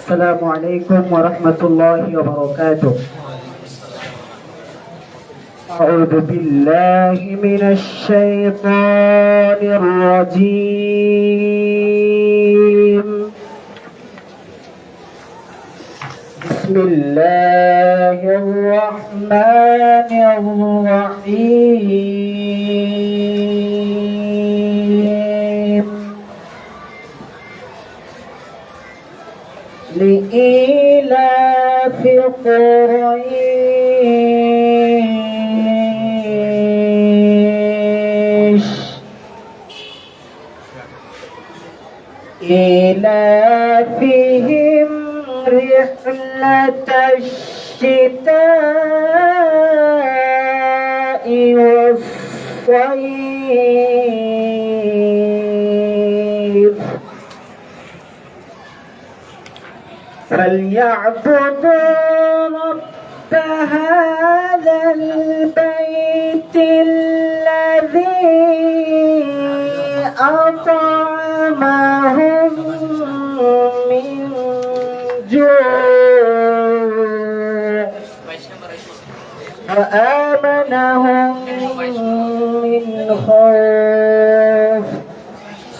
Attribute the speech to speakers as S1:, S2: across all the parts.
S1: السلام عليكم ورحمة الله وبركاته. أعوذ بالله من الشيطان الرجيم. بسم الله الرحمن الرحيم. لإيلاف قريش إيلافهم رحلة الشتاء والصيف فليعبدوا رب هذا البيت الذي أطعمهم من جوع وآمنهم من خوف.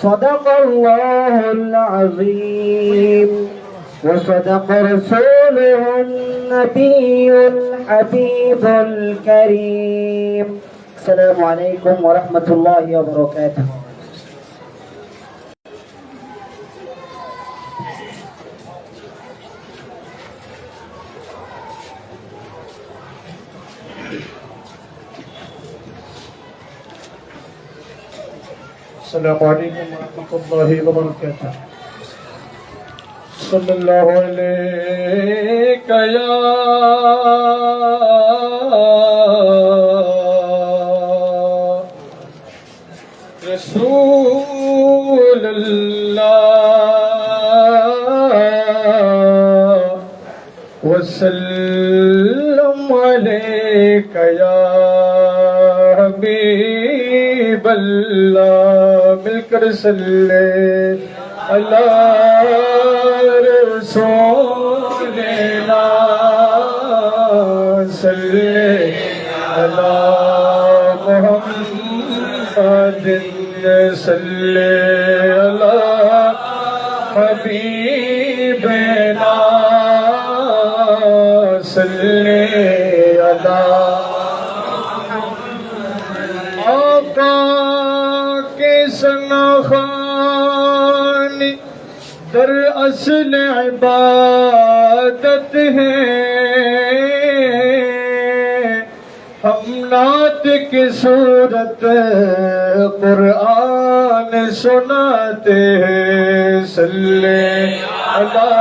S1: صدق الله العظيم وصدق رسوله النبي الحبيب الكريم. السلام عليكم ورحمة الله وبركاته.
S2: السلام عليكم ورحمة الله وبركاته. صلى الله عليك يا رسول الله وسلم عليك يا حبيب الله. مل کر صلی علی رسولنا صلی علی محمد صلی علی حبیبنا صلی علی آقا کے سنخانی در اصل عبادت ہے. ہم نعت کی صورت قرآن سناتے ہیں. صلی علی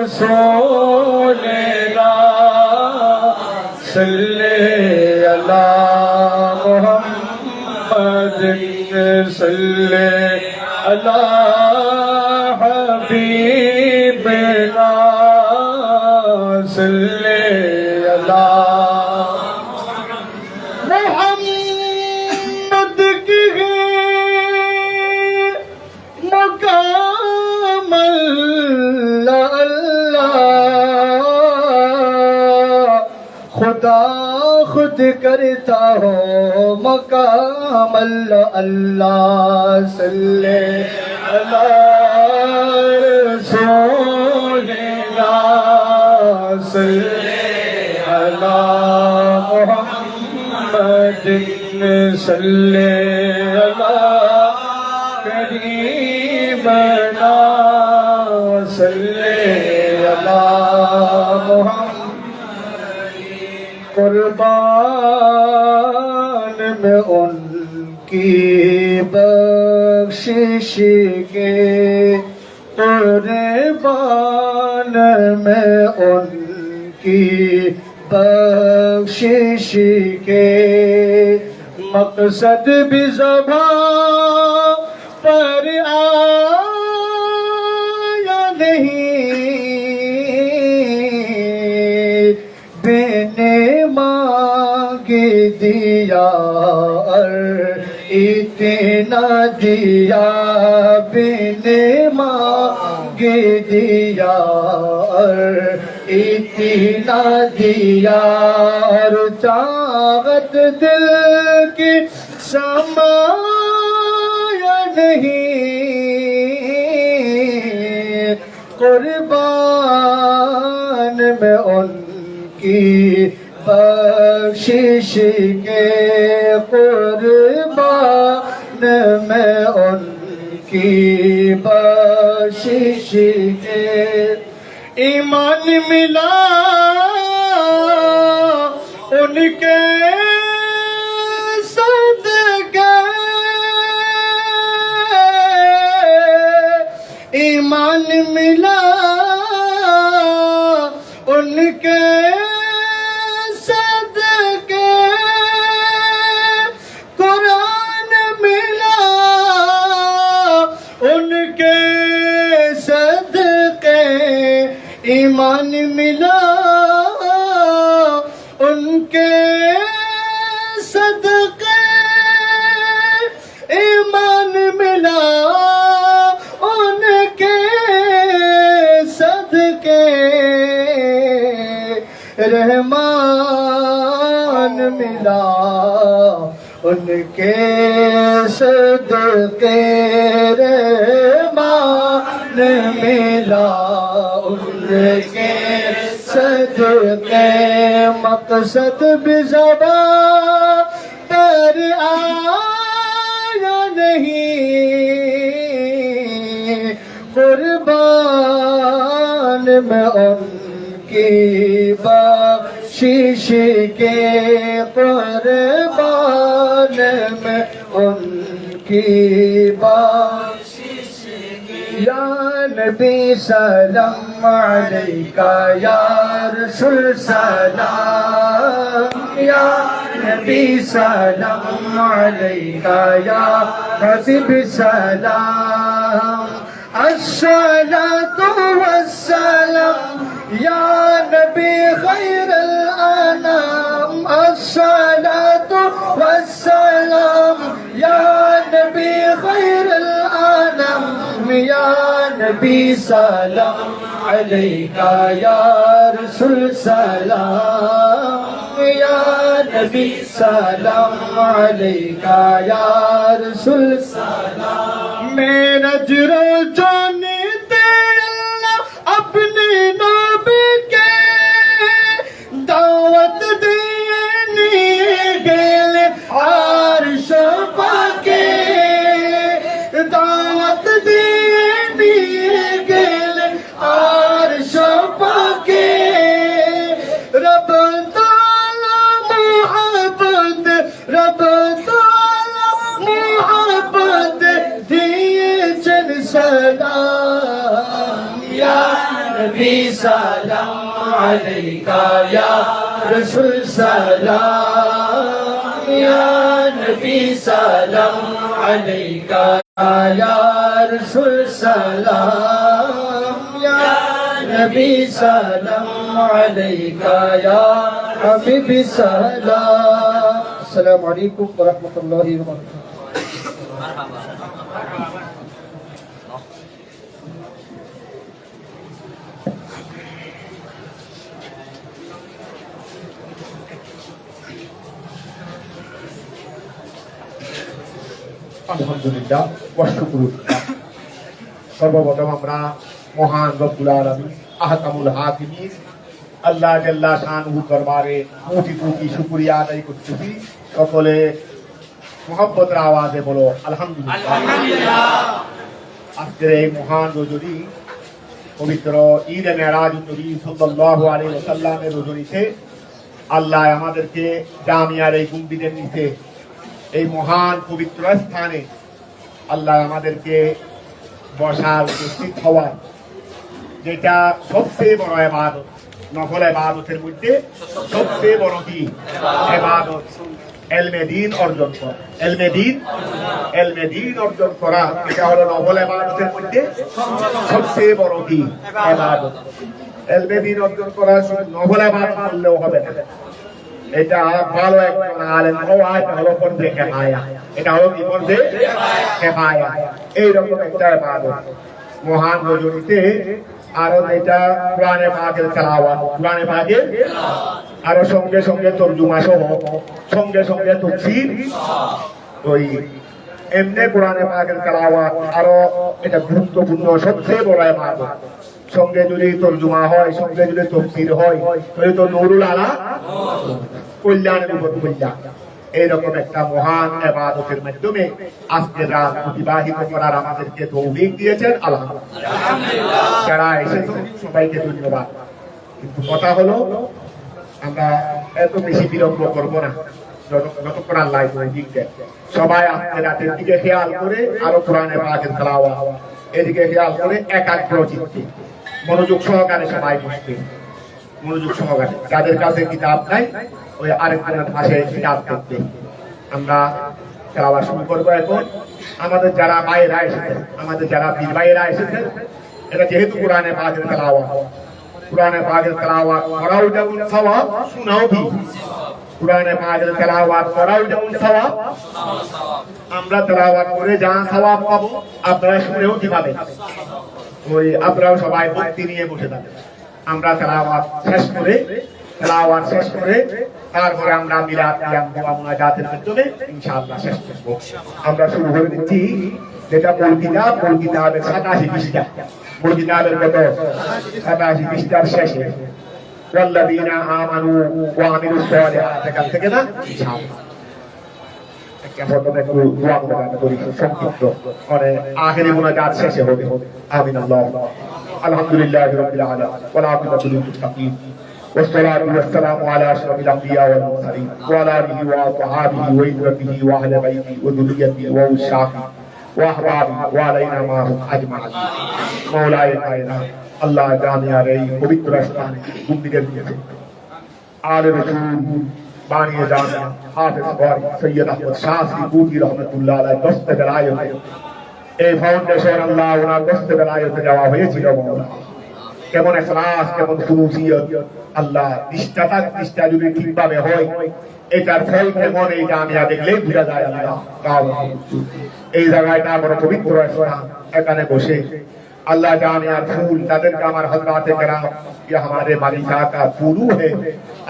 S2: رسولنا صلی علی محمد صلی علی حبیبنا صلی علی محمد کی مقام اللہ خدا خود کرتا ہو مقام اللہ. صلی علی رسولنا صلی علی محمد صلی علی کریمنا صلی علی محمد. قربان میں ان کی بخشش کے قربان میں ان کی بخشش کے مقصد بھی زبان پر آیا نہیں. بین مانگے دیا اور اتنا دیا بن مانگ دیا اور اتنا دیا اور طاقت دل کی سمایا نہیں قربان میں ان کی بخشش کے قربان میں ان کی بخشش کے ایمان ملا ان کے صدقے ایمان ملا ان کے صدقے قرآن ملا ان کے صدقے ایمان ملا ان کے صدقے ایمان ملا ان کے صدقے رحمان ملا ان کے صدقے رحمان ملا ان کے صدقے مقصد بھی زبان پر آیا نہیں قربان میں ان کی بخشش کے قربان میں ان کی بخشش یا نبی سلام علیکہ یا رسول سلام یا نبی سلام علیکہ یا حبیب سلام الصلاة والسلام یا نبی خیر الانام الصلاة والسلام یا نبی خیر الانام یا نبی سلام علیکہ یا رسول سلام یا نبی سلام علیکہ یا رسول سلام میرا جرو جانے دے اللہ اپنے نبی کے دعوت دینے گلے عرش پاکے دعوت دینے گلے عرش پاکے رب تعالی محبت رب تعالی محبت دیے چل سلام یا نبی سلام علیکہ یا رسول سلام یا نبی سلام علیکہ یا رسول سلام یا نبی سلام علیکہ یا حبیب سلام السلام علیکم ورحمۃ اللہ وبرکاتہ
S3: আলহামদুলিল্লাহ ওয়াশুকুরুল্লাহ সর্বপ্রথম আমরা মহান রব্বুল আলামিন আহকামুল হাকিমিন আল্লাহ জাল্লা শানুহু দরবারে কোটি কোটি শুকরিয়া আদায় করতেছি সকলে মুহাব্বতের আওয়াজে বলো আলহামদুলিল্লাহ আজকের এই মহান রজনী পবিত্র ঈদ এ মেরাজ নবী সাল্লাল্লাহু আলাইহি ওয়াসাল্লামের রজনীতে আল্লাহ আমাদেরকে জামিয়ার এই গুম্বিদের নিচে এই মহান পবিত্র স্থানে আল্লাহ আমাদেরকে বসার উপস্থিত হওয়ার যেটা সবচেয়ে বড় ইবাদত নফল ইবাদতের মধ্যে সবচেয়ে বড় কি ইবাদত ইলমে দ্বীন অর্জন করা ইলমে দ্বীন অর্জন করা এটা হলো নফল ইবাদতের মধ্যে সবচেয়ে বড় কি ইবাদত ইলমে দ্বীন অর্জন করা শুধু নফল ইবাদত করলেও হবে না এটা ভালো একজন আলেম এটা হলো ফরজে কিফায়া, এটা হলো কি ফরজে কিফায়া। এইরকম একটা ইবাদত মহান রজনীতে। আর এটা কোরআনে পাকের তেলাওয়াত, কোরআনে পাকের আরো সঙ্গে সঙ্গে তরজমা সহ, সঙ্গে সঙ্গে তাফসীর। ওই এমনি কোরআনে পাকের তেলাওয়াত আরো এটা গুরুত্বপূর্ণ, সবচেয়ে বড় ইবাদত। সঙ্গে যদি তরজমা হয়, সঙ্গে যদি তাফসীর হয়, তাহলে তো নূরুল আলা কল্যাণের উপর কল্যাণ। এইরকম একটা মহান ইবাদতের মাধ্যমে আজকে রাত অতিবাহিত করার আমাদেরকে তৌফিক দিয়েছেন আলহামদুলিল্লাহ। যারা এসেছেন সবাইকে ধন্যবাদ। কিন্তু কথা হলো আমরা এত বেশি বিলম্ব করব না, যতক্ষণ আল্লাহ তৌফিক দেন। সবাই আজকে রাতের দিকে খেয়াল করে আরো কোরআনে পাকের তেলাওয়াত এদিকে খেয়াল করে একাগ্র চিত্তে মনোযোগ সহকারে সবাই বসতে, মনোযোগ সহকারে। যাদের কাছে কিতাব নাই ওই আরেকজনের পাশে কিতাব থাকবে। আমরা তেলাওয়াত শুরু করবো এখন। আমাদের যারা ভাইয়েরা এসেছেন, আমাদের যারা বীর ভাইয়েরা এসেছেন, এটা যেহেতু কোরআনে পাকের তেলাওয়াত, কোরআনে পাকের তেলাওয়াত করাও যেমন সওয়াব, শোনাও কি কোরআনে পাকের তেলাওয়াত করাও যেমন সওয়াব। আমরা তেলাওয়াত করে যা সওয়াব পাবো, আপনারা শুনেও কি পাবেন। ওই আপনারাও সবাই ভক্তি নিয়ে বসে থাকেন। আমরা তেলাওয়াত শেষ করে তারপরে আমরা মিলাদ কিয়াম দোয়া মুনাজাতের মাধ্যমে ইনশাআল্লাহ শেষ করব। আমরা শুরু করে দিচ্ছি যেটা মূল কিতাবের 87 পৃষ্ঠা, মূল কিতাবের কত 87 পৃষ্ঠার শেষে ওয়াল্লাযীনা আমানু ওয়া আমিলুস সালিহাত এখান থেকে না ইনশাআল্লাহ একটা প্রথমে একটু দোয়া মুনাজাত করি সংক্ষিপ্ত, মানে আখেরি মুনাজাত শেষে হবে। আমিন। আলহামদুলিল্লাহি রাব্বিল আলামিন ওয়া আকিবাতু লিল মুত্তাকিন والصلاة والسلام على أشرف الأنبياء والمرسلين وعلى آله وصحبه وإخوته وأهل بيته وذريته وأصحابه وأحبابه وعلينا معهم أجمعين। مولاي কায়নাত আল্লাহ জামিয়ার এই পবিত্র স্থানে গুম্বিদের দিয়েছে আলে রাসূল বানিয়ে জামিয়া হাফেজ বারি সৈয়দ আহমদ শাহী বুটি রহমাতুল্লাহ আলাইহি দস্তে বেলায়েতে এই ফাউন্ডেশন আল্লাহ ওনার দস্তে বেলায়েতে যাওয়া হয়েছিল। মাওলানা কেমন ইখলাস, কেমন খুলুসিয়ত, আল্লাহ নিষ্ঠা যদি ঠিকভাবে হয় এটার ফল কেমন এই জামিয়া দেখলেই বোঝা যায়। আল্লাহ এই জায়গাটা বড় পবিত্র স্থান, এখানে বসে আল্লাহ জামিয়ার ফুল তাদেরকে আমার হযরতে কেরাম ইয়া हमारे মালিকা কা ফুলু হে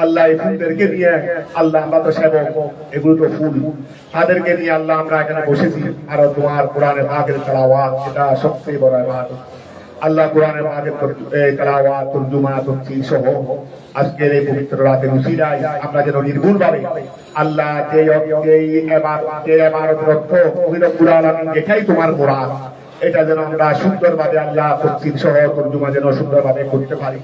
S3: আল্লাহ এই ফুলদেরকে নিয়ে আল্লাহ আমরা তো সেবক, এগুলো তো ফুল, তাদেরকে নিয়ে আল্লাহ আমরা এখানে বসেছি। আর তোমার কোরআনে পাকের তেলাওয়াত এটা সবচেয়ে বড় ইবাদত। আল্লাহ কোরআনের পাকের তেলাওয়াত তরজমা তাফসীর সহ আজকের এই পবিত্র রাতের উসিলায় আমরা যেন নির্ভুলভাবে আল্লাহ যে ইবাদতের অর্থ রব্বুল আলামিন যেটাই তোমার মুরাদ, এটা যেন আমরা সুন্দরভাবে আল্লাহ তাফসীর সহ তরজমা যেন সুন্দরভাবে করতে পারি।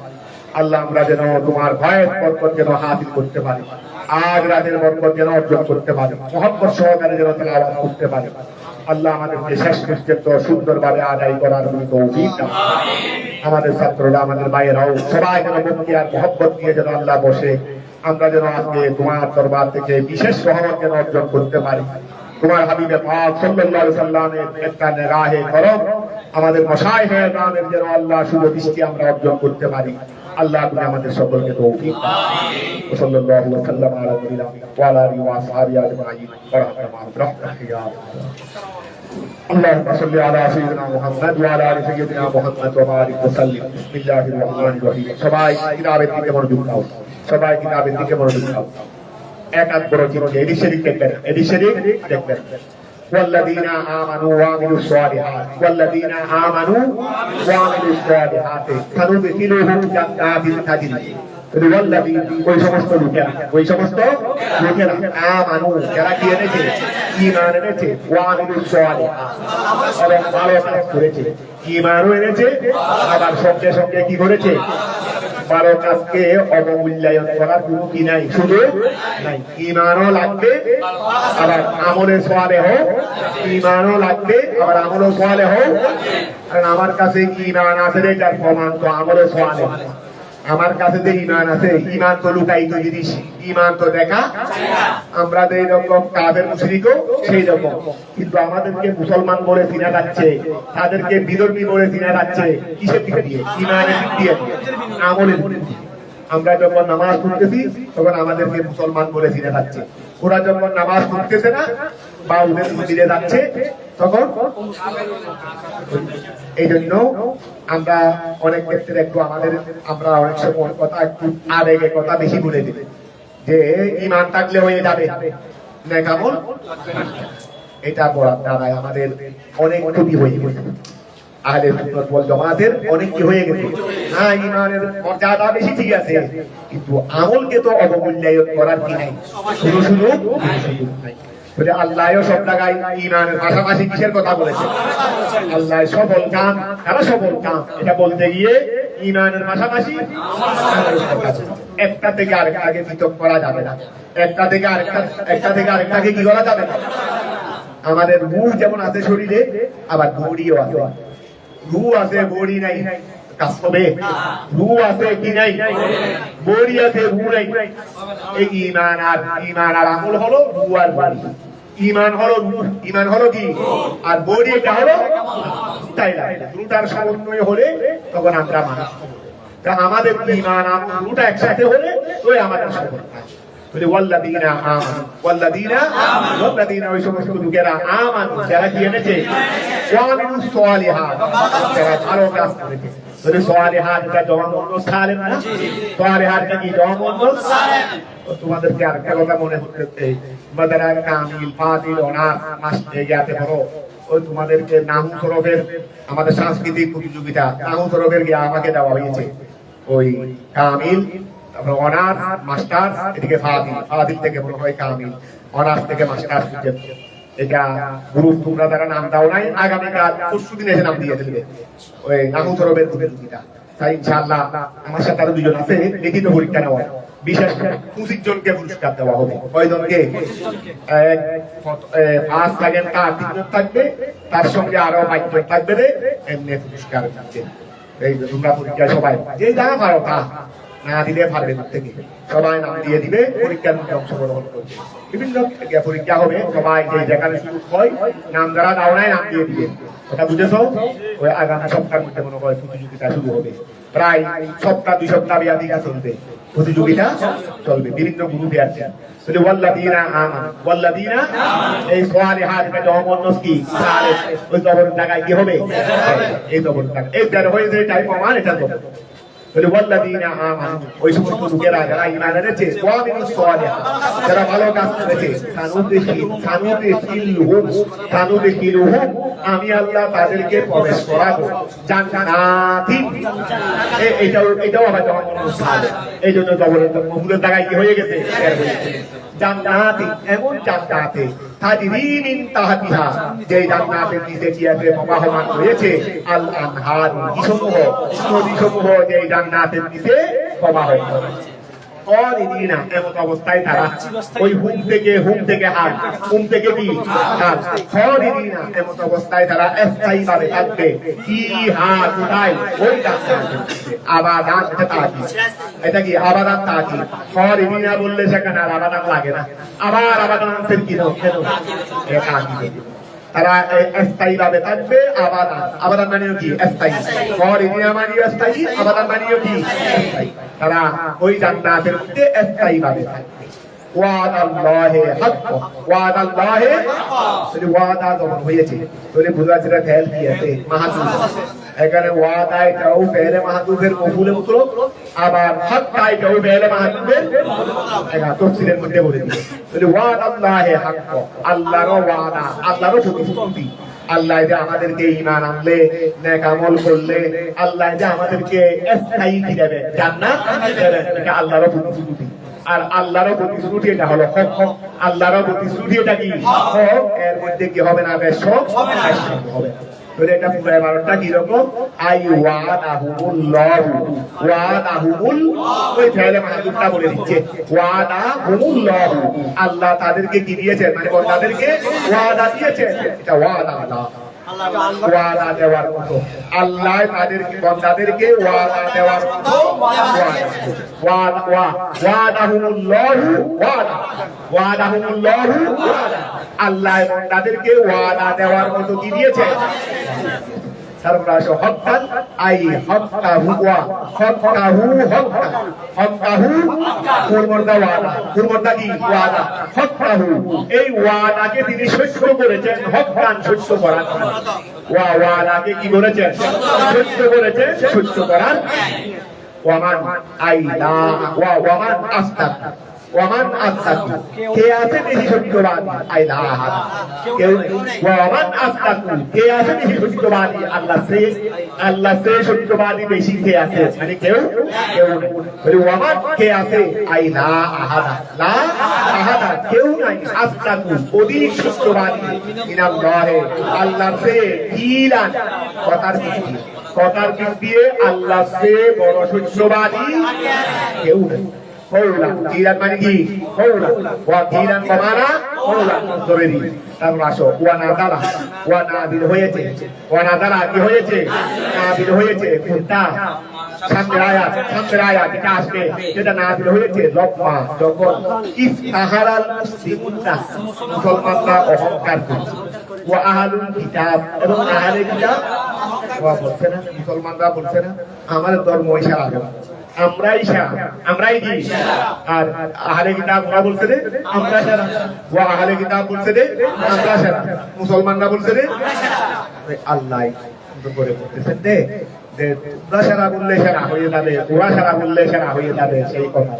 S3: আল্লাহ আমরা যেন তোমার ভয়ের বরকত যেন হাসিল করতে পারি, আজ রাতের বরকত যেন অর্জন করতে পারি, মহব্বত সহকারে যেন তেলাওয়াত করতে পারি। আল্লাহ আমাদেরকে শেষ পর্যন্ত সুন্দরভাবে আদায় করার তৌফিক দান। আমাদের ছাত্ররা, আমাদের ভাইয়েরাও সবাই যেন ভক্তি আর মহব্বত নিয়ে যেন আল্লাহ বসে আমরা যেন আজকে তোমার দরবার থেকে বিশেষ রহমত যেন অর্জন করতে পারি। তোমার হাবিবে পাক সাল্লাল্লাহু আলাইহি সাল্লামের একটা নিগাহে করম আমাদের মাশায়েখে কেরামের যেন আল্লাহ শুভ দৃষ্টি আমরা অর্জন করতে পারি। আল্লাহ তুমি আমাদের সকলকে তৌফিক দান। ওয়া সাল্লাল্লাহু আলাইহি ওয়া সাল্লাম আলা নবিয়িনা ওয়া আলা আলিহি ওয়া আসহাবিহি আজমাইন ওয়া রাহমাতুল্লাহি। اللهم صل على سيدنا محمد وعلى ال سيدنا محمد وبارك وسلم। بسم الله الرحمن الرحيم। সবাই কিতাবের দিকে মনোযোগ দাও, সবাই কিতাবের দিকে মনোযোগ দাও। একাগ্র চিত্তে এদিক দেখবেন। والذين آمنوا وعملوا الصالحات والذين آمنوا وعملوا الصالحات سندخلهم جنات تجري ওই সমস্ত লোকেরা আমানু যারা কি এনেছে, ঈমান এনেছে, ওয়ামিলুস সালিহাত এবং ভালো কাজ করেছে, ঈমানও এনেছে আবার সঙ্গে সঙ্গে কি করেছে, ভালো কাজকে অবমূল্যায়ন করার কোনো কি নাই, সুযোগ নাই। ঈমানও লাগবে আবার আমলে সালেহ, ঈমানও লাগবে আবার আমলে সালেহ। কারণ আমার কাছে ঈমান আছে এটার প্রমাণ তো আমলে সালেহ। আমার কাছে যে ঈমান আছে, ঈমান তো লুকায়িত জিনিস, ঈমান তো দেখা। আমরা যে রকম কাফের মুশরিকও সেই রকম, কিন্তু আমাদেরকে মুসলমান বলে চিনা যাচ্ছে, তাদেরকে বিধর্মী বলে চিনা যাচ্ছে কিসের দিক দিয়ে? ঈমানের দিক দিয়ে, আমলের দিক দিয়ে। আমরা যখন নামাজ পড়তেছি তখন আমাদেরকে মুসলমান বলে চিনে যাচ্ছে, ওরা যখন নামাজ পড়তেছে না বা ওদের মন্দিরে যাচ্ছে তখন। এই জন্য আমরা অনেক ক্ষেত্রে একটু আমরা অনেক সময় কথা একটু আবেগে কথা বেশি বলে দিই যে ঈমান থাকলে হয়ে যাবে না কেমন, এটা বলার দ্বারা আমাদের অনেক ক্ষতি হয়ে গেছে। আহলে সুন্নাত ওয়াল জামাতের অনেক কি হয়ে গেছে, হ্যাঁ ঈমানের মর্যাদা বেশি ঠিক আছে, কিন্তু আমলকে তো অবমূল্যায়ন করার কি নাই, শুধু শুধু নাই। বলে আল্লাহও সব জায়গায় ঈমানের পাশাপাশি কিসের কথা বলেছে, আল্লাহ সফল কাম, তারা সফল কাম, এটা বলতে গিয়ে ঈমানের পাশাপাশি একটা থেকে আরেকটাকে পৃথক করা যাবে না, একটা থেকে আরেকটাকে কি করা যাবে না। আমাদের রূহ যেমন আছে শরীরে, আবার বডিও আছে, রূহ আছে বডি নাই, কাজ হবে। রূহ আছে কি নাই, বডি আছে রূহ নাই। এই ঈমান আর আমল হলো রূহ আর বডি। ঈমান হলো রূহ, ঈমান হলো কি, আর বডি এটা হলো তাই না, দুটার সমন্বয় হলে তখন আমরা মানুষ। তা আমাদের ঈমান আর রূহটা একসাথে হলে ওই আমাদের সফলতা। ওয়াল্লাযীনা আমানু ওই সমস্ত লোকেরা আমানু যারা কি এনেছে, ওয়ামিলুস সালিহাত যারা ভালো কাজ করেছে। বলে সালিহাত এটা জমা মুন্নস সালেম না, সালিহাতটা কি জমা মুন্নস সালেম। তোমাদেরকে আরেকটা কথা মনে হচ্ছে, বাদারা কামিল ফাদিল অনার মাস জায়গাতে বড় ওই তোমাদেরকে নাহু সরফের আমাদের সাংস্কৃতিক প্রতিযোগিতা নাহু সরফের গিয়ে আমাকে দেওয়া হয়েছে, ওই কামিল, তারপর অনার্স, মাস্টার্স, এদিকে ফাদিল থেকে বড় হয় কামিল, অনার্স থেকে মাস্টার্স। এটা গ্রুপ তোমরা যারা নাম দাও নাই, আগামীকাল পরশুদিন এসে নাম দিয়ে দেবে ওই নাহু সরফের প্রতিযোগিতা। তাই ইনশাআল্লাহ আমার সাথে আরো দুজন আছে, লিখিত পরীক্ষা নেওয়া, বিশেষ করে 25 জনকে পুরস্কার দেওয়া হবে। কয়জনকে? ফার্স্ট সেকেন্ড থার্ড 3 জন থাকবে, তার সঙ্গে আরো 5 জন থাকবে, এমনি পুরস্কার দিচ্ছে। এই তোমরা পরীক্ষা সবাই যে জানা পারো তা না দিলে পারবে থেকে সবাই নাম দিয়ে দিবে, পরীক্ষার মধ্যে অংশগ্রহণ করবে। বিভিন্ন পরীক্ষা হবে, সবাই যে যেখানে শুরু হয় নাম যারা দাও নাই নাম দিয়ে দিবে। ওটা বুঝেছো? ওই আগামী সপ্তাহের মধ্যে মনে হয় প্রতিযোগিতা শুরু হবে, প্রায় সপ্তাহ 2 সপ্তাহ ব্যাপী চলবে প্রতিযোগিতা, চলবে বিভিন্ন গ্রুপে আছে। ওয়াল্লাযীনা আমানু, ওয়াল্লাযীনা এই সালিহাত কা জমন্নস কি সালেহ, ওই জবর জায়গায় কি হবে, এই জবর জায়গা এই যার হয়ে যে টাইপ প্রমাণ এটা জবর। বলে ওয়াল্লাযীনা আমানু ওই সমস্ত লোকেরা যারা ঈমান এনেছে, ওয়ামিলুস সালিহাত যারা ভালো কাজ করেছে, সানুদখিলুহুম আমি আল্লাহ তাদেরকে প্রবেশ করাবো জান্নাতিন। এটাও আবার জান্নাতুল সালেহ, এইজন্য জবরের মফুলের জায়গায় কি হয়ে গেছে, জান্নাতি, এমন জান্নাতে তাজরি মিন তাহতিহা, যে জান্নাতের নিচে কি আছে, প্রবাহমান রয়েছে আল আনহার, নদীসমূহ, যে জান্নাতের নিচে প্রবাহিত। খালিদিনা এমন অবস্থায় তারা, ওই হুম থেকে হাত, হুম থেকে কি হাত, খালিদিনা এমন অবস্থায় তারা স্থায়ীভাবে থাকবে। কি হাত কোথায়, ওই জান্নাতে আবাদান, এটা কি আবাদান তাকি। খালিদিনা বললে সেখানে আর আবাদান লাগে না, আবার আবাদান ফের কি দাও কেন, এটা কি তারা স্থায়ীভাবে থাকবে। আবাদান মানেও কি স্থায়ী, খালিদিনা মানেও স্থায়ী, আবাদান মানেও কি স্থায়ী। তারা ওই জান্নাতের মধ্যে স্থায়ীভাবে থাকবে। ওয়াদাল্লাহি হক, ওয়াদাল্লাহি ওয়াদা যখন হয়েছে তাহলে বুঝা যাচ্ছে ফেল কি আছে, মাহদুফ। এখানে ওয়াদা এটাও ফেলে মাহদুফের মফুলে মুতলক, আবার হক এটাও ফেলে মাহদুফের এটা তাফসীরের মধ্যে বলে দিয়েছে। তাহলে ওয়াদাল্লাহি হক, আল্লাহর ওয়াদা, আল্লাহর প্রতিশ্রুতি। আল্লাহ যে আমাদেরকে ঈমান আনলে, নেক আমল করলে আল্লাহ যে আমাদেরকে স্থায়ী কি দেবে, জান্নাত দেবে, এটা আল্লাহর প্রতিশ্রুতি। আর আল্লাহর প্রতিশ্রুতি এটা হলো হক। আল্লাহর প্রতিশ্রুতি এটা কি হক, এর মধ্যে কি হবে না, বেশ হবে। তাহলে এটা পুরো ইবারতটা কি রকম, আই ওয়াদাহুমুল্লাহু, ওয়াদাহুমুল, ওই ফেলে মাহদুফটা বলে দিচ্ছে, ওয়াদাহুমুল্লাহু আল্লাহ তাদেরকে কি দিয়েছেন, মানে তাদেরকে ওয়াদা দিয়েছেন, এটা ওয়াদা আল্লাহ, ওয়াদা দেওয়ার মতো আল্লাহ তাদেরকে বান্দাদেরকে ওয়াদা দেওয়ার মতো আল্লাহ বান্দাদেরকে ওয়াদা দেওয়ার মতো কি দিয়েছে। তারপর আসো হক্কান আই হক্কাহু ওয়া হক্কাহু পূর্বদা ওয়াদা পূর্বদা কি ওয়াদা হক্কাহু এই ওয়াদাকে তিনি সত্য করেছেন হক্কান সত্য করার ওয়াদাকে কি করেছেন সত্য করেছেন সত্য করার ওয়ামান আইলা ওয়ামান আস্তাক ওয়ামান আস্তাক কে আছে বেশি সত্যবাদী আইলা কেউ ওয়ামান আস্তাক কে আছে বেশি সত্যবাদী আল্লাহ সে সত্যবাদী বেশি কে আছে মানে কেউ বলে ওয়ামান কে আছে আইলা আহাদা লা আহাদা কেউ নাই আস্তাক অধিক সত্যবাদী ইনাল্লাহে আল্লাহ সে ইলান কথার দিক দিয়ে আল্লাহ সে বড় সত্যবাদী কেউ নেই জিরান মানে কি ওয়া জিরান বামানা ধরে দি তারপর আসো ওয়া নাদিল হয়েছে কি হয়েছে নাদিল হয়েছে কোনটা সামনের আয়াত এটা আসবে যেটা নাদিল হয়েছে লম্মা যখন ইফতাহারাল মুসলিমুনা মুসলমানরা অহংকার করছে ওয়া আহলুল কিতাব এবং আহলে কিতাব ওয়া বলছে না মুসলমানরা বলছে না আমাদের ধর্ম ইশারা আমরাই কি আর আহলে কিতাব ওরা বলছে রে আমরা সারা ও আহলে কিতাব বলছে রে আমরা সারা মুসলমানরা বলছে রে আল্লাহ করে বলতেছেন রে তোমরা সারা বললে সারা হয়ে যাবে ওরা সারা বললে সারা হয়ে যাবে সেই কথা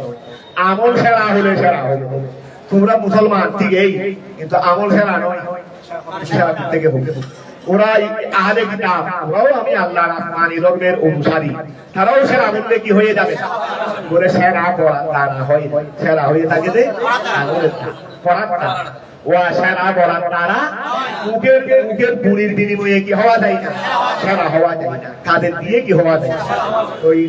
S3: আমল সারা হলে সারা হবে তোমরা মুসলমান ঠিক এই কিন্তু আমল সারা নয় সারা থেকে হবে ওরা আহলে কিতাব ওরাও আমি আল্লাহর আসমানি রবের অনুসারী তারাও সেরা বললে কি হয়ে যাবে বলে সেরা পড়া তারা হয় সেরা হয়ে থাকে যে পড়াটা ওয়া সেরা পড়া তারা মুখের পুরীর বিনিময়ে কি হওয়া যায় না সেরা হওয়া যায় না কাদের দিয়ে কি হওয়া যায় ওই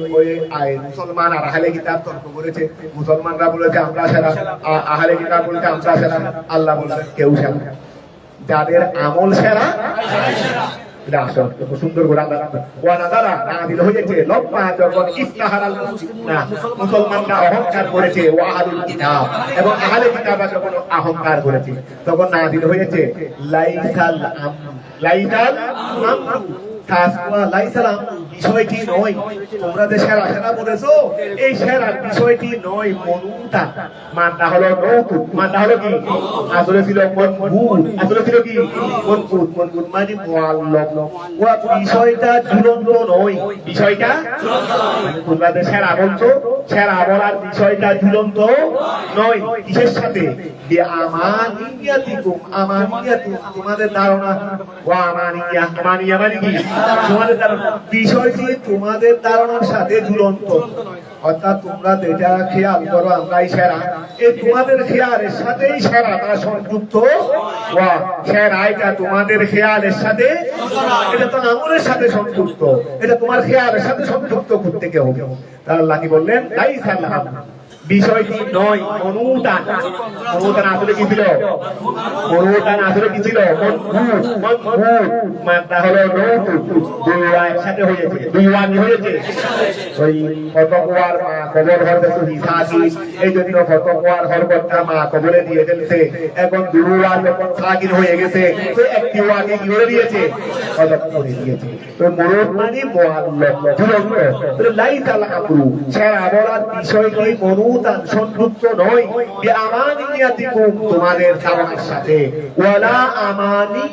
S3: মুসলমান আর আহলে কিতাব তর্ক করেছে মুসলমানরা বলেছে আমরা সেরা আহলে কিতাব বলেছে আমরা সেরা আল্লাহ বলেছে কেউ সেরা যাদের আমল সেরা সুন্দর করে নাদিল হয়েছে লম্মা যখন ইফতাহারাল মুসলিমুনা মুসলমানরা অহংকার করেছে ওয়া আহলুল কিতাব এবং আহলে কিতাবরা যখন অহংকার করেছে তখন নাদিল হয়েছে লাইসাল বিষয়টি নয় তোমরা যে সেরা বলেছো এই সেরার বিষয়টি নয় মনুতা মানটা হলো নৌকুত মানটা হলো কি আসলে ছিল কি মনকুত মানে মুআল্লাম ওয়া বিষয়টা ঝুলন্ত নয় বিষয়টা তোমরা যে সেরা বলছো সেরা বলার বিষয়টা ঝুলন্ত নয় কিসের সাথে যে আমানিয়াতিকুম তোমাদের ধারণা ওয়া আমানিয়া মানে কি তোমাদের ধারণা বিষয়টি তোমাদের ধারণার সাথে ঝুলন্ত অর্থাৎ তোমরা যেটা খেয়াল করো আমরাই সেরা এই তোমাদের খেয়ালের সাথেই সেরাটা সংযুক্ত ওয়া সেরা এটা তোমাদের খেয়ালের সাথে এটা তো আমলের সাথে সংযুক্ত এটা তোমার খেয়ালের সাথে সংযুক্ত করতে কেউ তাহলে আল্লাহ কি বললেন লাইসাল বিষয়টি নয় অনুদান আসলে কি ছিল অনুদান আসলে কি ছিল মানটা হলো একসাথে হয়েছে দুই ওয়ানি হয়েছে ওই ফতোয়ার মা কবর হরতে হিসাবি এই জন্য ফতোয়ার হরকতটা মা কবরে দিয়ে ফেলছে এখন দুয়া যখন সাকিন হয়ে গেছে তো একটি ওয়াকে কি করে দিয়েছে ফতোয়া করে দিয়েছে তো মুরদ মানে মুআল্লাম ঝুলন্ত তো লাইসাল আমরু সেরা বলার বিষয়টি অনুদান সংযুক্ত নয় যে আমানিয়াতিকুম তোমাদের ধারণার সাথে ওয়ালা আমানি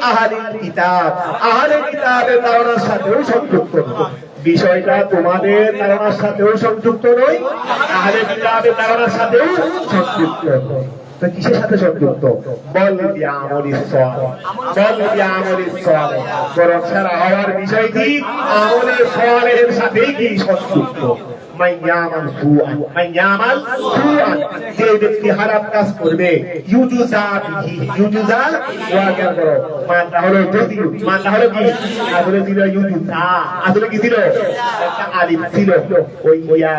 S3: আহলিল কিতাব আহলে কিতাবের ধারণার সাথেও সংযুক্ত নয় বিষয়টা তোমাদের ধারণার সাথেও সংযুক্ত নয় আহলে কিতাবের ধারণার সাথেও সংযুক্ত নয় তো কিসের সাথে সংযুক্ত বল বিআমলিস সালেহ বরং সারা হওয়ার বিষয়টি আমলের সালেহের সাথেই কি সংযুক্ত মাইয়ামাল সুআন যে ব্যক্তি খারাপ কাজ করবে ইউজুজা ওয়া কেন করো মানটা হলো যদি মানটা হলো কি আসলে ছিল ইউজুজা আসলে কি ছিল একটা আলিফ ছিল ওই ইয়া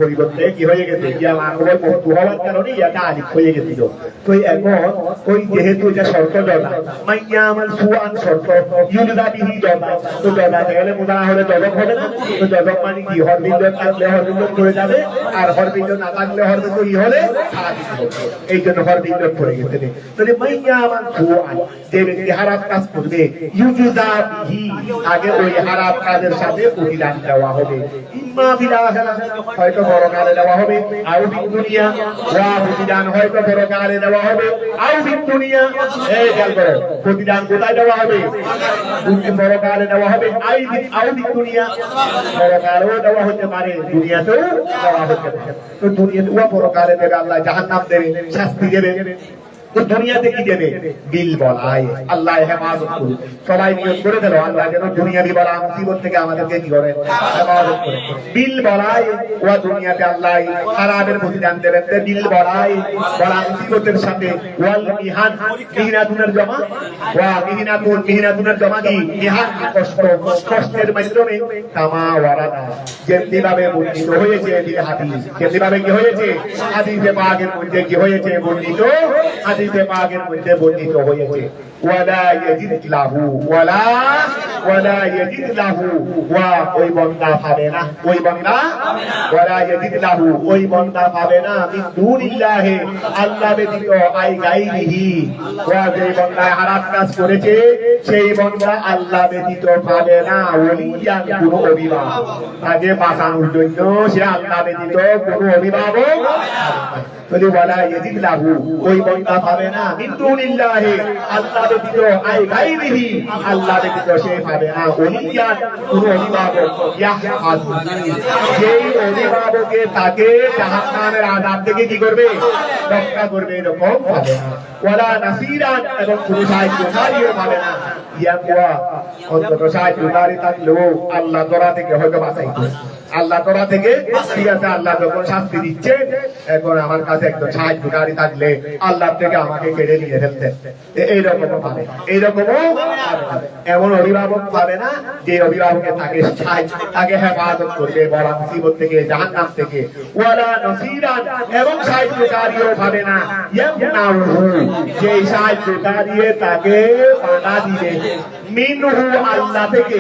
S3: পরিবর্তে কি হয়ে গেছে ইয়া মানবর মস্তু হওয়ার কারণে ইয়াটা আলিফ হয়ে গেছিল তো এখন ওই যেহেতু এটা শর্ত জলা মাইয়ামাল সুআন শর্ত ইউজুজা বিহি জলা তো জলা গেলে মুদারা হলে জলক হবে না তো জলক মানে কি হরবিন বিন্দন থাকলে হর বিন্দন পড়ে যাবে, আর হর বিন্দন না থাকলে হর বিন্দন হলে সারা দিতে হবে। এই জন্য হর বিন্দন পড়ে গেছে। তাহলে মাইয়া মান সুআন, যে ব্যক্তি হারাম কাজ করবে, ইউজুজা বিহি, আগে ওই হারাম কাজের সাথে প্রতিদান দেওয়া হবে। ইম্মা ফিল আখিরাহ, হয়তো পরকালে দেওয়া হবে, আও ফিদ দুনিয়া, ওয়া প্রতিদান হয়তো পরকালে দেওয়া হবে, আও ফিদ দুনিয়া, এই খেয়াল করো, প্রতিদান কোথায় দেওয়া হবে? পরকালে দেওয়া হবে, আও ফিদ দুনিয়া, পরকালেও দেওয়া হতে পারে, দুনিয়াতেও দেওয়া হতে পারে। তো দুনিয়াতে ওয়া পরকালে দেবে, আল্লাহ জাহান্নাম দেবে, শাস্তি দেবে। তো দুনিয়াতে কি দেবে? বিল বলায়। আল্লাহ হেফাজত করুন। সবাই নিয়ত করে দিল আল্লাহ যেন দুনিয়াবি বলা মুসিবত থেকে আমাদেরকে কি করে? হেফাজত করে। বিল বলায় ওয়া দুনিয়াতে আল্লাহ হারামের প্রতিদান দেবেন। বিল বলায়, বলা মুসিবতের সাথে, ওয়াল মিহান, মিহনাতুনের জমা, ওয়া মিহনাতুনের জমা কি? মিহান, কষ্ট, কষ্টের মাধ্যমে, কামা ওয়ারাদা, যেমনি ভাবে বর্ণিত হয়েছে এই হাদিস, যেমনি ভাবে কি হয়েছে? হাদিসে পাকের মধ্যে কি হয়েছে? বর্ণিত, হাদিসে পাকের মধ্যে বর্ণিত হয়েছে। ওয়ালা ইয়াজিদ লাহু, ওয়ালা ইয়াজিদ লাহু, ওয়া ওই বান্দা পাবে না, ওই বান্দা, ওয়ালা ইয়াজিদ লাহু, ওই বান্দা পাবে না, মিন দুনিল্লাহি, আল্লাহ ব্যতীত, আই গায়রিহি, ওয়া যে বান্দা হারাম কাজ করেছে সেই বান্দা আল্লাহ ব্যতীত পাবে না ওলিয়ান, কোনো অভিভাবক, তাকে বাঁচানোর জন্য সে আল্লাহ ব্যতীত কোনো অভিভাবক। বলি ওয়ালা ইয়াজিদ লাহু, ওই বান্দা পাবে না, মিন দুনিল্লাহি, আল্লাহ ব্যতীত, আই গায়রিহি, আল্লাহ ব্যতীত সে পাবে না ওলিয়ান, কোনো অভিভাবক, ইয়াহফাজু, যেই অভিভাবকে তাকে জাহান্নামের আযাব থেকে কি করবে? রক্ষা করবে, এরকম পাবে না। ওয়ালা নাসিরান, এবং কোনো সাহায্যকারীও পাবে না। ইয়াকুয়া, অন্তত সাহায্যকারী থাকলেও আল্লাহ তোরা থেকে হয়তো বাঁচাইতো, আল্লাহ তোরা থেকে, ঠিক আছে, আল্লাহ যখন শাস্তি দিচ্ছে, এখন আমার কাছে একজন সাহায্যকারী থাকলে আল্লাহ থেকে আমাকে কেড়ে নিয়ে ফেলতে, এইরকমও পাবে, এইরকমও পাবে। এমন অভিভাবক পাবে না যে অভিভাবকে তাকে হেফাজত করবে বলা মুসিবত থেকে, জাহান্নাম থেকে। ওয়ালা নাসিরান, এবং সাহায্যকারীও পাবে না, ইয়ামনাউহু, যে সাহায্যকারী তাকে বাধা দিবে, মিনহু, আল্লাহ থেকে,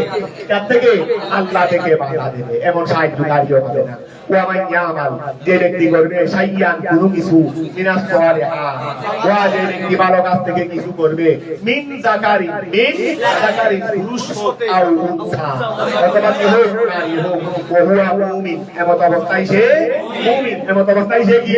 S3: কার থেকে? আল্লাহ থেকে বাধা দেবে, এমন সাহায্যকারীও পাবে না। ওয়া মান ইয়ামাল, যে ব্যক্তি করবে সাইয়ান, কোনো কিছু, মিনাস সালিহাত, ওয়া যে ব্যক্তি ভালো কাজ থেকে কিছু করবে, মিন যাকারি, পুরুষ হোক আও উনসা, অথবা কি হোক, নারী হোক, ওয়া হুয়া মুমিন, এমত অবস্থায় সে মুমিন, এমত অবস্থায় সে কি?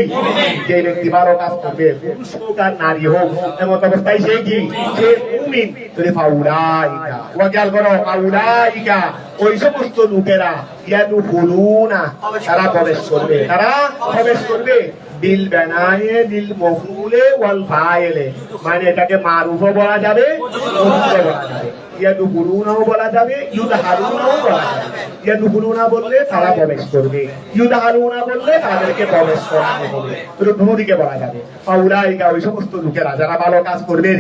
S3: যে ব্যক্তি ভালো কাজ করবে, পুরুষ হোক আর নারী হোক, এমত অবস্থায় সে কি? সে মুমিন। তাহলে ফাউলাইকা, ওয়া খেয়াল করো, ফাউলাইকা, ওই সমস্ত লোকেরা, ইয়াদখুলুনা, তারা প্রবেশ করবে, তারা প্রবেশ করবে, বিল বানায়ে বিল মফউলে ওয়াল ফাইলে, মানে এটাকে মারুফও বলা যাবে, মফউলও বলা যাবে, ইয়াদখুলুনাও বলা যাবে, ইউদহালুনাও বলা যাবে। ইয়াদখুলুনা বললে তারা প্রবেশ করবে, ইউদহালুনা বললে তাদেরকে প্রবেশ করানো হবে, তো দুদিকে বলা যাবে। ফাউলাইকা, ওই সমস্ত লোকেরা যারা ভালো কাজ করবে,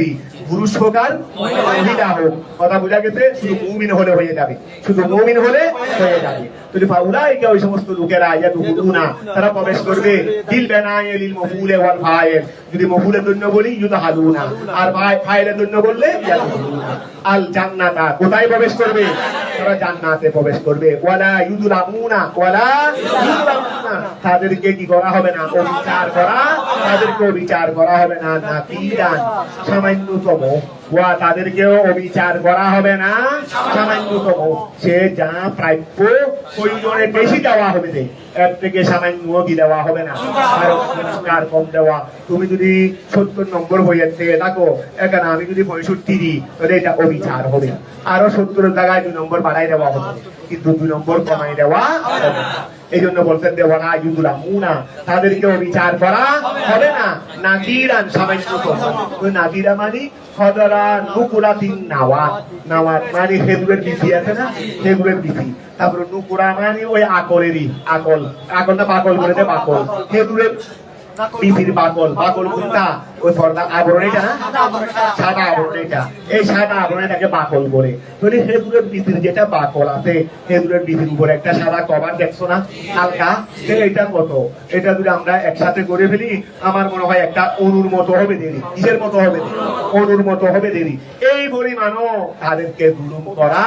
S3: পুরুষ হোক আর মহিলা হোক, কথা বোঝা গেছে? শুধু মুমিন হলে হয়ে যাবে, শুধু মুমিন হলে হয়ে যাবে। তো ফাউলাইকা, ওই সমস্ত লোকেরা, ইয়াদখুলুনা, তারা প্রবেশ করবে, বিল বানায়ে লিল মফউলে ওয়াল ফাইল, যদি মফউলের জন্য বলি ইউদহালুনা, আর ফাইলের জন্য বললে ইয়াদখুলুনা। আল জান্নাতা, কোথায় প্রবেশ করবে? তারা জান্নাতে প্রবেশ করবে। ওয়ালা ইউযলামুনা, ওয়ালা ইউযলামুনা, তাদেরকে কি করা হবে না? অবিচার করা, তাদেরকে বিচার করা হবে না, নাকিরান, সামান্যতম, ওয়া তাদেরকেও অবিচার করা হবে না, সামান্যতম, সে যা প্রাপ্য প্রয়োজনের বেশি দেওয়া হবে, এর থেকে সামান্য কি দেওয়া হবে না, আর কম দেওয়া। তুমি যদি 70 নম্বর হয়েছে দেখো, এখানে আমি যদি 65 দিই, তাহলে এটা অবিচার হবে, আরো 70 জায়গায় 2 নম্বর বাড়াই দেওয়া হবে, কিন্তু 2 নম্বর কমাই দেওয়া হবে না। এই জন্য বলতেন দেওয়ানা ইউযলামুনা, তাদেরকে অবিচার করা হবে না, নাকিরান, সামান্যতম। নাকিরা মানে খদরা নুকুরাতিন নাওয়াত, নাওয়াত মানে খেজুরের বিচি আছে না, খেজুরের বিচি। তারপরে নুকুরা মানে ওই আকলেরই, আকল, আকল না বাকল বলে দে, বাকল, খেজুরের বিচির বাকল, বাকল কোনটা? ওই পর্দা আবরণ, এটা না, সাদা আবরণ, এটা, এই সাদা আবরণটাকে বাকল বলে। তাহলে খেজুরের বিচির যেটা বাকল আছে, খেজুরের বিচির উপরে একটা সাদা কভার দেখছো না, হালকা, এটা কত? এটা যদি আমরা একসাথে করে ফেলি, আমার মনে হয় একটা অনুর মতো হবে দেরি। কিসের মতো হবে? অনুর মতো হবে দেরি। এই পরিমাণও তাদেরকে জুলুম করা,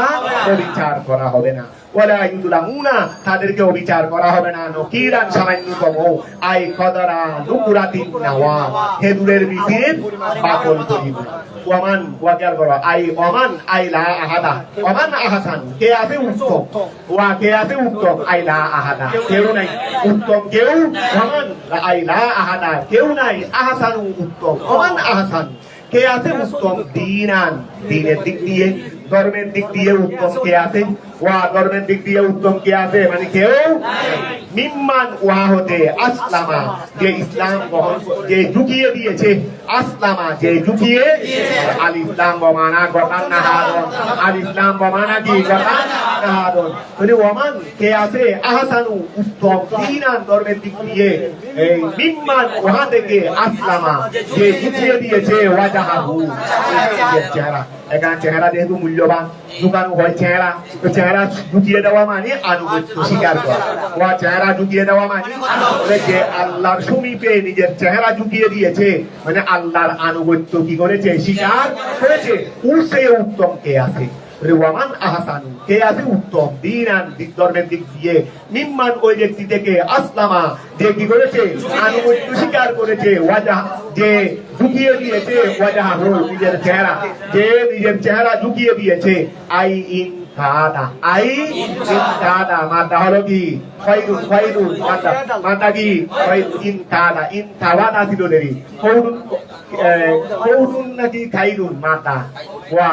S3: অবিচার করা হবে না। ওয়ালা ইউদলামুনা তাদেরকে বিচার করা হবে না নকিরান সামান্যতম আই কদরা নুকুরাতিন নাওয়া হেদুরের ভিতরে বাকল করিব ওমান ওয়াকার করো আই ওমান আই লা আহাদা ওমান আহসান কে আছে উত্তম ওয়া কে আছে উত্তম আই লা আহাদা কেউ নাই উত্তম কেউ ওমান আই লা আহাদা কেউ নাই আহসান উত্তম ওমান আহসান কে আছে উত্তম দিনান দিনের দিক দিয়ে ধর্মের দিক দিয়ে উত্তম কে আছে ওয়া ধর্মের দিক দিয়ে উত্তম কে আছে মানে কেউ মিম্মান ওয়া হতে আসলামা যে ইসলাম গ্রহণ যে ঝুঁকিয়ে দিয়েছে আসলামা যে ঝুঁকিয়ে আল ইসলাম বমানা গতান নাহাদন আল ইসলাম বমানা কি গতান নাহাদন মানে ওমান কে আছে আহসানু উত্তম দিনান ধর্মের দিক দিয়ে এই মিম্মান ওয়া থেকে আসলামা যে ঝুঁকিয়ে দিয়েছে ওয়াজাহু চেহারা এখানে চেহারা যেহেতু মূল্যবান দোকান হয় চেহারা তো চেহারা ঢুকিয়ে দেওয়া মানে আনুগত্য স্বীকার করা ওয়া চেহারা ঢুকিয়ে দেওয়া মানে যে আল্লাহর সমীপে নিজের চেহারা ঢুকিয়ে দিয়েছে মানে আল্লাহর আনুগত্য কি করেছে স্বীকার করেছে উসে উত্তম কে আছে ওয়ামান আহসানু কে আছে উত্তম দিনান দিক ধর্মের দিক দিয়ে মিম্মান ওই ব্যক্তি থেকে আসলামা যে কি করেছে আনুগত্য স্বীকার করেছে ওয়াজা যে ঝুঁকিয়ে দিয়েছে ওয়াজাহ নিজের চেহারা যে নিজের চেহারা ঝুঁকিয়ে দিয়েছে আই ইন কাদা আই ইন কাদা মাদা হলো কি ফাইদুন ফাইদুন মাদা মাদা কি ইন কাদা ইন কাওয়াদা ছিল দেরি কৌদুন কৌদুন নাকি খাইদুন মাদা ওয়া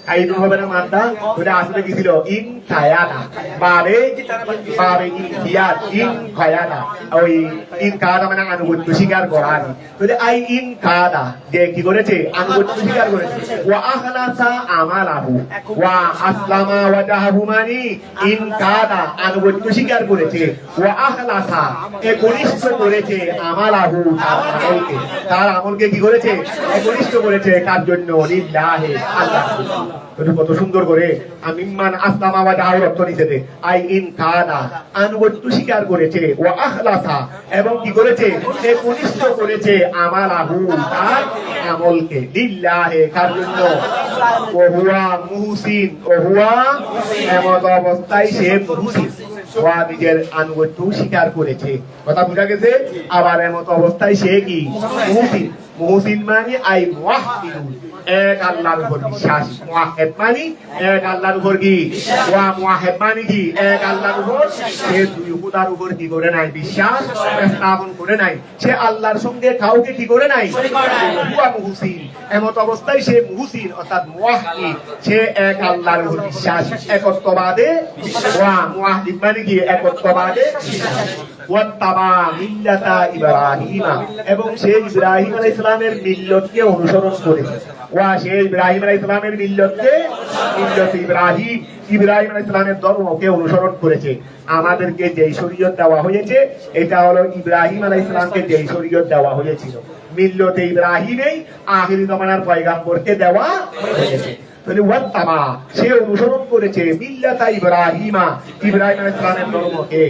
S3: খাইদুন হবে না মাদা ওটা আসলে কি ছিল ইন খায়াদা বাবে বাবে ইন খিয়াদ ইন খায়াদা ওই ইন কাদা মানে আনুগত্য স্বীকার করা তাহলে আই ইন কাদা যে কি করেছে আনুগত্য স্বীকার করেছে ওয়া আখলাসা আমালাহু ওয়া আসলামা ওয়াজাহু মানি ইন কাদা আনুগত্য স্বীকার করেছে ওয়া আখলাসা একনিষ্ঠ করেছে আমালাহু তার আমলকে কি করেছে একনিষ্ঠ করেছে কার জন্য লিল্লাহি আল্লাহ কত সুন্দর করে আমিমান আসলামা ওয়াজাহু অর্থ নিতে আই ইন কাদা আনুগত্য স্বীকার করেছে ওয়া আখলাসা এবং কি করেছে একনিষ্ঠ করেছে আমালাহু তার আমলকে লিল্লাহি কার জন্য ও হুয়া মুহসিন ও হুয়া এমত অবস্থায় সে মুহসিন ওয়া নিজের আনুগত্য স্বীকার করেছে কথা বুঝা গেছে আবার এমত অবস্থায় সে কি মুহসিন মুহসিন মানে আই মুওয়াহহিদুন এক আল্লাহর উপর বিশ্বাস মুওয়াহহিদ মানে এক আল্লাহর উপর কি ওয়া মুওয়াহহিদ মানে কি এক আল্লাহর উপর সে দুই খোদার উপর কি করে নাই বিশ্বাস স্থাপন করে নাই সে আল্লাহর সঙ্গে কাউকে কি করে নাই ওয়া মুহসিন এমত অবস্থায় সে মুহসিন অর্থাৎ মুওয়াহহিদ সে এক আল্লাহর উপর বিশ্বাস একত্ববাদে ওয়া মুওয়াহহিদ মানে কি একত্ববাদে ওয়াত্তাবা মিল্লাতা ইব্রাহিমা এবং সে ইব্রাহিম আলাইহিস সালামের মিল্লতকে অনুসরণ করেছে ওয়া সে ইব্রাহিম আলাইহিস সালামের মিল্লতকে ইব্রাহিম আলাইহিস সালামের ধর্মকে অনুসরণ করেছে আমাদেরকে যেই শরীয়ত দেওয়া হয়েছে এটা হলো ইব্রাহিম আলাইহিস সালামকে যেই শরীয়ত দেওয়া হয়েছিল মিল্লতে ইব্রাহিমেই আখিরি জামানার পয়গম্বরকে দেওয়া হয়েছে তাহলে ওয়াত্তাবা সে অনুসরণ করেছে মিল্লাতা ইব্রাহিমা ইব্রাহিম আলাইহিস সালামের ধর্মকে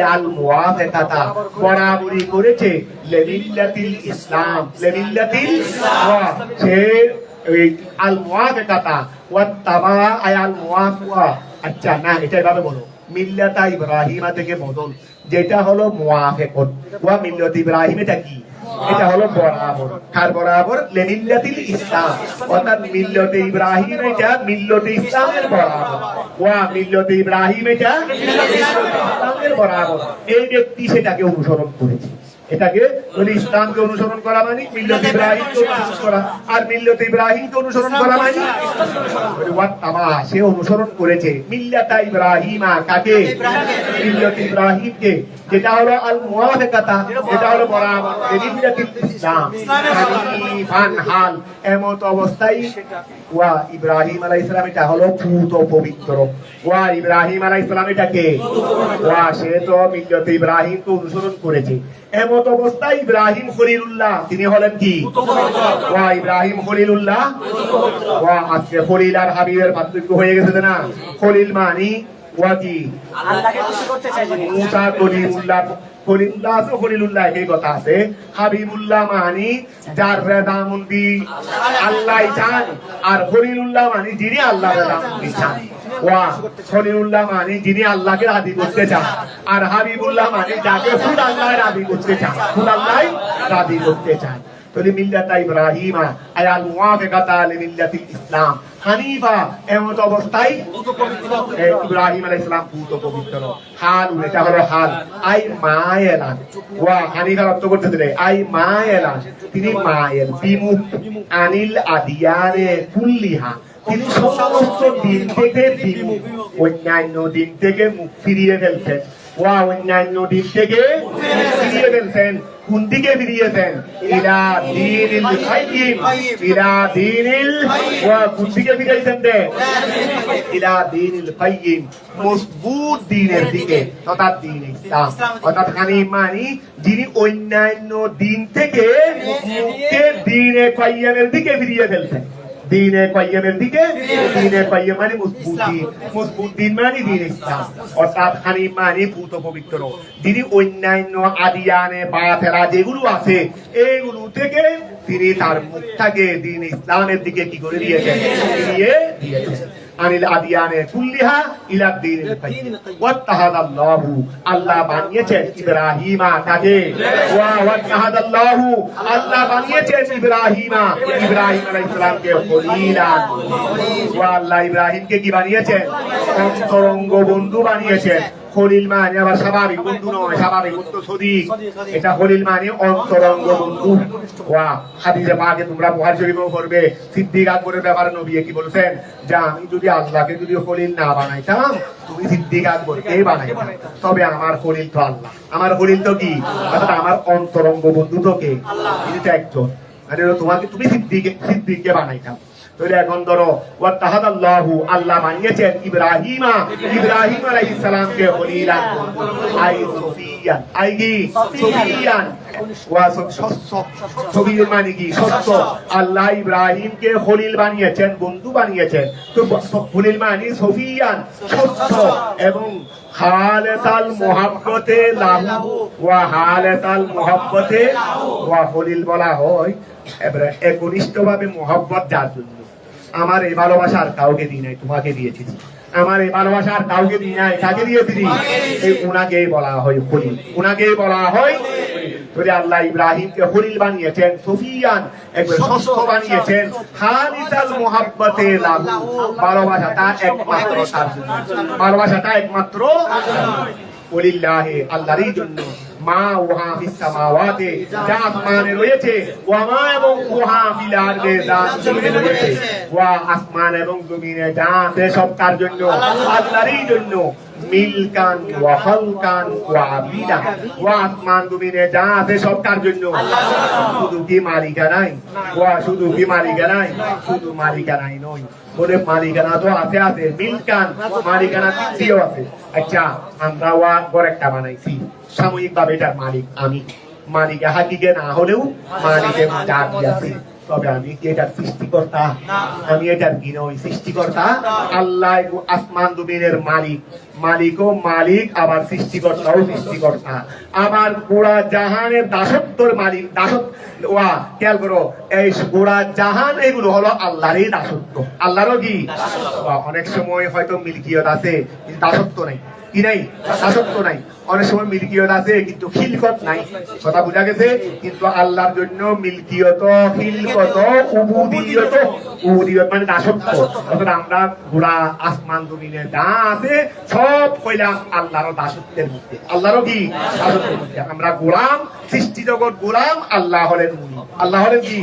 S3: আল মুওয়াফাকাতা বরাবরি করেছে লিমিল্লাতিল ইসলাম লিমিল্লাতিল ইসলাম সে আল মুওয়াফাকাতা ওয়াত্তাবা আল মুওয়াফাকা আচ্ছা না এটা এভাবে বলো মিল্লাতা ইব্রাহিমা থেকে বদল যেটা হলো মুওয়াফাকাত ওয়া মিল্লাত ইব্রাহিম এটা কি এটা হলো বরাবর কার বরাবর লিমিল্লাতিল ইসলাম অর্থাৎ মিল্লাতে ইব্রাহিম এটা মিল্লাতে ইসলামের বরাবর ওয়া মিল্লাতে ইব্রাহিম এটা ইসলামের বরাবর এই ব্যক্তি সেটাকে অনুসরণ করেছে এটাকে যদি ইসলামকে অনুসরণ করা মানে মিল্লাতে ইব্রাহিমকে অনুসরণ করা আর মিল্লাতে ইব্রাহিমকে অনুসরণ করা মানে ওয়াত্তাবা সে অনুসরণ করেছে মিল্লাতা ইব্রাহিমা কাকে মিল্লাতে ইব্রাহিমকে যেটা হলো আল মুওয়াফাকাতা এটা হলো বরাবর লিমিল্লাতিল ইসলাম হানিফান হাল এমত অবস্থায় ওয়া ইব্রাহিম আলাইহিস সালাম এটা হলো পুত পবিত্র ওয়া ইব্রাহিম আলাইহিস সালাম এটাকে ওয়া সে তো মিল্লাতে ইব্রাহিমকে অনুসরণ করেছে এমত অবস্থায় ইব্রাহিম খলিলুল্লাহ তিনি হলেন কি ওয়া ইব্রাহিম খলিলুল্লাহ ওয়া আজকে খলিল আর হাবিবের পার্থক্য হয়ে গেছে না খলিল মানে ওয়া কি আল্লাহকে খুশি করতে চাই মুসা খলিলুল্লাহ খলিলুল্লাহ আছে খলিলুল্লাহ এই কথা আছে হাবিবুল্লাহ মানে যার রেদামন্দি আল্লাহ চান আর খলিলুল্লাহ মানে যিনি আল্লাহর রেদামন্দি চান ওয়া খলিলুল্লাহ মানে যিনি আল্লাহকে রাজি করতে চান, আর হাবিবুল্লাহ মানে যাকে খুদ আল্লাহ রাজি করতে চান, খুদ আল্লাহ রাজি করতে চান। তাহলে মিল্লাতা ইব্রাহিমা আয়াল মুওয়াফিকাতা লিমিল্লাতিল ইসলাম হানিফা, এমন অবস্থায় ইব্রাহিম আলাইহিস সালাম পুত পবিত্র। হাল, এটা হলো হাল। আই মায়েলান, ওয়া হানিফার অর্থ করতেছে আই মায়েলান, তিনি মায়েল বিমুখ, আনিল আদিয়ানে কুল্লিহা, তিনি সমস্ত দিন থেকে বিমুখ, অন্যান্য দিন থেকে মুখ ফিরিয়ে ফেলছেন। ওয়া অন্যান্য দিন থেকে ফিরিয়ে ফেলছেন। কোন দিকে ফিরিয়েছেন? ইলা দীনিল কাইয়িম, ইলা দীনিল, ওয়া কোন দিকে ফিরিয়েছেন? ইলা দীনিল কাইয়িম, মজবুত দ্বীনের দিকে, অর্থাৎ দ্বীন ইসলাম। অর্থাৎ হানিফ মানে যিনি অন্যান্য দিন থেকে মুখকে দ্বীনে কাইয়িমের দিকে ফিরিয়ে ফেলছেন। দীনে কাইয়িমের দিকে, দীনে কাইয়িম মানে মজবুত দ্বীন, মজবুত দ্বীন মানে দ্বীন ইসলাম। অর্থাৎ হানিফ মানে পুত পবিত্র, যিনি অন্যান্য আদিয়ানে বাতেলা যেগুলো আছে এইগুলো থেকে তিনি তার মুখটাকে দ্বীন ইসলামের দিকে কি করে দিয়েছেন? ফিরিয়ে দিয়েছেন। আনিল আদিয়ানে কুল্লিহা ইলা দীনিল কাইয়িম। ওয়াত্তাহাদাল্লাহু, আল্লাহ বানিয়েছেন ইব্রাহিমা তাকে, ওয়াত্তাহাদাল্লাহু, আল্লাহ বানিয়েছেন ইব্রাহিমা, ইব্রাহিম আলাইহিস সালামকে খলিলান। ওয়া আল্লাহ ইব্রাহিমকে কি বানিয়েছেন? অন্তরঙ্গ বন্ধু বানিয়েছেন। খলিল মানে আবার স্বাভাবিক বন্ধু নয়, স্বাভাবিক বন্ধু সদিক, এটা খলিল মানে অন্তরঙ্গ বন্ধু। ওয়া হাদিসে পাকে তোমরা বুখারী শরীফেও পড়বে, সিদ্দিক আকবরের ব্যাপারে নবী কি বলেছেন? যে আমি যদি আল্লাহকে যদি খলিল না বানাইতাম, তুমি সিদ্দিক আকবরকে বানাইতাম, তবে আমার খলিল তো আল্লাহ। আমার খলিল তো কি? অর্থাৎ আমার অন্তরঙ্গ বন্ধু তো কে? তিনি তো একজন। মানে তোমাকে তুমি সিদ্দিককে বানাইতাম। তাহলে এখন ধরো ওয়াত্তাহাদাল্লাহু, আল্লাহ বানিয়েছেন ইব্রাহিমা, ইব্রাহিম আলাইহিস সালামকে খলিলান। আই সফিয়ান, আই কি সফিয়ান, ওয়া সফিয়ান মানে কি? সত্য। আল্লাহ ইব্রাহিমকে খলিল বানিয়েছেন, বন্ধু বানিয়েছেন। তো খলিল মানে সফিয়ান, সত্য, এবং খালেসাল মুহাব্বতে লাহু, ওয়া হালেসাল মুহাব্বতে, ওয়া খলিল বলা হয় একনিষ্ঠভাবে মুহাব্বত যার জন্য। আমার এই ভালোবাসা আর কাউকে দিই নাই, তোমাকে দিয়েছি। আমার এই ভালোবাসা আর কাউকে দিই নাই, কাকে দিয়েছি? এই উনাকেই বলা হয় খলিল, উনাকেই বলা হয়। আল্লাহ ইব্রাহিমকে খলিল বানিয়েছেন, সফিয়ান একবার ষষ্ঠ বানিয়েছেন, খালিসাল মুহাব্বতে লাহু, ভালোবাসাটা একমাত্র তার জন্য, ভালোবাসাটা একমাত্র ওলিল্লাহি, আল্লাহরই জন্য। মা ওহা ফিস সামাওয়াতি, যা আসমানে রয়েছে, ওয়া মা এবং ওহা ফিল আরদি, যা জমিনে রয়েছে, ওয়া আসমান এবং জমিনে যা আছে সব কার জন্য? আল্লাহরই জন্য। মিলকান ওয়া খালকান ওয়া আবিদা, ওয়া আসমান জমিনে যা আছে সব কার জন্য? শুধু কি মালিকানাই? ওয়া শুধু কি মালিকানাই? শুধু মালিকানাই নয়, বলে মালিকানা তো আছে, আছে মিলকান, মালিকানা তৃতীয় আছে। আচ্ছা, আমরা ওয়া ঘর একটা বানাইছি, সাময়িক ভাবে এটার মালিক আমি, মালিকা হাকিকে না হলেও মালিকের ডাক দিয়েছি, তবে আমি কি এটার সৃষ্টিকর্তা? আমি এটার কি নই? সৃষ্টিকর্তা। আল্লাহ আসমান জমিনের মালিক, মালিকও মালিক, আবার সৃষ্টিকর্তাও সৃষ্টিকর্তা, আবার গোড়া জাহানের দাসত্বর মালিক, দাসত্ব। ওয়া খেয়াল করো, এই গোড়া জাহান এগুলো হলো আল্লাহরই দাসত্ব, আল্লাহরও কি? অনেক সময় হয়তো মিল্কিয়ত আছে কিন্তু দাসত্ব নাই, কি নাই? দাসত্ব নাই। অনেক সময় মিল্কিয়ত আছে কিন্তু খিলকত নাই, কথা বোঝা গেছে? কিন্তু আল্লাহর জন্য মিল্কিয়ত, খিলকত, উবুদিয়ত, উবুদিয়ত মানে দাসত্ব। অর্থাৎ আমরা গোড়া আসমান জমিনে যা আছে সব কইলাম আল্লাহর দাসত্বের মধ্যে, আল্লাহরও কি? দাসত্বের মধ্যে। আমরা গোলাম, সৃষ্টি জগৎ গোলাম, আল্লাহ হলেন উনি, আল্লাহ হলেন কি?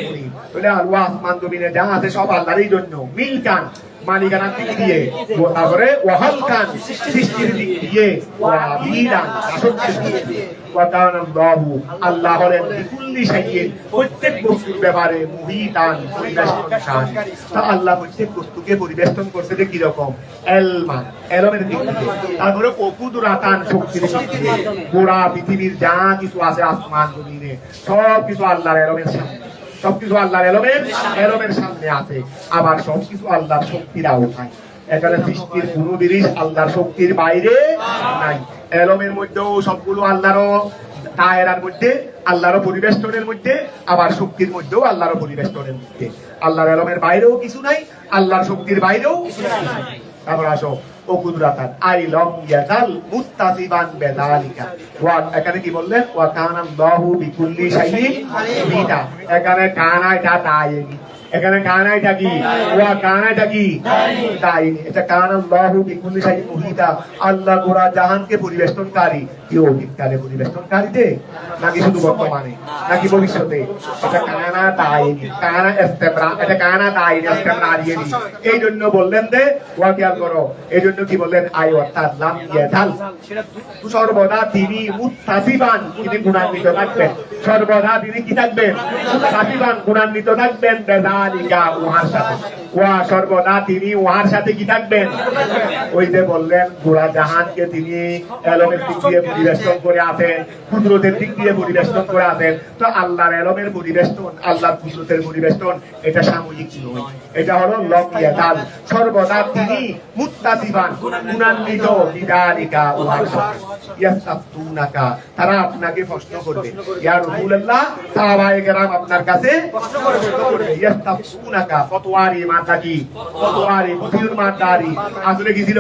S3: উনি। তাহলে আল্লাহ আসমান জমিনে যা আছে সব আল্লাহরই জন্য। মিলকান মালিকানার দিক দিয়ে, তারপরে ওয়াহালকান সৃষ্টির দিক দিয়ে, ওয়াবিদান দাসত্বের দিক দিয়ে। ওয়াকানাল্লাহু, আল্লাহ হলেন বিকুল্লি শাইইন, প্রত্যেক বস্তুর ব্যাপারে মুহিতান, পরিবেষ্টনকারী। তা আল্লাহ প্রত্যেক বস্তুকে পরিবেষ্টন করছে যে কি রকম? এলমান, এলমের দিক থেকে। তারপরে কুদরাতান, শক্তির দিক থেকে। গোড়া পৃথিবীর যা কিছু আছে আসমান জমিনে সব কিছু আল্লাহর এলমের সামনে, সবকিছু আল্লাহর এলমের সামনে আছে। আবার সবকিছু আল্লাহর শক্তির আওতায়। এখানে সৃষ্টির কোন জিনিস আল্লাহর শক্তির বাইরে নাই। এলমের মধ্যেও সবগুলো আল্লাহর দায়রার মধ্যে, আল্লাহর পরিবেষ্টনের মধ্যে, আবার শক্তির মধ্যেও আল্লাহর পরিবেষ্টনের মধ্যে। আল্লাহর এলমের বাইরেও কিছু নাই, আল্লাহর শক্তির বাইরেও কিছু নাই। তারপর আসো ও কুদরাতান আই লম ইয়াজাল মুত্তাসিবান বিযালিকা ওয়া এখানে কি বললেন ওয়া কানা আল্লাহু বিকুল্লি শাইইন আলিমা এখানে কানা এটা তাইনি এখানে কানা এটা কি ওয়া কানা এটা কি তাইনি এটা কানা আল্লাহু বিকুল্লি শাইইন মুহিতা আল্লাহ পুরা জাহানকে পরিবেষ্টনকারী কি অতীতকালে পরিবেষ্টনকারীতে নাকি শুধু বর্তমানে নাকি ভবিষ্যতে এটা কানা তাইনি কানা ইস্তেমরা এটা কানা তাইনি ইস্তেমরারিয়েনি এই জন্য বললেন যে ওয়া খেয়াল করো এই জন্য কি বললেন আই অর্থাৎ লাম ইয়াজাল সর্বদা তিনি মুত্তাসিবান তিনি গুণান্বিত থাকবেন সর্বদা তিনি কি থাকবেন মুত্তাসিবান গুণান্বিত থাকবেন বিযালিকা উহার সাথে ওয়া সর্বদা তিনি উহার সাথে কি থাকবেন ওই যে বললেন পুরা জাহানকে তিনি এলমের দিক দিয়ে পরিবেষ্টন করে আছেন কুদরতের দিক দিয়ে পরিবেষ্টন করে আছেন তো আল্লাহর এলমের পরিবেষ্টন আল্লাহর কুদরতের পরিবেষ্টন এটা সাময়িক নয় এটা হলো লম ইয়াজাল সর্বদা তিনি মুত্তাসিবান গুণান্বিত বিযালিকা উহার সাথে ইয়াস্তাফতুনাকা তারা আপনাকে প্রশ্ন করবে ইয়া রাসূলুল্লাহ সাহাবায়ে কেরাম আপনার কাছে প্রশ্ন করবে ইয়াস্তাফতুনাকা ফতোয়ারি মাতা কি ফতোয়ারি বুদ্ধির মাতারি আসলে কি ছিল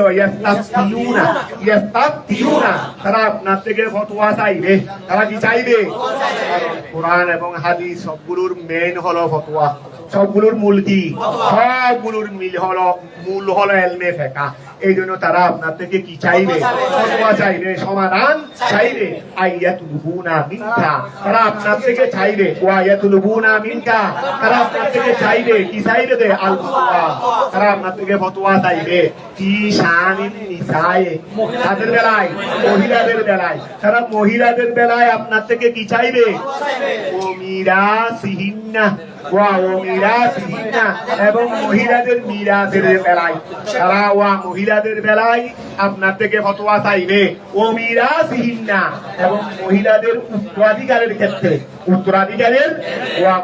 S3: ইয়াস্তাফতিউনা তারা আপনার থেকে ফতোয়া চাইবে তারা কি চাইবে কোরআন এবং হাদিস সবগুলোর মেইন হলো ফতোয়া সবগুলোর মূল কি সবগুলোর মূল হলো ইলমে ফিকহ এই জন্য তারা আপনার থেকে কি চাইবে ফতোয়া চাইবে সমাধান চাইবে আয়াতুলুবুনা মিনকা তারা আপনার থেকে চাইবে ওয়ায়াতুলুবুনা মিনকা তারা আপনার থেকে চাইবে কি চাইবে দে আল ফতোয়া তারা আপনার থেকে ফতোয়া চাইবে কি শানিন নিসায়ে তাদের বেলায় মহিলাদের বেলায় তারা মহিলাদের বেলায় আপনার থেকে কি চাইবে ও মিরাসিহিন্না এবং মহিলাদের মিরাসের বেলায় তারা মহিলাদের বেলায় আপনার থেকে ফতোয়া চাইবে ও মিরাসিহিন্না এবং মহিলাদের উত্তরাধিকারের ক্ষেত্রে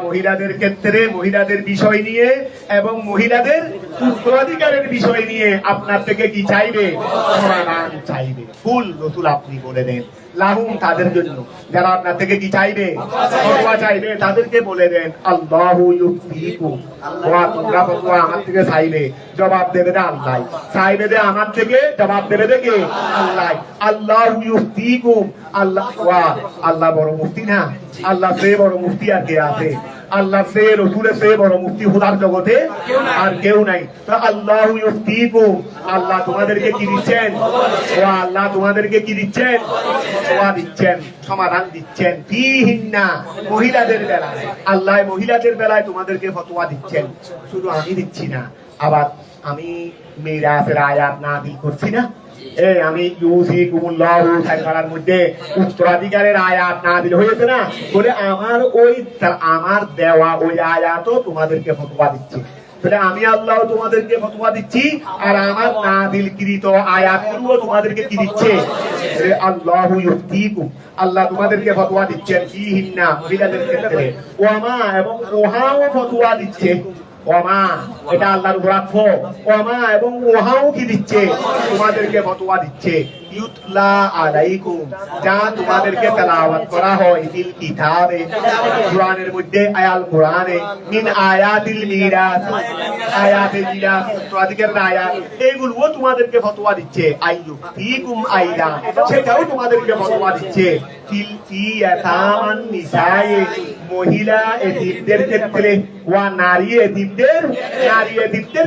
S3: মহিলাদের ক্ষেত্রে মহিলাদের বিষয় নিয়ে এবং মহিলাদের উত্তরাধিকারের বিষয় নিয়ে আপনার থেকে কি চাইবে সমাধান চাইবে ফুল রাসূল আপনি বলে দেন লাহুম তাদের জন্য যারা আপনার থেকে কি চাইবে ফতোয়া চাইবে তাদেরকে বলে দেন আল্লাহু ইউফতিকুম ওয়া তোমরা ফতোয়া আমার থেকে চাইবে জবাব দেবে দে আল্লাহ চাইবে দে আমার থেকে জবাব দেবে দে কে আল্লাহ আল্লাহু ইউফতিকুম আল্লাহ ওয়া আল্লাহ বড় মুফতি না আল্লাহ সে বড় মুফতি আর কে আছে আল্লাহ সে রাসূলের সে বড় মুফতি খোদার জগতে আর কেউ নাই তো আল্লাহু ইউফতিকুম আল্লাহ তোমাদেরকে কি দিচ্ছেন ও আল্লাহ তোমাদেরকে কি দিচ্ছেন ফতোয়া দিচ্ছেন সমাধান দিচ্ছেন ফিহিন্না মহিলাদের বেলায় আল্লাহ মহিলাদের বেলায় তোমাদেরকে ফতোয়া দিচ্ছেন শুধু আমি দিচ্ছি না আবার আমি মিরাসের আয়াত নাযিল করছি না আমি ইউসিকুমুল্লাহু সাইফারার মধ্যে উত্তরাধিকারের আয়াত নাযিল হয়েছে না বলে আমার দেওয়া ওই আয়াতও তোমাদেরকে ফতোয়া দিচ্ছে তাহলে আমি আল্লাহ তোমাদেরকে ফতোয়া দিচ্ছি আর আমার নাযিলকৃত আয়াতগুলো তোমাদেরকে কি দিচ্ছে আল্লাহু ইউফতিকুম আল্লাহ তোমাদেরকে ফতোয়া দিচ্ছেন ফিহিন্না মহিলাদের ক্ষেত্রে ওয়ামা এবং ওহাও ফতোয়া দিচ্ছে ওমা এটা আল্লাহর রাখো ওমা এবং ওহাও কি দিচ্ছে তোমাদেরকে ফতোয়া দিচ্ছে ইউতলা আলাইকুম যা তোমাদেরকে তেলাওয়াত করা হয় ফিল কিতাবে কুরআনের মধ্যে আয়াল কুরআনে মিন আয়াতিল মিরাস আয়াতুল মিরাস তোমাদেরকে আয়াত এগুলো তোমাদেরকে ফতোয়া দিচ্ছে আইয়ুফতিকুম আইদা সেটাও তোমাদেরকে ফতোয়া দিচ্ছে ফিল ইয়াতামান নিসায়ে মহিলা এতিমদের ক্ষেত্রে ওয়া নারী এতিমদের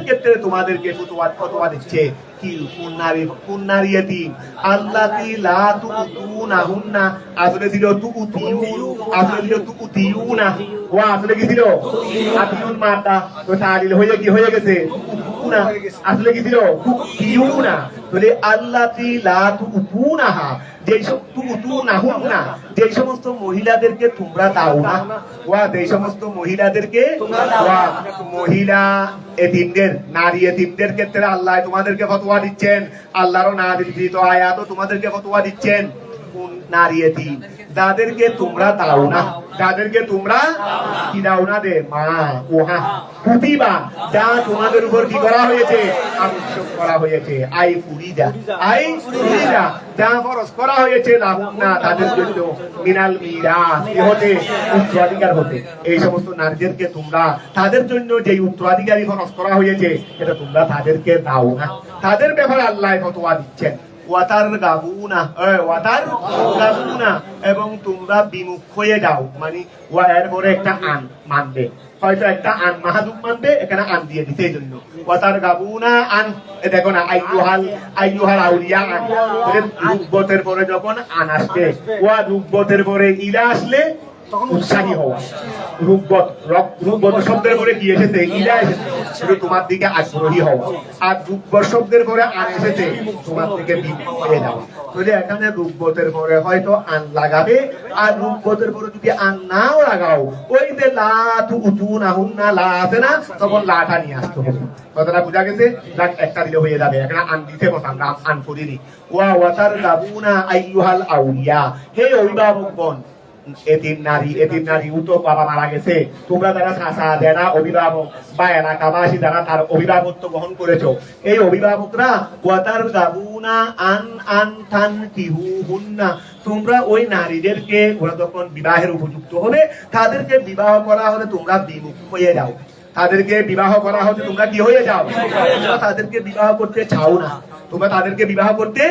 S3: ক্ষেত্রে তোমাদেরকে ফতোয়া দিচ্ছে কি কোন নারী এতিম আল্লাতি লা তুতুনাহুন্না আসলে ছিল তুতিউনা ওয়া আসলে কি ছিল আতিউন মাতা তো তালিল হয়ে গেছে তুতুনা আসলে কি ছিল তুতিউনা তাহলে আল্লাতি লা তুতুনাহা যে সমস্ত মহিলাদেরকে তোমরা দাও না ওয়া যে সমস্ত মহিলাদেরকে মহিলা এতিমদের নারী এতিমদের ক্ষেত্রে আল্লাহ তোমাদেরকে ফতোয়া দিচ্ছেন আল্লাহর নাযিলকৃত আয়াতও তোমাদেরকে ফতোয়া দিচ্ছেন নারী এতিম যাদেরকে তোমরা দাও না, যাদেরকে তোমরা কি দাও না দে মা ওহা কুতিবা যা তোমাদের উপর কি করা হয়েছে, আবশ্যক করা হয়েছে, আই ফুরিদা যা ফরজ করা হয়েছে লাহুন্না তাদের জন্য মিনাল মিরাস কি হতে উত্তরাধিকার হতে। এই সমস্ত নারীদেরকে তোমরা তাদের জন্য যে উত্তরাধিকারী ফরজ করা হয়েছে এটা তোমরা তাদেরকে দাও না। তাদের ব্যাপারে আল্লাহ ফতোয়া দিচ্ছেন ওয়াতার গাবুনা এবং তোমরা বিমুখ হয়ে যাও, মানে এর পরে একটা আন মানবে, হয়তো একটা আন মাহাদুম মানবে, এখানে আন দিয়ে দিতে এই জন্য ওয়াতার গাবুনা আন। দেখো না আইয়ুহাল আউলিয়া আন, রুব্বতের পরে যখন আন আসবে, ওয়া রুব্বতের পরে ইলা আসলে তখন উৎসাহী হওয়া। রুব্বত শব্দের পরে কি এসেছে, ইলা এসেছে, তোমার দিকে আগ্রহী হওয়া। আর রুব্বত শব্দের পরে আন এসেছে, তোমার দিকে বিমুখ হয়ে যাওয়া। তাহলে এখানে রুব্বতের পরে হয়তো আন লাগাবে, আর রুব্বতের পরে যদি আন নাও লাগাও, ওই যে লা তু উতু না হুন না লা আছে না, তখন লাটা নিয়ে আসতে হবে। কথাটা বোঝা গেছে? একটা দিলে হয়ে যাবে। এখানে আন দিতে কথা আমরা আন করিনি। ওয়াতার গাবুনা আইয়ুহাল আউলিয়া, হে অভিভাবকগণ, এতিম নারী ও তো বাবা মারা গেছে, তোমরা যারা চাচা দেনা অভিভাবক বা এলাকাবাসী যারা তার অভিভাবকত্ব গ্রহণ করেছো, এই অভিভাবকরা ওয়াতার গাবুনা আন থান কিহুহুন্না, তোমরা ওই নারীদেরকে ওরা যখন বিবাহের উপযুক্ত হবে তাদেরকে বিবাহ করা হলে তোমরা বিমুখ হয়ে যাও। তাদেরকে বিবাহ করা হলে তোমরা কি হয়ে যাও? তোমরা তাদেরকে বিবাহ করতে চাও না। তোমরা তাদেরকে বিবাহ করতে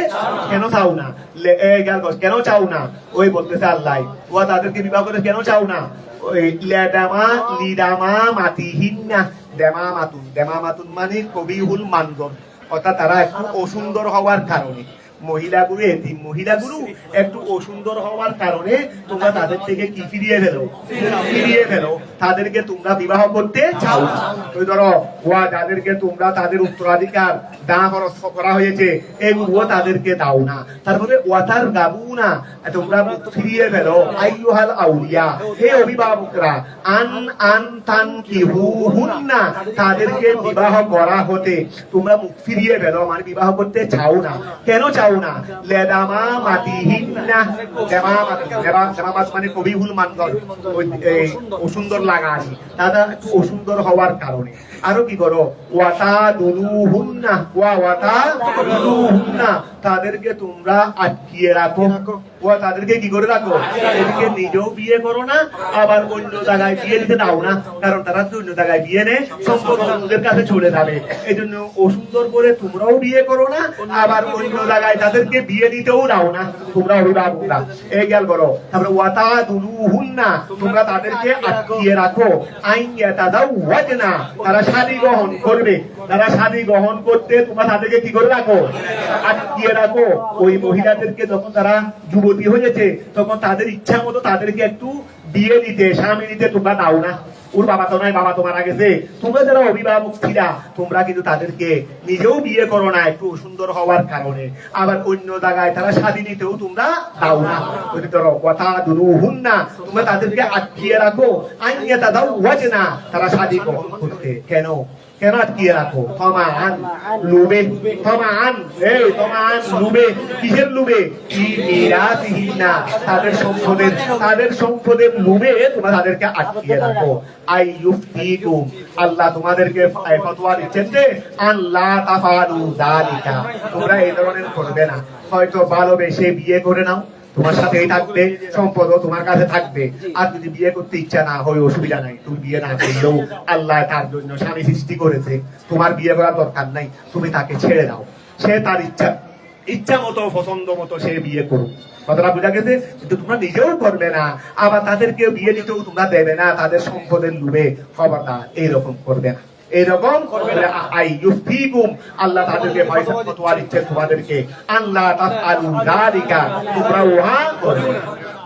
S3: কেন চাও না? কেন চাও না? ওই বলতেছে আল্লাহ, ও তাদেরকে বিবাহ করতে কেন চাও না? ওই লিদামা মাতিহিন্না, দেমা মাতুন মানে কবিহুল মানগর, অর্থাৎ তারা একটু অসুন্দর হওয়ার কারণে, মহিলাগুলো এতিম মহিলাগুলো একটু অসুন্দর হওয়ার কারণে তোমরা তাদের থেকে কি ফিরিয়ে ফেলো, তাদেরকে তোমরা বিবাহ করতে চাও না। ওই ধরো যাদেরকে তোমরা তাদের উত্তরাধিকার দান খরচ করা হয়েছে এগুলো তাদেরকে দাও না। তারপরে ওয়াতার গাবুনা, তোমরা ফিরিয়ে ফেলো আইয়ুহাল আউলিয়া, হে অভিভাবকরা, আন তান কিহুহুন্না, তাদেরকে বিবাহ করা হতে তোমরা মুখ ফিরিয়ে ফেলো, মানে বিবাহ করতে চাও না। কেন চাও না? লেদামা মাতিহিন্না, দেমামাত মানে কবিহুল মানগর, অসুন্দর লাগা আছে, তারা একটু অসুন্দর হওয়ার কারণে। আরো কি করো, ওয়াতাদুলুহুন্না, তাদেরকে তোমরা আটকিয়ে রাখো। তাদেরকে কি করে রাখো? এদিকে নিজেও বিয়ে করো না, আবার অন্য জায়গায় বিয়ে দিতে দাও না, কারণ তারা তো অন্য জায়গায় বিয়ে নেয়, সম্পদ ওদের কাছে চলে যাবে। এই জন্য অসুন্দর করে তোমরাও বিয়ে করো না, আবার অন্য জায়গায় তাদেরকে বিয়ে দিতেও দাও না, তোমরা অভিভাবকরা। এই গেল করো। তারপরে ওয়াতাদুলুহুন্না, তোমরা তাদেরকে আটকিয়ে রাখো, আইয়াতাযাওয়াজনা, তারা শাদী গ্রহণ করবে। তারা শাদী গ্রহণ করতে তোমরা তাদেরকে কি করে রাখো? আটকিয়ে রাখো। ওই মহিলাদেরকে যখন তারা যুবতী হয়েছে তখন তাদের ইচ্ছা মতো তাদেরকে একটু বিয়ে দিতে, স্বামী দিতে তোমরা দাও না। ওর বাবা তো নাই, বাবা তো মারা গেছে, তোমরা যারা অভিভাবক ছিলা তোমরা কিন্তু তাদেরকে নিজেও বিয়ে করো না একটু সুন্দর হওয়ার কারণে, আবার অন্য জায়গায় তারা শাদী নিতেও তোমরা দাও না। ওয়াতাদুলুহুন্না, তোমরা তাদেরকে আটকিয়ে রাখো, আইয়াতাযাওয়াজনা, তারা শাদী গ্রহণ করতে। কেন আটকিয়ে রাখো? লোভে, লোভে। কিসের লোভে? মিরাসিহিন্না, তাদের সম্পদের লোভে তোমরা তাদেরকে আটকিয়ে রাখো। আইয়ুফতিকুম, আল্লাহ তোমাদেরকে ফতোয়া দিচ্ছেন যে আল্লাহ তাফালু যালিকা, তোমরা এই ধরনের করবে না। হয়তো ভালোবেসে বিয়ে করে নাও, তোমার সাথেই থাকবে, সম্পদও তোমার কাছে থাকবে, আর যদি বিয়ে করতে ইচ্ছা না হয় অসুবিধা নাই, তুমি বিয়ে না করলেও আল্লাহ তার জন্য স্বামী সৃষ্টি করেছে, তোমার বিয়ে করার দরকার নাই, তুমি তাকে ছেড়ে দাও, সে তার ইচ্ছা মতো পছন্দ মতো সে বিয়ে করুক। কথাটা বোঝা গেছে? কিন্তু তোমরা নিজেও করবে না, আবার তাদেরকে বিয়ে দিতেও তোমরা দেবে না, তাদের সম্পদের লোভে খবরদার এইরকম করবে না, এইরকম করবে না। আইয়ুফতিকুম, আল্লাহ তাদেরকে ফতোয়া দিচ্ছেন তোমাদেরকে, আল্লাহ তাফআলু যালিকা, তোমরা উহা করবে না।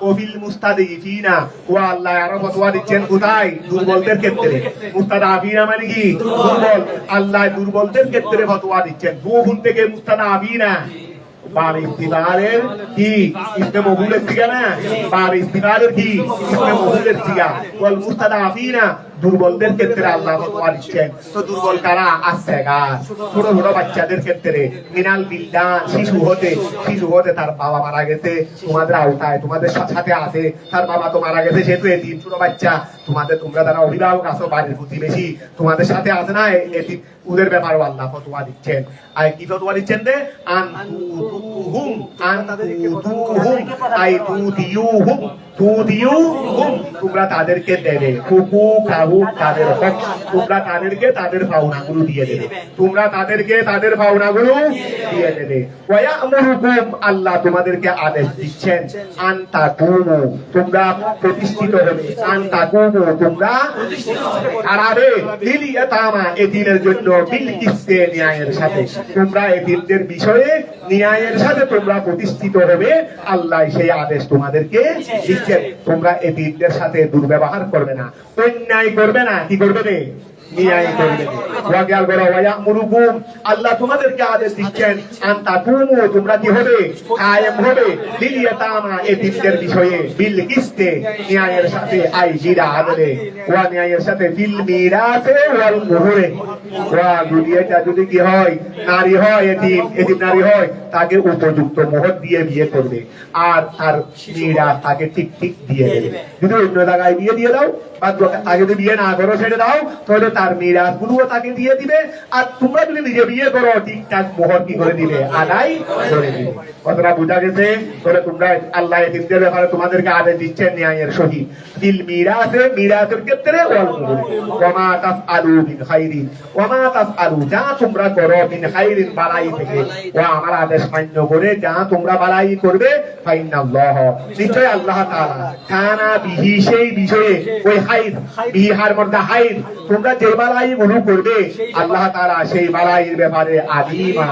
S3: ওবিল মুস্তাদিফিনা, ও আল্লাহ আরো ফতোয়া দিচ্ছেন কোথায়? দুর্বলদের ক্ষেত্রে। মুস্তাদাফিনা মানে কি? দুর্বল। আল্লাহ দুর্বলদের ক্ষেত্রে ফতোয়া দিচ্ছেন। দুগুণ থেকে মুস্তাদাফিনা, বাব ইস্তিবারের কি ইসমে মফউলের সিগা না, বাব ইস্তিবারের কি ইসমে মফউলের সিগা। ওয়াল মুস্তাদাফিনা, দুর্বলদের ক্ষেত্রে আল্লাহ ফতোয়া দিচ্ছেন। তো দুর্বল কারা? আসছেগার, ছোট ছোট বাচ্চাদের ক্ষেত্রে, মিনাল বিলদান, শিশু হতে তার বাবা মারা গেছে, তোমাদের আওতায়, তোমাদের সাথে আছে, তার বাবা তো মারা গেছে, সেহেতু এতিম ছোট বাচ্চা, তোমরা যারা অভিভাবক আছো, বাড়ির প্রতিবেশী, তোমাদের সাথে আছে না এতিম, ওদের ব্যাপারেও আল্লাহ ফতোয়া দিচ্ছেন। আর কি ফতোয়া দিচ্ছেন রে? আনতুহুম আই তুদিউহুম, তোমরা তাদেরকে দেবে, তাদের হক, তোমরা তাদেরকে তাদের পাওনাগুলো দিয়ে দেবে, তোমরা তাদেরকে তাদের পাওনাগুলো দিয়ে দেবে। ওয়ায়ামুরুকুম, আল্লাহ তোমাদেরকে আদেশ দিচ্ছেন, আনতাকুমু, তোমরা প্রতিষ্ঠিত হবে, আনতাকুমু, তোমরা দাঁড়াবে, লিল ইয়াতামা, এতিমের জন্য, বিল কিসতে, ন্যায়ের সাথে, তোমরা এতিমদের বিষয়ে ন্যায়ের সাথে তোমরা প্রতিষ্ঠিত হবে। আল্লাহ সেই আদেশ তোমাদেরকে দিচ্ছেন, তোমরা এতিমদের সাথে দুর্ব্যবহার করবে না, অন্যায় করবে না, কি করবে রে? ন্যায় করবে। ওয়াকিয়াল করো, ওয়ায়ামুরুকুম, আল্লাহ তোমাদেরকে আদেশ দিচ্ছেন, আনতাকুমু, তোমরা কি হবে? কায়েম হবে, লিল ইয়াতামা, এতিমদের বিষয়ে, বিল কিসতে, ন্যায়ের সাথে, আই জিরা আদলে, ওয়া ন্যায়ের সাথে, বিল মিরাসে ওয়াল মুহুরে, ওয়া দুনিয়াটা যদি কি হয়, নারী হয়, এতিম নারী হয়, তাকে উপযুক্ত মোহর দিয়ে বিয়ে করবে, আর তার মিরাস তাকে ঠিক ঠিক দিয়ে দেবে। যদি অন্য জায়গায় বিয়ে দিয়ে দাও, বা তাকে যদি বিয়ে না করো ছেড়ে দাও, তাহলে তার মিরাস গুলো তাকে দিয়ে দিবে, আর তোমরা যদি নিজে বিয়ে করো, ঠিকঠাক মোহর কি করে দিবে? আদায় করে দিবে। কতটা বোঝা গেছে? তাহলে তোমরা আল্লাহ এতিমদের ব্যাপারে তোমাদেরকে আদেশ দিচ্ছেন ন্যায়ের সহিত, বিল মিরাসে, মিরাসের ক্ষেত্রে, ওয়াল মুহুরে, ওয়ামা তাফআলু মিন খাইরিন, ওয়ামা তাফআলু, যা তোমরা করো, মিন খাইরিন, বালাই থেকে, ওয়া আমার আদেশ মান্য করে যা তোমরা বালাই করবে, ফাইনাল্লাহ, নিশ্চয় আল্লাহ তাআলা, কানা বিহি, সেই বিষয়ে, ওই হাইর, বিহি হার মধ্যে হাইর, তোমরা যে বালাই গুলো করবে, আল্লাহ তাআলা সেই বালাইয়ের ব্যাপারে আলিমা,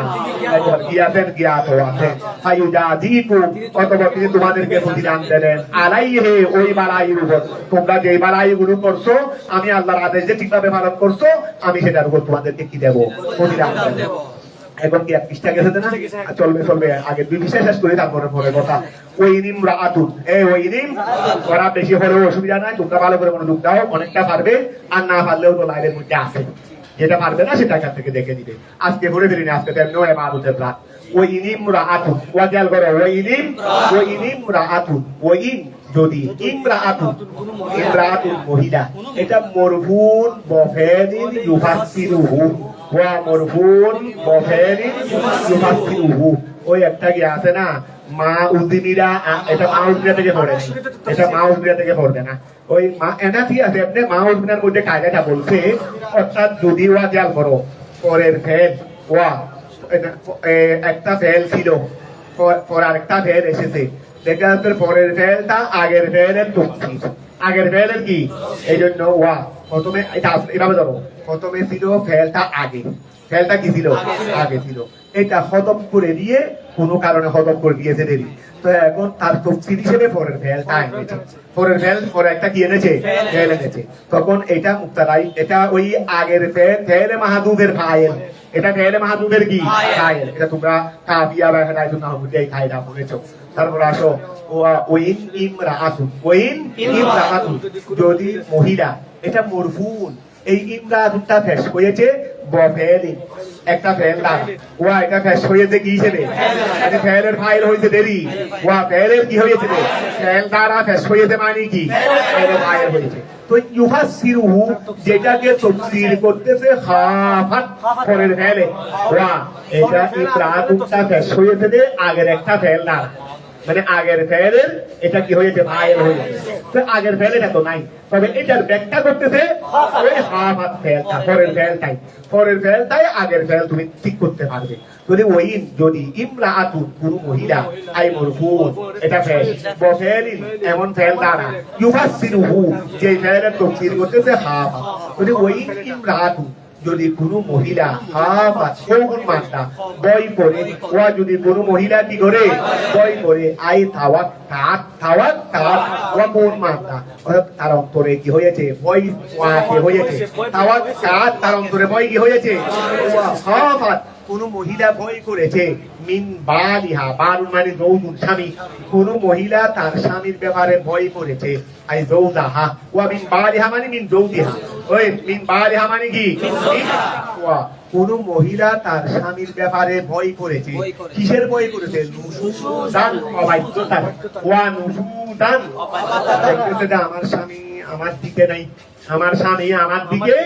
S3: জ্ঞাতেন, জ্ঞাত আছেন। ফায়ুজাজিকুম, অতঃপর তিনি তোমাদেরকে প্রতিদান দেবেন, আলাইহি, ওই বালাইয়ের উপর, তোমরা যে বালাই গুলো করছো, আমি আল্লাহর আদেশ যে ঠিকভাবে পালন করছো, আমি সেটার উপর তোমাদেরকে কি দেব? প্রতিদান দেব। এখন কি এক পৃষ্ঠা গেছে না? চলবে, আগে দুই পৃষ্ঠা শেষ করি, তারপরে পরে কথা। ওয়াইনিম রাআতুন, ওয়াইনিম, ওরা বেশি হলেও অসুবিধা নাই, তোমরা ভালো করে মনোযোগ দাও, অনেকটা পারবে, আর না পারলেও তো লাইনের মধ্যে আছে, যেটা পারবে না সেটা এখান থেকে দেখে নিবে। আজকে পড়ে ফেলিনি, আজকে তেমনিও ইবাদতের রাত। ওয়াইনিম রাআতুন, ওয়াজাল করো, ওয়াইনিম রাআতুন, ওয়াইন যদি, ইমরাআতুন, মহিলা, এটা মরফুন বফেলিন ইউফাসসিরুহু, ওয়া মরফুন বফেলিন ইউফাসসিরুহু, ওই একটা কি আছে না, মা উদ্দিনীরা, এটা মা উদ্দিনা থেকে পড়ে, এটা মা উদ্দিনা থেকে পড়বে না, ওই মা, এটা ঠিক আছে, আপনি মা উদ্দিনার মধ্যে কায়দাটা বলছে, অর্থাৎ যদি ওয়া জাল করো, পরের ফেল, ওয়া একটা ফেল ছিল, পর আরেকটা ফেল এসেছে, দেখা যাচ্ছে পরের ফেলটা আগের ফেলের তফসির, আগের ফেলের কি, এই জন্য ওয়া প্রথমে, এটা এভাবে ধরো, প্রথমে ছিল ফেলটা আগে, ফেলটা কি ছিল? আগে ছিল, এটা হদম করে দিয়ে, কোনো কারণে হদম করে দিয়েছে দেরি, তো এখন তার তফসির হিসেবে পরের ফেলটা এনেছে, পরের ফেল পরে একটা কি এনেছে? ফেল এনেছে, তখন এটা মুক্তাদাই, এটা ওই আগের ফেলে মাহাদুবের ফাইল, এটা ফেলে মাহাদুবের কি ফাইল, এটা তোমরা কাবিয়া বা হেদায়েতুন নাহমুদে এই কায়দা পড়েছো। তারপর আসো, ওয়াইন ইমরাআতুন, যদি মহিলা, এটা মরফুন, এই ইমরাআতুনটা ফেস হয়েছে বফেলিন, একটা ফেল দ্বারা, ওয়া এটা ফেস হয়েছে কি হিসেবে? মানে ফেলের ফাইল হয়েছে দেরি, ওয়া ফেলের কি হয়েছে? ফেল দ্বারা ফেস হয়েছে, মানে কি? ফেলের ফাইল হয়েছে। তো ইউফাসসিরুহু, যেটাকে তাফসীর করতেছে খাফাত, পরের ফেলে, ওয়া এটা ইমরাআতুনটা ফেস হয়েছে যে আগের একটা ফেল দ্বারা, মানে আগের ফেলের এটা কি হয়েছে? ফাইল হয়েছে, তো আগের ফেল এটা তো নাই, তবে এটার ব্যাখ্যা করতেছে ওই হাফাত ফেলটা, পরের ফেলটাই আগের ফেল তুমি ঠিক করতে পারবে। যদি ওয়াইন, যদি ইমরাআতুন, পুরো মহিলা, আই মরফুন, এটা ফেল, বফেলিন, এমন ফেল দ্বারা, ইউফাসসিরুহু, যে ফেলের তাফসীর করতেছে হাফাত, যদি ওয়াইন ইমরাআতুন, যদি কোনো মহিলা হাফাত, কোন মাত্রা বই করে, ওয়া যদি কোনো মহিলা কি করে? বই করে, আই তাওয়াক্কাত, ওয়া কোন মাত্রা, অর্থাৎ তার অন্তরে কি হয়েছে? বই ওয়া কি হয়েছে? তাওয়াক্কাত, তার অন্তরে বই কি হয়েছে? ওয়া হাফাত, কোন মহিলা ভয় করেছে মিন বালিহা, বালুন মানে যৌতুক, স্বামী, কোন মহিলা তার স্বামীর ব্যাপারে ভয় করেছে, আই যৌদাহা, ওয়া মিন বালিহা মানে মিন যৌদিহা, ওই মিন বালিহা মানে কি, ওয়া কোন মহিলা তার স্বামীর ব্যাপারে ভয় করেছে, কিসের ভয় করেছে, নুশুদান, অবাধ্যতার, ওয়া নুশুদান, দেখতেছে যে আমার স্বামী আমার দিকে নাই, আমার স্বামী আমার দিকে,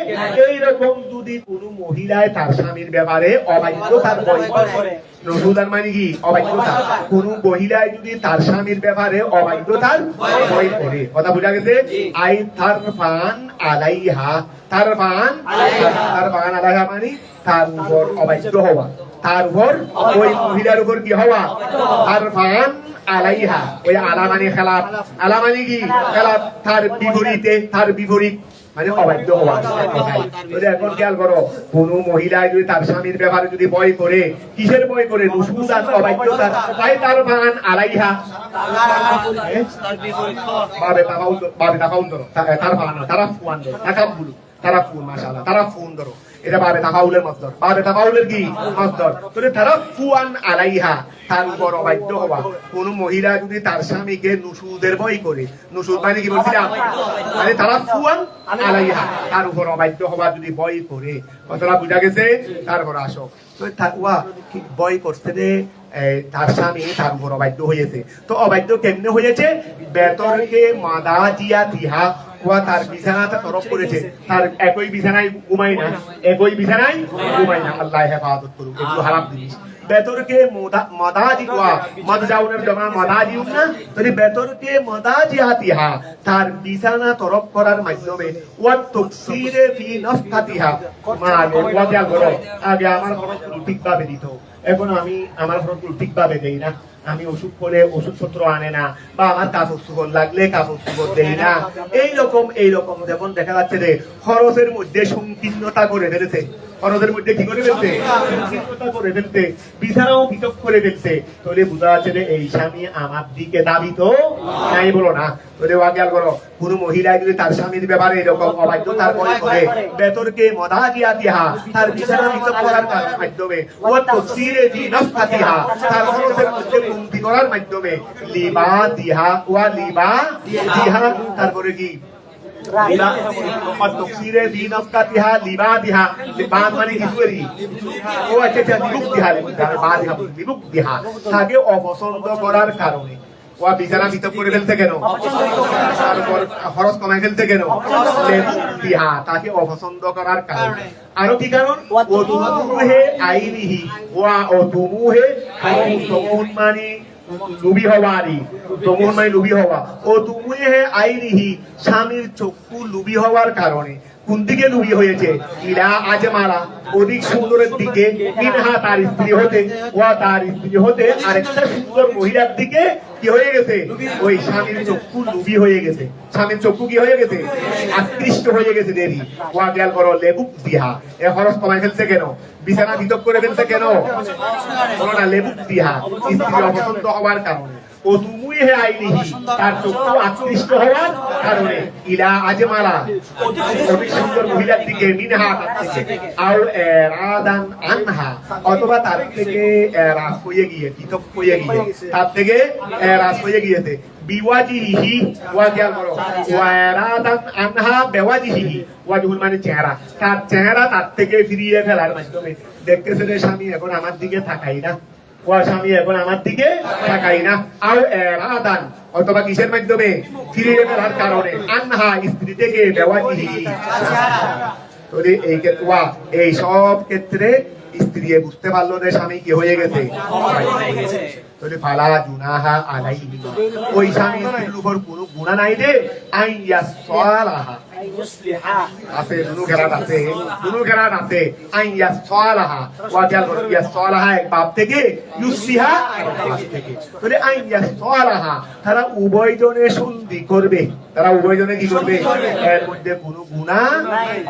S3: এইরকম যদি কোন মহিলায় তার স্বামীর ব্যাপারে অবাধ্যতার ভয় করে, নসুদার মানে কি, অবাধ্যতা, কোন মহিলায় যদি তার স্বামীর ব্যাপারে অবাধ্যতার ভয় করে, কথা বোঝা গেছে, আই তারফান আলাইহা, তারফান আলাইহা মানে তার উপর অবাধ্য হওয়া, তার উপর ওই মহিলার উপর কি হওয়া, তারফান আলাইহা, ওই আলা মানে খেলাপ, আলা মানে কি খেলাপ, তার বিপরীতে, তার বিপরীত মানে অবাধ্য হওয়া। এখন খেয়াল করো, কোন মহিলা যদি তার স্বামীর ব্যাপারে যদি ভয় করে, কিসের ভয় করে, নুশুদান, অবাধ্যতার, তাই তার ফান আলাইহা, বাবে তাকাউন ধরো, তার ফান তারা ফুয়ান ধরো, তাকাবুলু, তারা ফুন, মাশাআল্লাহ, তারা ফুন ধরো, এটা বাবে তাকাউলের মসদর, বাবে তাকাউলের কি মসদর, তাহলে তারা ফুয়ান আলাইহা, তার উপর অবাধ্য হওয়া। কোন মহিলা যদি তার স্বামীকে নুশুদের ভয় করে, নুশুদ মানে কি বলছিলাম, মানে তারা ফুয়ান আলাইহা, তার উপর অবাধ্য হওয়া যদি ভয় করে, কথাটা বুঝা গেছে। তারপর আসো, ভয় করছে যে তার স্বামী তার উপর অবাধ্য হয়েছে, তো অবাধ্য কেমনে হয়েছে, বেতরকে মাদা দিয়া দিহা, তার বিছানাটা তরফ করেছে, তার একই বিছানায় ঘুমাই না, একই বিছানায় ঘুমাই না, আল্লাহ হেফাজত করুক, এগুলো হারাম জিনিস। বেতরকে মাদাজি, মাদজাউনের জমা মাদাজি না, তাহলে বেতরকে মাদাজি হাতিহা, তার বিছানা তরফ করার মাধ্যমে, ওয়া তাকসিরে ফি নাফকাতিহা, মানে ওয়াজা করো, আগে আমার খরচগুলো ঠিকভাবে দিত, এখন আমি আমার খরচগুলো ঠিকভাবে দেই না, আমি অসুখ করে ওষুধপত্র আনে না, বা আমার কাপড় চোপড় লাগলে কাপড় চোপড় দেই না, এইরকম যেমন দেখা যাচ্ছে যে খরচের মধ্যে সংকীর্ণতা করে ফেলেছে, খরচের মধ্যে কি করে ফেলছে, সংকীর্ণতা করে ফেলছে, বিছানাও পৃথক করে ফেলছে, তাহলে বোঝা যাচ্ছে যে এই স্বামী আমার দিকে দাবি তো নাই, বলো না, তাহলে ওয়াকিয়াল করো, কোন মহিলা যদি তার স্বামীর ব্যাপারে এরকম অবাধ্যতার ভয় করে, বেতরকে মদাজিয়া দিহা, তার বিছানা পৃথক করার মাধ্যমে, ওয়া তাকসিরে ফি নাফকাতিহা, তার খরচের মধ্যে কমতি করার মাধ্যমে, লিবা দিহা, ওয়া লিবা দিহা, তারপরে কি অপছন্দ করার কারণে, বিছানা বিতক করে ফেলতে কেন, তারপর খরচ কমাই ফেলতে কেন, তাকে অপছন্দ করার কারণে, আরো কি কারণ, আইনিহি, মানে লুবি হওয়া, তমুন মানে লুবি হওয়া, ও তুমি হে আইনিহি, স্বামীর চক্ষু লুবি হওয়ার কারণে, কোন দিকে লুবি হয়েছে, ইলা আজমালা, অধিক সুন্দরের দিকে, মিনহা তার স্ত্রী হতে, ওয়া তার স্ত্রী হতে আরেকটা সুন্দর মহিলার দিকে কি হয়ে গেছে, ওই স্বামীর চক্ষু লুবি হয়ে গেছে, স্বামীর চক্ষু কি হয়ে গেছে, আকৃষ্ট হয়ে গেছে, দেরি, ওয়া খেয়াল করো, লেবুক দিহা, এ খরচ কমাই ফেলছে কেন, বিছানা বিতক করে ফেলছে কেন, বলো না, লেবুক দিহা, স্ত্রী অপছন্দ হওয়ার কারণে, ও তুমি হে আইনিহি, তার চক্ষু আকৃষ্ট হওয়ার কারণে, ইলা আজমালা, অধিক সুন্দর মহিলার দিকে, মিনহা আও এরাদান আনহা, অথবা তার থেকে এরাস হয়ে গিয়ে, পৃথক হয়ে গিয়ে, তার থেকে এরাস হয়ে গিয়েছে, বিওয়াজিহি, ওয়া খেয়াল করো, ওয়া এরাদান আনহা বিওয়াজিহি, ওয়াজহুল মানে চেহারা, তার চেহারা তার থেকে ফিরিয়ে ফেলার মাধ্যমে, দেখতেছে যে স্বামী এখন আমার দিকে তাকাই না, ওয়া স্বামী এখন আমার দিকে তাকাই না, আও এরাদান, অথবা কিসের মাধ্যমে, ফিরিয়ে ফেলার কারণে, আনহা স্ত্রী থেকে, বিওয়াজিহি, এই সব ক্ষেত্রে স্ত্রী বুঝতে পারলো যে স্বামী কি হয়ে গেছে, ফালা জুনাহা আলাইহি, ওই স্বামী স্ত্রীর উপর কোনো গুনাহ নাই যে, আইয়া সালাহা, আছে দুনু ঘেরাত আছে, আইয়া সালাহা, ওয়াজাল করো, ইয়া সালাহা এক বাপ থেকে, ইউসিহা এক বাপ থেকে, তাহলে আইয়া সালাহা, তারা উভয়জনে সন্ধি করবে, তারা উভয়জনে কি করবে, এর মধ্যে কোনো গুনাহ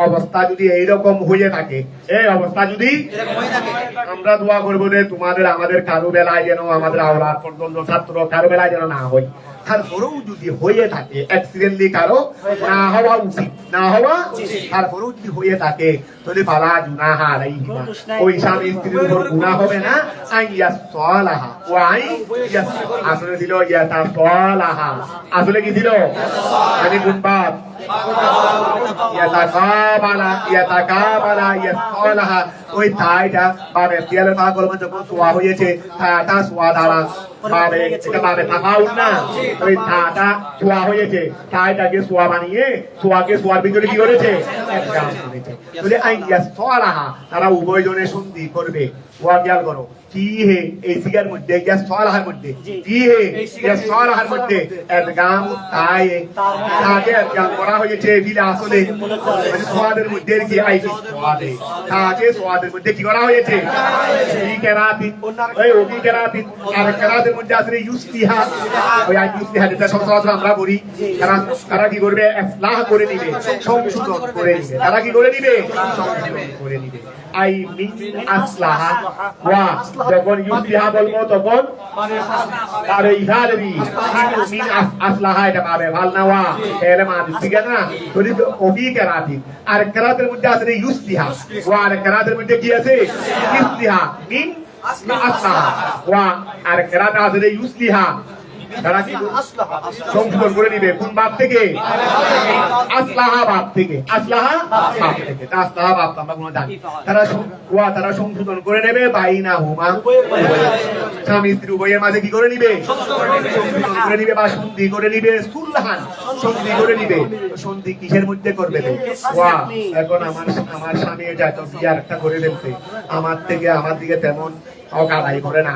S3: অবস্থা যদি এইরকম হয়ে থাকে, এই অবস্থা যদি, আমরা দোয়া করবো যে তোমাদের আমাদের কারো বেলায় যেন, আমাদের আওলাদ পর্যন্ত ছাত্র কারো বেলায় যেন না হয়, তারপরেও যদি হয়ে থাকে অ্যাক্সিডেন্টলি কারো না হওয়া উচিত, না হওয়া তারপরেও যদি হয়ে থাকে তাহলে ফালা জুনাহা আলাইহিমা, ওই স্বামী স্ত্রীর উপর গুনাহ হবে না। আইয়াস সালাহা ওয়া আইয়াস, আসলে দিল ইয়াতা সালাহা, আসলে কি দিল মানে গুণবাদ ইয়াতাকাবালা ইয়াসলাহা, ওই তাইটা বাবেতিয়ালের পা কলমে যখন সোয়া হয়েছে তাটা সোয়া দ্বারা বাবে এটা বাবে তাফাউল না, ওই তাটা সোয়া হয়েছে তাইটাকে সোয়া বানিয়ে সোয়াকে সোয়ার ভিতরে কি করেছে একদম করেছে। তাহলে আইয়াস সালাহা, তারা উভয়জনে সন্ধি করবে। ওয়া খেয়াল করো কি হে এই সিগার মধ্যে ইয়াস সালাহার মধ্যে কি হে ইয়াস সালাহার মধ্যে একদম তাই তাকে একদম করা হয়েছে বিলা, আসলে মানে সোয়াদের মধ্যে কি আইছে সোয়াদে তাকে সোয়াদের মধ্যে কি করা হয়েছে কি কেরাতি, ওই ওকি কেরাতি আর কেরাতের মধ্যে আসলে ইউসলিহা, ওই ইউসলিহা যেটা সচরাচর আমরা করি, তারা কি করবে ইসলাহ করে নিবে, সংশোধন করে নিবে, তারা কি করে নিবে সংশোধন করে নিবে। আই মিন আসলাহা ওয়া, যখন ইউসলিহা বলবো তখন আরে ইহারি মিন আসলাহা এটা পাবে ভাল না, ওয়া এলে মা দিকে না যদি ওকি কেরাতি আর কেরাতের মধ্যে আসলে ইউসলিহা ওয়া, আর কেরাতের মধ্যে কি আছে ইউসলিহা মিন আসলাহা ওয়া, আর কেরাত আসলে ইউসলিহা, তারা কি সংশোধন করে নিবে কোন বাপ থেকে আসলাহা বাপ থেকে, আসলাহা বাপ থেকে, আসলাহা বাপ আমরা কোনো জানি, তারা সংশোধন করে নেবে বাইনা হুমা, স্বামী স্ত্রী উভয়ের মাঝে কি করে নিবে সংশোধন করে নিবে বা সন্ধি করে নিবে, সুলহান সন্ধি করে নিবে। সন্ধি কিসের মধ্যে করবে ওয়া, এখন আমার স্বামী এটা তো বিয়ে একটা করে ফেলছে, আমার দিকে তেমন অকাদাই করে না,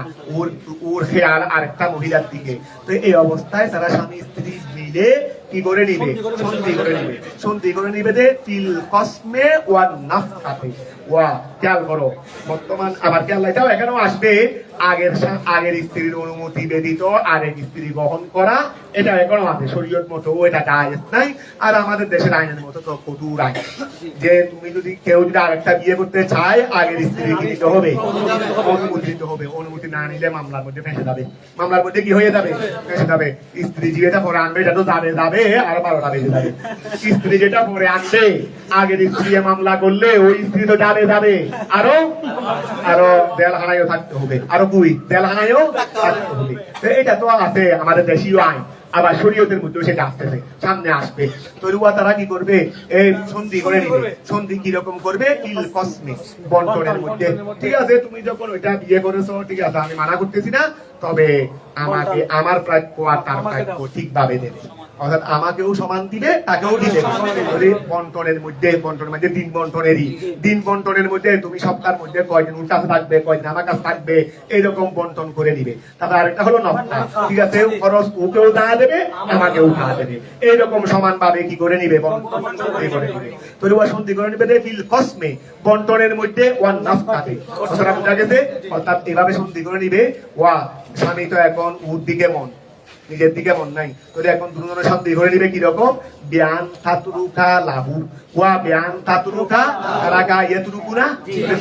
S3: ওর খেয়াল আরেকটা মহিলার দিকে, তো এই অবস্থায় তারা স্বামী স্ত্রী মিলে কি করে নিবে সন্ধি করে নিবে, সন্ধি করে নিবে যে তিল কসমে ওয়া নাফকাতে ওয়া। খেয়াল করো বর্তমান আবার খেয়াল লাগাও, এখানেও আসবে আগের স্ত্রীর অনুমতি ব্যতীত আরেক স্ত্রী গ্রহণ করা, এটা এখনো আছে শরীয়ত মতো, এটা জায়েজ নাই। আর আমাদের দেশের আইনের মতো তো কঠোর আইন, যে তুমি যদি কেউ যদি আরেকটা বিয়ে করতে চায় আগের স্ত্রীকে দিতে হবে, অনুমতি দিতে হবে, অনুমতি না নিলে মামলার মধ্যে ফেঁসে যাবে, মামলার মধ্যে কি হয়ে যাবে ফেঁসে যাবে। স্ত্রী যেটা পরে আনবে এটা তো যাবে আর 12টা বেজে যাবে, স্ত্রী যেটা পরে আনবে আগের স্ত্রী মামলা করলে ওই স্ত্রী তো যাবে আরো জেলখানায়ও থাকতে হবে, আরো জেলখানায়ও থাকতে হবে। এটা তো আছে আমাদের দেশীয় আইন, আবার শরীয়তের মধ্যেও সেটা আসতেছে সামনে আসবে। তরুয়া তারা কি করবে এই সন্ধি করে নিবে, সন্ধি কিরকম করবে ইল কসমে বন্টনের মধ্যে, ঠিক আছে তুমি যখন ওইটা বিয়ে করেছো ঠিক আছে আমি মানা করতেছি না, তবে আমাকে আমার প্রাপ্য আর তার প্রাপ্য ঠিকভাবে দেবে, অর্থাৎ আমাকেও সমান দিবে তাকেও দিবে। বন্টনের মধ্যে দিন বন্টনের মধ্যে তুমি সপ্তাহের মধ্যে কয়দিন ওর কাছে থাকবে কয়দিন আমার কাছে থাকবে, এইরকম বন্টন করে দিবে। তারপর আরেকটা হলো নফকা, ঠিক আছে খরচ ওকেও দাঁড়া দেবে আমাকেও দাঁড়া দেবে, এইরকম সমান ভাবে কি করে নিবে বন্টন করে নিবে। তরুয়া সন্ধি করে নিবে ফিল কসমে বন্টনের মধ্যে ওয়ান নাফকাতে, কথাটা বোঝা গেছে। অর্থাৎ এভাবে সন্ধি করে নিবে ওয়া, স্বামী তো এখন ওর দিকে মন নিজের দিকে মন নাই, তাহলে এখন দুজনের সন্ধি করে নিবে কিরকম বিয়ান তাতুরুকা লাহু ওয়া বিয়ান তাতুরুকা রাগা ইয়াতুরুকু না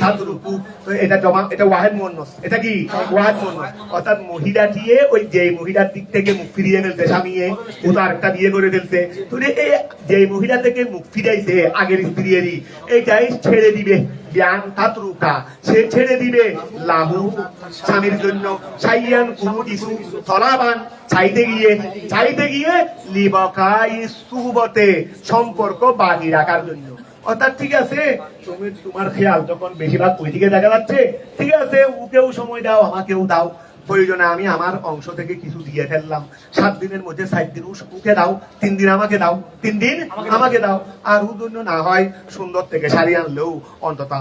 S3: তাতুরুকু, তো এটা এটা ওয়াহিদ মুন্নাস, এটা কি ওয়াহিদ মুন্নাস, অর্থাৎ মহিলাটিয়ে ওই যে মহিলার দিক থেকে মুখ ফিরিয়ে ফেলতে স্বামীয়ে ও তো আরেকটা বিয়ে করে ফেলছে, তো এই যে মহিলা থেকে মুখ ফিরাইছে আগের স্ত্রীরই এইটাই ছেড়ে দিবে বিয়ান তাতুরুকা, সে ছেড়ে দিবে লাহু স্বামীর জন্য সাইয়ান কোনো কিছু তলাবান চাইতে গিয়ে লিবাকাই সুহবতে সম্পর্ক বাকি রাখার জন্য। অর্থাৎ ঠিক আছে তুমি তোমার খেয়াল যখন বেশিরভাগ ওইদিকে দেখা যাচ্ছে, ঠিক আছে ওকেও সময় দাও আমাকেও দাও, প্রয়োজনে আমি আমার অংশ থেকে কিছু দিয়ে ফেললাম, 7 দিনের মধ্যে 7 দিন ওকে দাও, 3 দিন আমাকে দাও, 3 দিন আমাকে দাও, আর ওর জন্য না হয় সুন্দর থেকে শাড়ি আনলেও অন্তত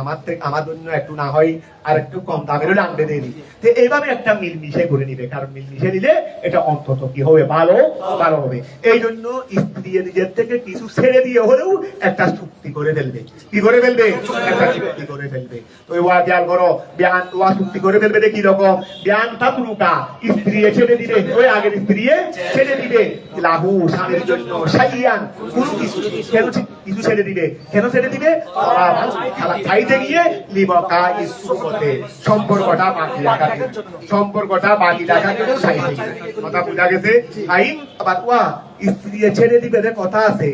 S3: আমার জন্য একটু না হয় আর একটু কম দামেরও আনবে দেরি, তো এইভাবে একটা মিলমিশে করে নিবে, কারণ মিলমিশে নিলে এটা অন্তত কি হবে ভালো হবে। এই জন্য স্ত্রী নিজের থেকে কিছু ছেড়ে দিয়ে হলেও একটা চুক্তি করে ফেলবে, কি করে ফেলবে একটা চুক্তি করে ফেলবে। তো ওয়া খেয়াল করো বিয়ান ওয়া চুক্তি করে ফেলবে কি রকম বিয়ান তাতরুকা স্ত্রী ছেড়ে দিবে, ওই আগের স্ত্রী ছেড়ে দিবে, লাহু স্বামীর জন্য শাইয়ান কোন কিছু, কেন কিছু ছেড়ে দিবে, কেন ছেড়ে দিবে, খাইতে গিয়ে লিবাকা ইসুমতে সম্পর্কটা বাকি রাখা, সম্পর্কটা বাকি রাখা কিন্তু চাইতে কথা বুঝা গেছে। আইন আবার ওয়া স্ত্রী ছেড়ে দিবে কথা আছে,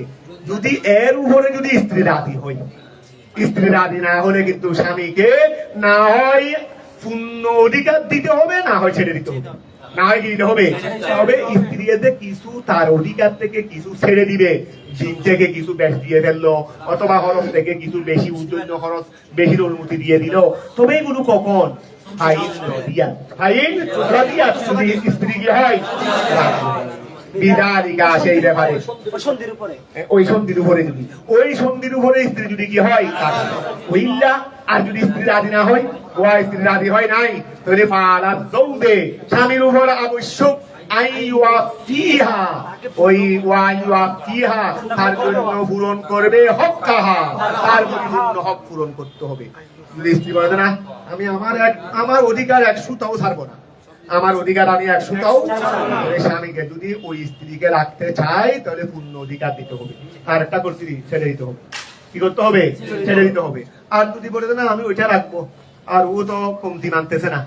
S3: যদি এর উপরে যদি স্ত্রী রাজি হয়, স্ত্রী রাজি না হলে কিন্তু স্বামীকে না হয় পূর্ণ অধিকার দিতে হবে, না হয় ছেড়ে দিতে হবে, না হয় কি দিতে হবে। তবে স্ত্রী যে কিছু তার অধিকার থেকে কিছু ছেড়ে দিবে, দিন থেকে কিছু বেশ দিয়ে ফেললো, অথবা খরচ থেকে কিছু বেশি উদ্যোগ খরচ বেশির অনুমতি দিয়ে দিল, তবে এগুলো কখন আইন রদিয়া, আইন রদিয়া যদি স্ত্রী কি হয় বিধারিকা সেই ব্যাপারে ওই সন্ধির উপরে যদি ওই সন্ধির উপরে স্ত্রী যদি কি হয় হইলা, আর যদি স্ত্রী রাজি না হয়, ওয়া স্ত্রী রাজি হয় নাই, তাহলে ফালা দৌদে স্বামীর উপর আবশ্যক আইওয়াফিহা, ওই ওয়াইওয়াফিহা তার জন্য পূরণ করবে হক্কাহা, তার পরিপূর্ণ হক পূরণ করতে হবে। যদি স্ত্রী বলে না আমি আমার অধিকার 100টাও ছাড়বো না, আমার অধিকার আমি 100টাও, স্বামীকে যদি ওই স্ত্রীকে রাখতে চাই তাহলে পূর্ণ অধিকার দিতে হবে, আর একটা করতে ছেড়ে দিতে হবে, কি করতে হবে, ছেড়ে দিতে হবে। আর যদি বলে না আমি ওইটা রাখবো, আর ও তো কমতি মানতেছে না,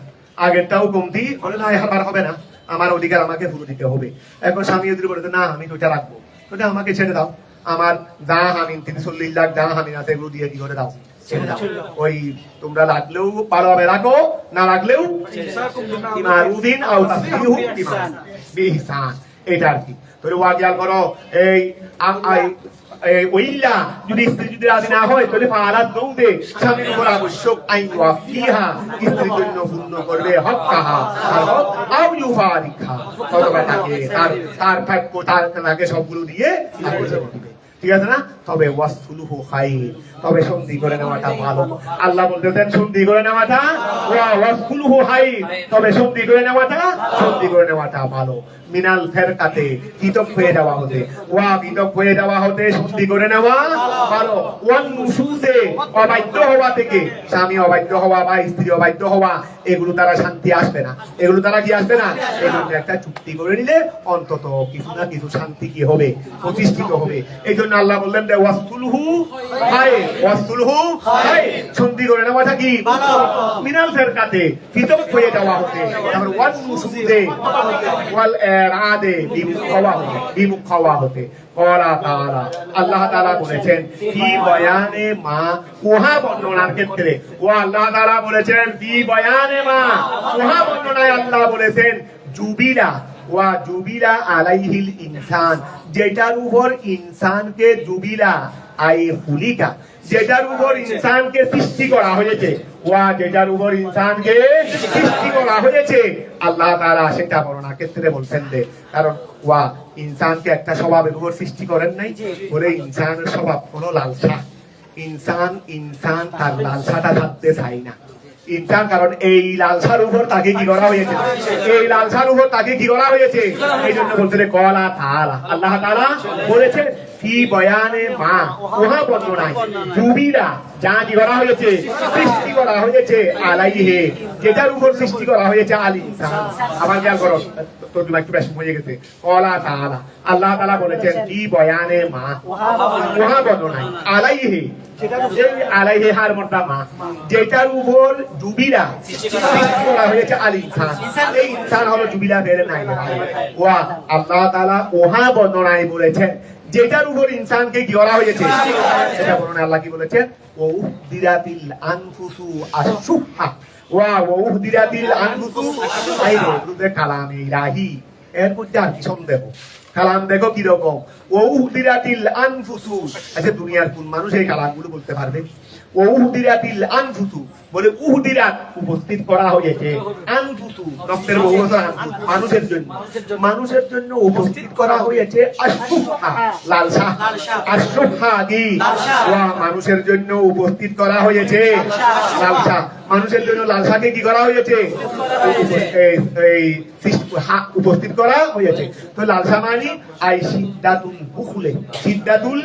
S3: আগেরটাও কমতি বলে না আর হবে না, আমার অধিকার আমাকে পুরো দিতে হবে। এখন স্বামী যদি বলে না আমি ওইটা রাখবো, ওটা আমাকে ছেড়ে দাও, আমার যা হামিন 340 লাখ যা হামিন আছে এগুলো দিয়ে কি করে দাও, ছেড়ে দাও, ওই তোমরা রাখলেও পারো হবে রাখো, না রাখলেও ইমারুদিন আও তাসবিহু বিইহসান, এটা আর কি। তোরে ওয়াজিয়াল করো এই ওইলা যদি স্ত্রী যদি রাজি না হয় তাহলে ফারাদ দৌদে স্বামীর উপর আবশ্যক আইন ওয়াফিহা স্ত্রীর জন্য পূর্ণ করবে হক্কাহা, আর হক আও ইউফারিকা অথবা তাকে তার প্রাপ্য তাকে সবগুলো দিয়ে তাকে ছেড়ে দিবে, ঠিক আছে না। তবে ওয়াসফুলুহু খায়র, তবে সন্ধি করে নেওয়াটা ভালো। আল্লাহ বলতেছেন সন্ধি করে নেওয়াটা ওয়াসফুলুহু খায়র, তবে সন্ধি করে নেওয়াটা ভালো। মিনাল ফেরকাতে পৃথক হয়ে যাওয়া হতে, পৃথক হয়ে যাওয়া হতে সন্ধি করে নেওয়া ভালো। ওয়ান নুশুজে অবাধ্য হওয়া থেকে, স্বামী অবাধ্য হওয়া বা স্ত্রী অবাধ্য হওয়া, এগুলো দ্বারা শান্তি আসবে না, এগুলো দ্বারা কি আসবে না। এগুলো একটা চুক্তি করে নিলে অন্তত কিছু না কিছু শান্তি কি হবে, প্রতিষ্ঠিত হবে। এই জন্য আল্লাহ বললেন যে ওয়াসফুলুহু খায়র, ওয়াসফুলুহু খায়র, সন্ধি করে নেওয়াটা কি মিনাল ফেরকাতে পৃথক হয়ে যাওয়া হতে। তারপর ওয়ান নুশুজে ওয়াল রাদে বিমুখ হওয়া হতে। আল্লাহ তাআলা বলেছেন ফি বয়ানে মা, উহা বর্ণনার ক্ষেত্রে আল্লাহ তাআলা বলেছেন ফি বয়ানে মা, উহা বর্ণনায় আল্লাহ বলেছেন জুবিলা আলাইহিল ইনসান, যেটার উপর ইনসানকে জুবিলা আই হুলিকা, যেটার উপর ইনসানকে সৃষ্টি করা হয়েছে, যেটার উপর ইনসানকে সৃষ্টি করা হয়েছে আল্লাহ তাআলা সেটা বর্ণনার ক্ষেত্রে বলছেন যে, কারণ ইনসানকে একটা স্বভাবের উপর সৃষ্টি করেন নাই, বলে ইনসানের স্বভাব হলো লালসা। ইনসান তার লালসাটা থাকতে চাই না ইনসান, কারণ এই লালসার উপর তাকে কি করা হয়েছে, এই লালসার উপর তাকে কি করা হয়েছে। এই জন্য বলছে কলা তাআলা, আল্লাহ তাআলা বলেছেন ফি বয়ানে মা, উহা বর্ণনায় জুবিলা যা কি করা হয়েছে, সৃষ্টি করা হয়েছে, আলাইহে যেটার উপর সৃষ্টি করা হয়েছে, আল ইনসান। আবার খেয়াল করো, তর্জমা একটু বেশ হয়ে গেছে। কলা তাআলা, আল্লাহ তাআলা বলেছেন ফি বয়ানে মা, উহা বর্ণনায় আলাইহে, এই আলাইহে হার মর্দা মা, যেটার উপর জুবিলা সৃষ্টি করা হয়েছে, আল ইনসান, এই ইনসান হলো জুবিলা বেরে নাই। আল্লাহ তাআলা উহা বর্ণনায় বলেছেন যেটার উপর ইনসানকে কি করা হয়েছে, সেটা বর্ণনা আল্লাহ কি বলেছেন, ওউহদিরাতিল আনফুসু আশ-শুহা, ওউহদিরাতিল আনফুসু আইরে কালামে ইলাহি। এর মধ্যে আর কি সন্দেহ, কালাম দেখো কি রকম, ওউহদিরাতিল আনফুসু। আচ্ছা দুনিয়ার কোন মানুষ এই কালামগুলো বলতে পারবে? ওউহদিরাতিল আনফুসু বলে উহদিরাত উপস্থিত করা হয়েছে, আনফুসু রক্তের বহুবচন, মানুষের জন্য উপস্থিত করা হয়েছে আশ-শুহা লালসা, আশ-শুহা কি মানুষের জন্য উপস্থিত করা হয়েছে লালসা, মানুষের জন্য লালসাকে কি করা হয়েছে, এই উপস্থিত করা হয়েছে। তো লালসা মানে আই সিদ্দাতুল বুখলে, সিদ্দাতুল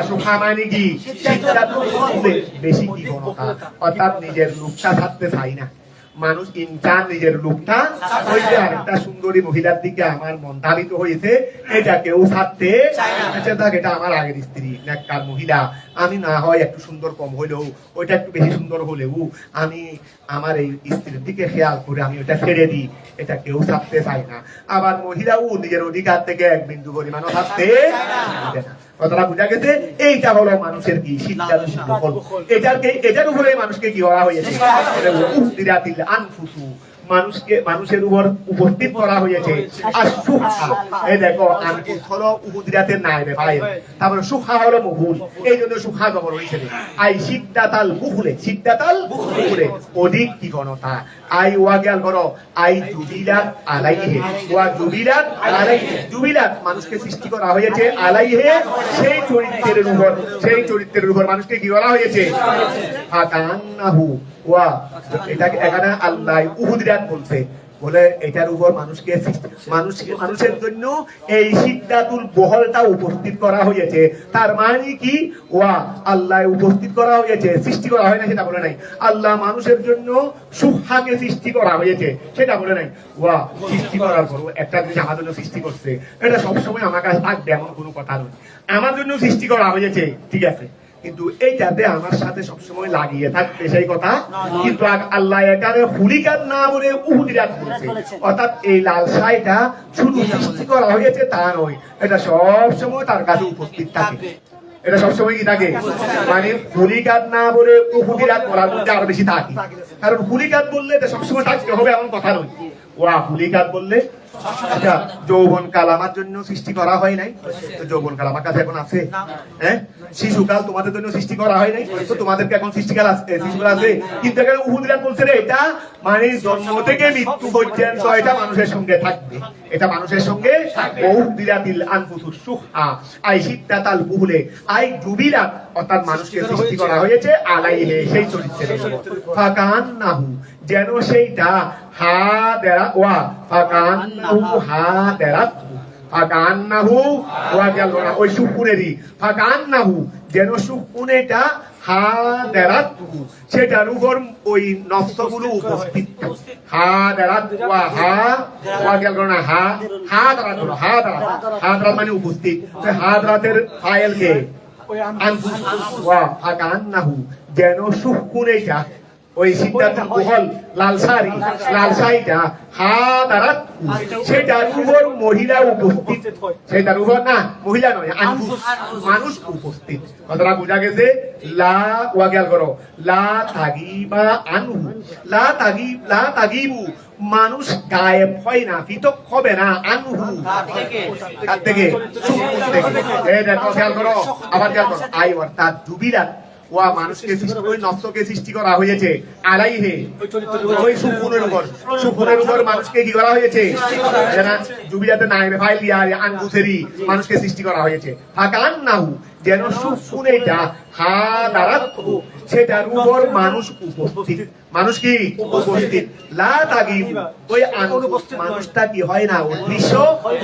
S3: শুহা মানে কি সিদ্দাতুল বুখলে, বেশি কি ঘনতা, অর্থাৎ নিজের লোকটা থাকতে চাই না, মানুষ ইনসান নিজের রূপটা ওই যে আরেকটা সুন্দরী মহিলার দিকে আমার মন ধাবিত হয়েছে, এটা কেউ ছাড়তে আচ্ছা থাক, এটা আমার আগের স্ত্রী নেককার মহিলা, আমি না হয় একটু সুন্দর কম হলেও ওইটা একটু বেশি সুন্দর হলেও আমি আমার এই স্ত্রীর দিকে খেয়াল করে আমি ওটা ছেড়ে দিই, এটা কেউ ছাড়তে চায় না। আবার মহিলাও নিজের অধিকার থেকে এক বিন্দু পরিমাণও ছাড়তে চায় না। কথাটা বুঝা গেছে? এইটা হলো মানুষের কি সিদ্ধান্ত, এটার উপরে মানুষকে কি করা হয়েছে, আনফুসু, মানুষের উপর উপস্থিত করা হয়েছে। আর সুখা, এই দেখো আনফুস হলো উপদিরাতের নাইবে ভাই, তারপরে সুখা হলো মহুল, এই জন্য সুখা জবর হয়েছে। আই সিদ্ধাতাল বুহুলে, সিদ্ধাতাল বুহুলে অধিক কৃপণতা। আই ওয়া গেল করো আই জুবিলাত আলাইহে, ওয়া জুবিলাত আলাইহে, জুবিলাত মানুষকে সৃষ্টি করা হয়েছে, আলাইহে সেই চরিত্রের উপর, সেই চরিত্রের উপর মানুষকে কি করা হয়েছে। ফাকান্নাহু ওয়া, এটাকে এখানে আল্লাহ উহুদিরাত বলছে, বলে এটার উপর মানুষকে মানুষের জন্য এই সিদ্ধাতুল বহলটা উপস্থিত করা হয়েছে। তার মানে কি, ওয়া আল্লাহ উপস্থিত করা হয়েছে, সৃষ্টি করা হয় না সেটা বলে নাই। আল্লাহ মানুষের জন্য সুহাকে সৃষ্টি করা হয়েছে সেটা বলে নাই। ওয়া সৃষ্টি করার পর একটা জিনিস আমার জন্য সৃষ্টি করছে, এটা সবসময় আমার কাছে থাকবে এমন কোনো কথা নয়। আমার জন্য সৃষ্টি করা হয়েছে ঠিক আছে, কিন্তু এইটাতে আমার সাথে সবসময় লাগিয়ে থাকবে সেই কথা। কিন্তু আল্লাহ এটারে হুলিকাত না বলে উহুদিরাত করেছে, অর্থাৎ এই লালসাইটা শুধু সৃষ্টি করা হয়েছে তা নয়, এটা সব সময় তার কাছে উপস্থিত থাকে। এটা সবসময় কি থাকে, মানে হুলিকাত না বলে উহুদিরাত করার মধ্যে আরো বেশি থাকে। কারণ হুলিকাত বললে এটা সবসময় থাকতে হবে এমন কথা নয়। ওয়া হুলিকাত বললে আচ্ছা যৌবন কাল আমার জন্য সৃষ্টি করা হয় নাই, তো যৌবন কাল আমার কাছে এখন আছে। হ্যাঁ, শিশুকাল তোমাদের জন্য সৃষ্টি করা হয় নাই, তো তোমাদেরকে এখন সৃষ্টিকাল আছে, শিশুকাল আছে। কিন্তু এখানে উহুদিরাত বলছে রে, এটা মানে জন্ম থেকে মৃত্যু পর্যন্ত এটা মানুষের সঙ্গে থাকবে, এটা মানুষের সঙ্গে উহুদিরাতিল আনফুসুস সুহা আই সিদ্দাতাল বুহুলে আই জুবিলাত, অর্থাৎ মানুষকে সৃষ্টি করা হয়েছে আলাইহে সেই চরিত্রের উপর। ফাকান্নাহু যেন সেইটা হা দেরা ওয়া, ফাকান্নাহু হা দেরাত, ফাকান্নাহু ওয়া গেল না ওই সুকুনেরই, ফাকান্নাহু যেন সুকুনেটা হা দেরাত, সেটার উপর ওই নফসগুলো উপস্থিত। হা দেরাত ওয়া হা ওয়া গেল না হা, হা দেরাত হলো হা দেরাত, হা দেরাত মানে উপস্থিত। হা দেরাতের ফাইল কে আনফুস, ওয়া ফাকান্নাহু যেন সুকুনেটা ওই সিদ্ধান্ত বহল লালসাইটা হা দারাত, সেটার উপর মহিলা উপস্থিত, সেটার উপর না মহিলা নয় আনফুস মানুষ উপস্থিত। কথাটা বোঝা গেছে? লা ওয়া গেল করো লা তাগিবা আনহু, লা তাগিবু মানুষ গায়েব হয় না, পৃথক হবে না, আনহু তার থেকে, এই দেখো খেয়াল করো, আবার খেয়াল করো, আই অর্থাৎ জুবিলাত ওয়া মানুষকে ওই নফসকে সৃষ্টি করা হয়েছে আলাইহে ওই সুকুনের উপর, সুকুনের উপর মানুষকে কি করা হয়েছে, জুবিলাতে নাইবে ফাইল দিয়া আনফুসেরই মানুষকে সৃষ্টি করা হয়েছে। ফাকান্নাহু যেন সুকুনেটা হা দারাত, সেটার উপর মানুষ উপস্থিত, মানুষ কি উপস্থিত। লা তাগিব ওই মানুষটা কি হয় না, অদৃশ্য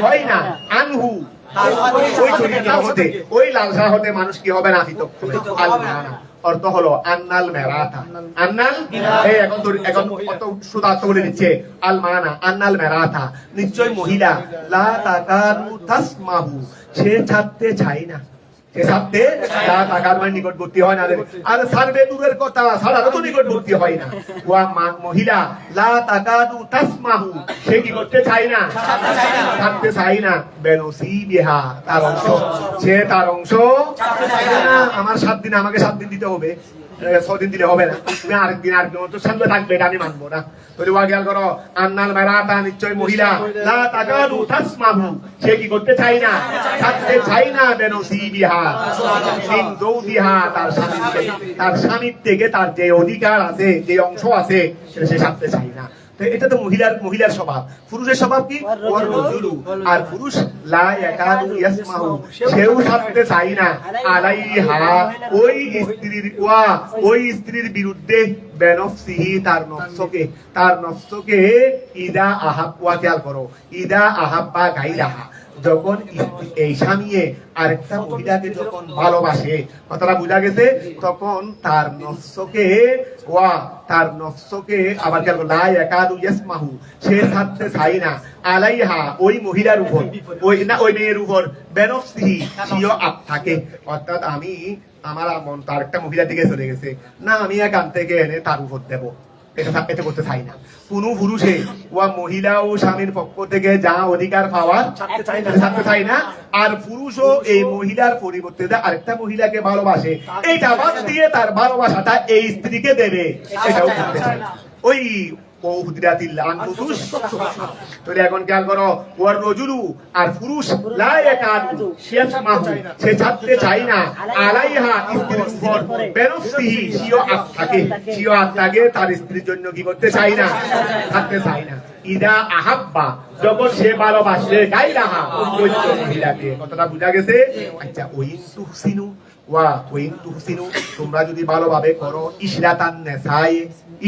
S3: হয় না, আনহু ওই চরিত্র হতে, ওই লালসা হতে মানুষ কি হবে না, পৃথক হবে। আল মানা অর্থ হলো আন্নাল মেরাতা, আন্নাল এই এখন কত সুদার্থ বলে দিচ্ছে। আল মানা আন্নাল মেরাতা নিশ্চয় মহিলা, লা তাকারু তাসমাহু সে ছাড়তে চায় না, সে ছাড়তে টাকার মানে নিকটবর্তী হয় না, আর সার্বে দূরের কথা ছাড়ারও তো নিকটবর্তী হয় না। ওয়া মহিলা লা তাকাদু তাসমাহু সে কি করতে চায় না, ছাড়তে চায় না, বেনসিবিহা তার অংশ, সে তার অংশ না। আমার 7 দিন, আমাকে 7 দিন দিতে হবে, 6 দিন দিলে হবে না, তুমি আরেকদিন তো সঙ্গে থাকবে, এটা আমি মানবো না। তাহলে ওয়া গেল করো আন্নাল মেরাতা নিশ্চয় মহিলা, লা তাকাদু তাসমাহু সে কি করতে চায় না, ছাড়তে চায় না, বেনসিবিহা মিন যৌজিহা তার স্বামীর থেকে তার যে অধিকার আছে, যে অংশ আছে সেটা সে ছাড়তে চায় না। এটা তো মহিলার স্বভাব। পুরুষের স্বভাব কি, আর পুরুষ লা ইয়াকাদু ইয়াসমাহু সেও ছাড়তে চায় না, আলাইহা ওই স্ত্রীর, ওয়া ওই স্ত্রীর বিরুদ্ধে, বেনফসিহি তার নফসকে ইদা আহাব্বা খেয়াল করো, ইদা আহাব্বা গাইরাহা যখন এই স্বামীয়ে আরেকটা মহিলাকে যখন ভালোবাসে, কথাটা বোঝা গেছে, তখন তার নফসকে আবার কেন লাই একাদু ইসমাহু, সে ছাড়তে চাই না আলাইহা, ওই মহিলার উপর, ওই মেয়ের উপর, বেনফসিহি, সিও আপ থাকে। অর্থাৎ আমি আমার মন তার একটা মহিলার দিকে চলে গেছে, না আমি এখান থেকে এনে তার উপর দেবো, এটা করতে চাই না। কোন পুরুষে ওয়া মহিলা ও স্বামীর পক্ষ থেকে যা অধিকার পাওয়ার ছাড়তে চাই না, আর পুরুষও এই মহিলার পরিবর্তে আরেকটা মহিলাকে ভালোবাসে, এইটা বাদ দিয়ে তার ভালোবাসাটা এই স্ত্রীকে দেবে, এটাও করতে চাই না। ওই এখন খেয়াল করো, ওয়ার রজুলু, আর পুরুষ লা ইয়াকাদু ইয়াসমাহু, সে ছাড়তে চায় না আলাইহা, স্ত্রীর উপর, বেনফসিহি, সিও আত্মাকে তার স্ত্রীর জন্য কি করতে চায় না, থাকতে চায় না। ইদা আহাব্বা, যখন সে ভালোবাসে গায়রাহা, ওই মহিলাকে, কথাটা বোঝা গেছে? আচ্ছা, ওয়াইন তুহসিনু, তোমরা যদি ভালোভাবে করো, ইশরাতান নেসাই,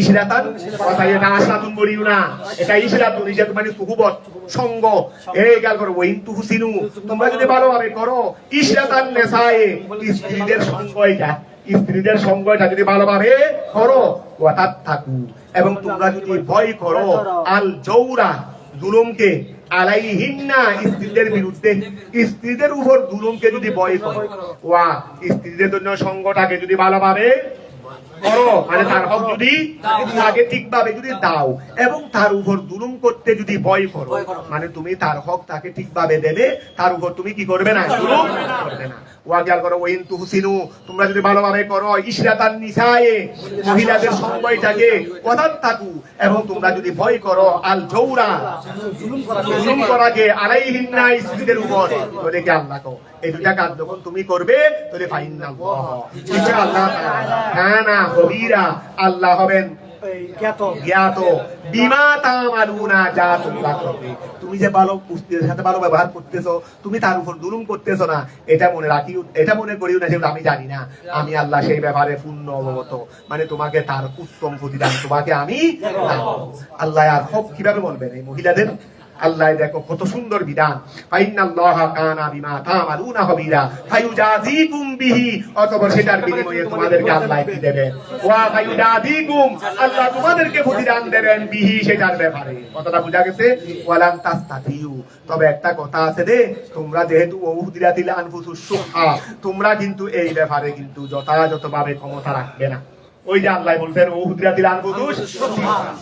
S3: ইশরাতান কথা, এটা আশরাতুন বলিও না, এটা ইশরাতুন, ইশরাত মানে সুহবত, সঙ্গ। এই খেয়াল করো, ওয়াইন তুহসিনু, তোমরা যদি ভালোভাবে করো, ইশরাতান নেসাই, স্ত্রীদের সঙ্গটা যদি ভালোভাবে করো, ওয়াতাত থাকু, এবং তোমরা যদি ভয় করো আল জৌরা, জুলুমকে, আলাইহিন্না, স্ত্রীদের বিরুদ্ধে, স্ত্রীদের উপর জুলুমকে যদি ভয় করো, ওয়া স্ত্রীদের জন্য সঙ্গটাকে যদি ভালোভাবে করো, মানে তার হক যদি তাকে ঠিকভাবে যদি দাও, এবং তার উপর জুলুম করতে যদি ভয় করো, মানে তুমি তার হক তাকে ঠিকভাবে দেবে, তার উপর তুমি কি করবে না, জুলুম করবে না। ওয়া খেয়াল করো, ওয়াইন তুহসিনু, তোমরা যদি ভালোভাবে করো, ইশরাতান নিসায়ে, মহিলাদের সঙ্গটাকে, ওয়াতাত তাকু, এবং তোমরা যদি ভয় করো আল জৌরা, জুলুম করাকে, আলাইহিন্না, স্ত্রীদের উপর, তাহলে কি আল্লাহ কো, এই দুইটা কাজ যখন তুমি করবে, তাহলে ফাইন্নাল্লাহ, ইনশাআল্লাহ কানা খবীরা, আল্লাহ হবেন জ্ঞাত, বিমা তামালুনা, যা তোমরা করবে। তুমি যে ভালো পুস্তির সাথে ভালো ব্যবহার করতেছো, তুমি তার উপর জুলুম করতেছো না, এটা মনে করিও না যেটা আমি জানি না, আমি আল্লাহ সেই ব্যাপারে পূর্ণ অবগত, মানে তোমাকে তার উত্তম প্রতিদান তোমাকে আমি আল্লাহ। আর হক কিভাবে বলবেন এই মহিলাদের? আল্লাহ দেখো কত সুন্দর বিধান, ফাইন্নাল্লাহা কানা বিমা তামালুনা খবীরা, ফায়ুজাযিকুম বিহি, অতঃপর সেটার বিনিময়ে তোমাদেরকে আল্লাহ কি দেবেন, ওয়া ফায়ুজাযিকুম, আল্লাহ তোমাদেরকে প্রতিদান দেবেন, বিহি, সেটার ব্যাপারে। কথাটা বোঝা গেছে? ওয়ালান তাস্তাতিউ, তবে একটা কথা আছে রে, তোমরা যেহেতু উহদিরাতিল আনফুসুস সুহা, তোমরা কিন্তু এই ব্যাপারে কিন্তু যথাযথভাবে ক্ষমতা রাখবে না। ওই যে আল্লাহ বলছেন, উহদিরাতিল আনফুসুস,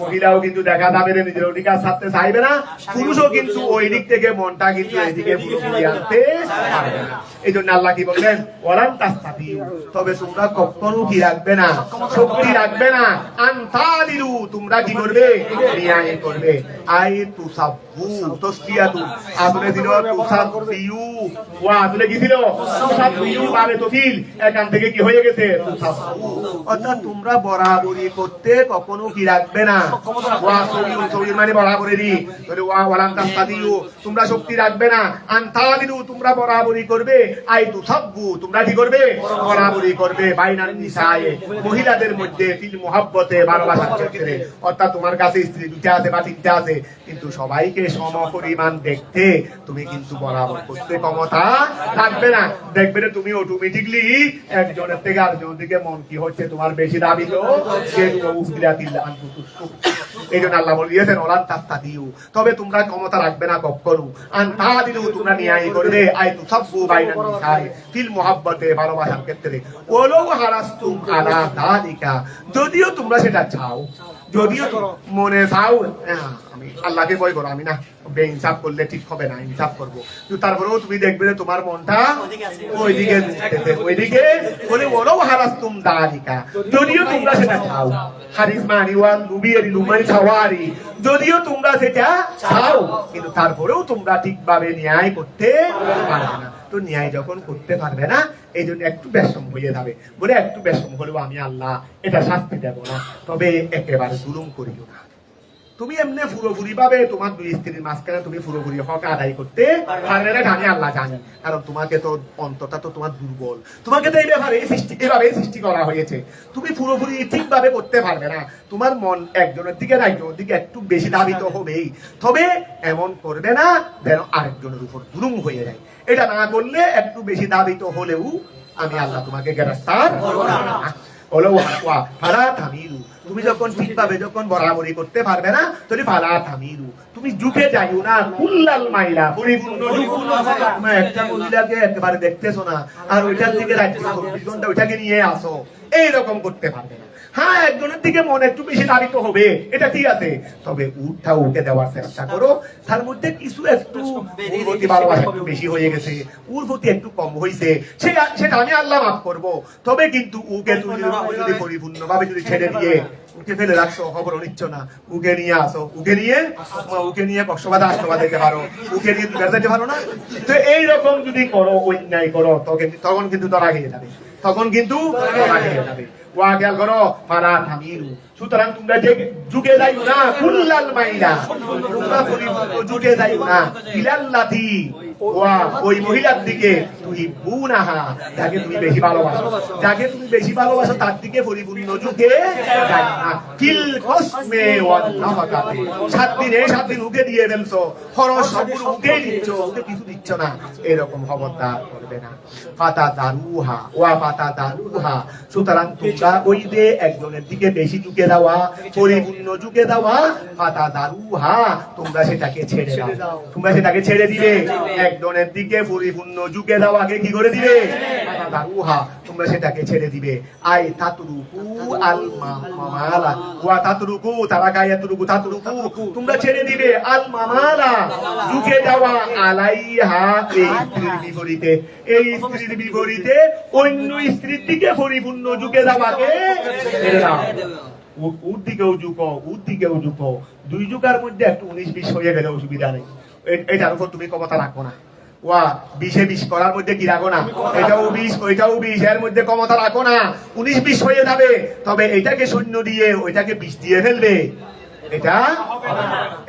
S3: মহিলাও কিন্তু দেখা যাবে নিজের অধিকার ছাড়তে চাইবে না, পুরুষও কিন্তু ওই দিক থেকে মনটা কিন্তু এইদিকে পুরোপুরি আনতে পারবে না। এই জন্য আল্লাহ কি বললেন, ওয়ালান তাস্তাতিউ, তবে তোমরা কখনো কি রাখবে না, শক্তি রাখবে না, আনতাদিলু, তোমরা কি করবে, ন্যায় করবে। আই তুসাব্বু, তাসকিয়াতু, আসলে দিল তুসাব্বিউ, ওয়া আসলে কি ছিল, তুসাব্বিউ মানে তফিল, এখান থেকে কি হয়ে গেছে, তুসাব্বু, অর্থাৎ তোমরা বরাবরি করতে কখনো কি রাখবে না, ওয়া সবিউ মানে বরাবরি, তাহলে ওয়া ওয়ালান তাস্তাদিউ, তোমরা শক্তি রাখবে না, আনতাদিলু, তোমরা বরাবরি করবে, আই তুসাব্বু, তোমরা কি করবে, বরাবরি করবে, বাইনান নিসায়ে, মহিলাদের মধ্যে, ফিল মুহাব্বতে, ভালোবাসার ক্ষেত্রে। অর্থাৎ তোমার কাছে স্ত্রী দুইটা আছে বা তিনটা আছে, কিন্তু সবাইকে সমপরিমাণ দেখতে তুমি কিন্তু বরাবর করতে ক্ষমতা রাখবে না। দেখবে না তুমি অটোমেটিকলি একজনের থেকে আরেকজনের দিকে মন কি হচ্ছে তোমার বেশি দাবি, তো এই জন্য আল্লাহ বলিয়েছেন, ওলান তাস্তাদিউ, তবে তোমরা ক্ষমতা রাখবে না কখনো, আনতাদিলু, তোমরা ন্যায় করবে, আই তুসাব্বু বাইনান নিসাই, ফিল মুহাব্বতে, ভালোবাসার ক্ষেত্রে, ওয়ালাউ হারাসতুম আলা যালিকা, যদিও তোমরা সেটা চাও, যদিও মনে চাও, আমি আল্লাহকে ভয় করো, আমি না বেইনসাফ করলে ঠিক হবে না, ইনসাফ করবো, কিন্তু তারপরেও তুমি দেখবে যে তোমার মনটা ওইদিকে বলে, ওরাও হারাস্তুম দালিকা, যদিও তোমরা সেটা চাও, হারিসমানি ওয়ান লুবিয়ারি লুমানি সাওয়ারি, যদিও তোমরা সেটা চাও, কিন্তু তারপরেও তোমরা ঠিকভাবে ন্যায় করতে পারবে না। তো ন্যায় যখন করতে পারবে না, এই জন্য একটু বেশম হয়ে যাবে, বলে একটু বেশম হলেও আমি আল্লাহ এটা শাস্তি দেব না, তবে একেবারে জুলুম করিও না। তুমি এমনি পুরোপুরি ভাবে তোমার দুই স্ত্রীর মাঝখানে তুমি পুরোপুরি হক আদায় করতে পারবে না, জানি আল্লাহ জানে। কারণ তোমাকে তো অন্তরটা তো তোমার দুর্বল, তোমাকে তো এইভাবে সৃষ্টি করা হয়েছে, তুমি পুরোপুরি ঠিকভাবে করতে পারবে না। তোমার মন একজনের দিকে না একজনের দিকে একটু বেশি ধাবিত হবেই। তবে এমন করবে না যেন আরেকজনের উপর জুলুম হয়ে যায়। এটা না করলে একটু বেশি ধাবিত হলেও আমি আল্লাহ তোমাকে গ্রেফতার করব না। হলো ফালা তামিলু, তুমি যখন ঠিকভাবে যখন বরাবরি করতে পারবে না, তাহলে ফালা তামিলু, তুমি ঝুঁকে যাইও না কুল্লাল মাইলা, পরিপূর্ণ তুমি একটা মহিলাকে একেবারে দেখতেছো না আর ওইটার দিকে রাখছো 24 ঘন্টা ওইটাকে নিয়ে আসো, এইরকম করতে পারবে না। হ্যাঁ, একজনের দিকে মনে একটু বেশি ধাবিত হবে, এটা ঠিক আছে, তবে উঠটা উঠে দেওয়ার চেষ্টা করো। তার মধ্যে কিছু একটু ওর প্রতি ভালোবাসা একটু বেশি হয়ে গেছে, ওর প্রতি একটু কম হয়েছে, সেটা আমি আল্লাহ মাফ করবো। তবে কিন্তু ওকে তুমি যদি পরিপূর্ণ ভাবে যদি ছেড়ে দিয়ে উঠে ফেলে রাখছো, খবর নিচ্ছ না, উকে নিয়ে আসো, উকে নিয়ে কক্সবাজার হাসপাতাল যেতে পারো, উকে নিয়ে দুবার যেতে পারো না। তো এইরকম যদি করো, অন্যায় করো, তখন কিন্তু ধরা খেয়ে যাবে, তখন কিন্তু ধরা খেয়ে যাবে। ওয়া খেয়াল করো, ফালা তামিলু, সুতরাং তোমরা যে ঝুঁকে যাইও না কুল্লাল মাইলা, তোমরা পরিপূর্ণ ঝুঁকে যাইও না ইলাল্লাতি, ওয়া ওই মহিলার দিকে তুহিব্বুনাহা, যাকে তুমি বেশি ভালোবাসো, যাকে তুমি বেশি ভালোবাসো তার দিকে পরিপূর্ণ ঝুঁকে যাইও না। কিল কসমে ওয়ান নাফাকাতে, 7 দিনে 7 দিন উকে দিয়ে ফেলছো, খরচ সবগুলো উকে দিচ্ছ, ওকে কিছু দিচ্ছ না, এরকম খবরদার করবে না। ফাতা দারুহা ওয়া ফাতা দারুহা, সুতরাং তোমরা ওই যে একজনের দিকে বেশি ঝুঁকে দেওয়া, পরিপূর্ণ ঝুঁকে দেওয়া, ফাতা দারুহা, তোমরা সেটাকে ছেড়ে দাও, তোমরা সেটাকে ছেড়ে দিবে। একজনের দিকে পরিপূর্ণ ঝুঁকে দেওয়াকে কি করে দিবে? ফাতা দারুহা, তোমরা সেটাকে ছেড়ে দিবে। আই তাতরুকু আল মামালা ওয়া তাতরুকু তারাকায়াতরুকু তাতরুকু, তোমরা ছেড়ে দিবে আল মামালা, ঝুঁকে দেওয়া, আলাইহা, এই স্ত্রীর বিপরীতে, এই স্ত্রীর বিপরীতে অন্য স্ত্রীর দিকে পরিপূর্ণ ঝুঁকে দেওয়াকে ছেড়ে দাও। ওর দিকেও ঝুঁকো, ওর দিকেও ঝুঁকো, দুই ঝুঁকার মধ্যে একটু 19-20 হয়ে গেলে অসুবিধা নেই, এটার উপর তুমি ক্ষমতা রাখো না। ওয়া 20-20 করার মধ্যে কি রাখো না, এটাও 20 ওইটাও 20, এর মধ্যে ক্ষমতা রাখো না, 19-20 হয়ে যাবে। তবে এটাকে শূন্য দিয়ে ওইটাকে 20 দিয়ে ফেলবে, এটা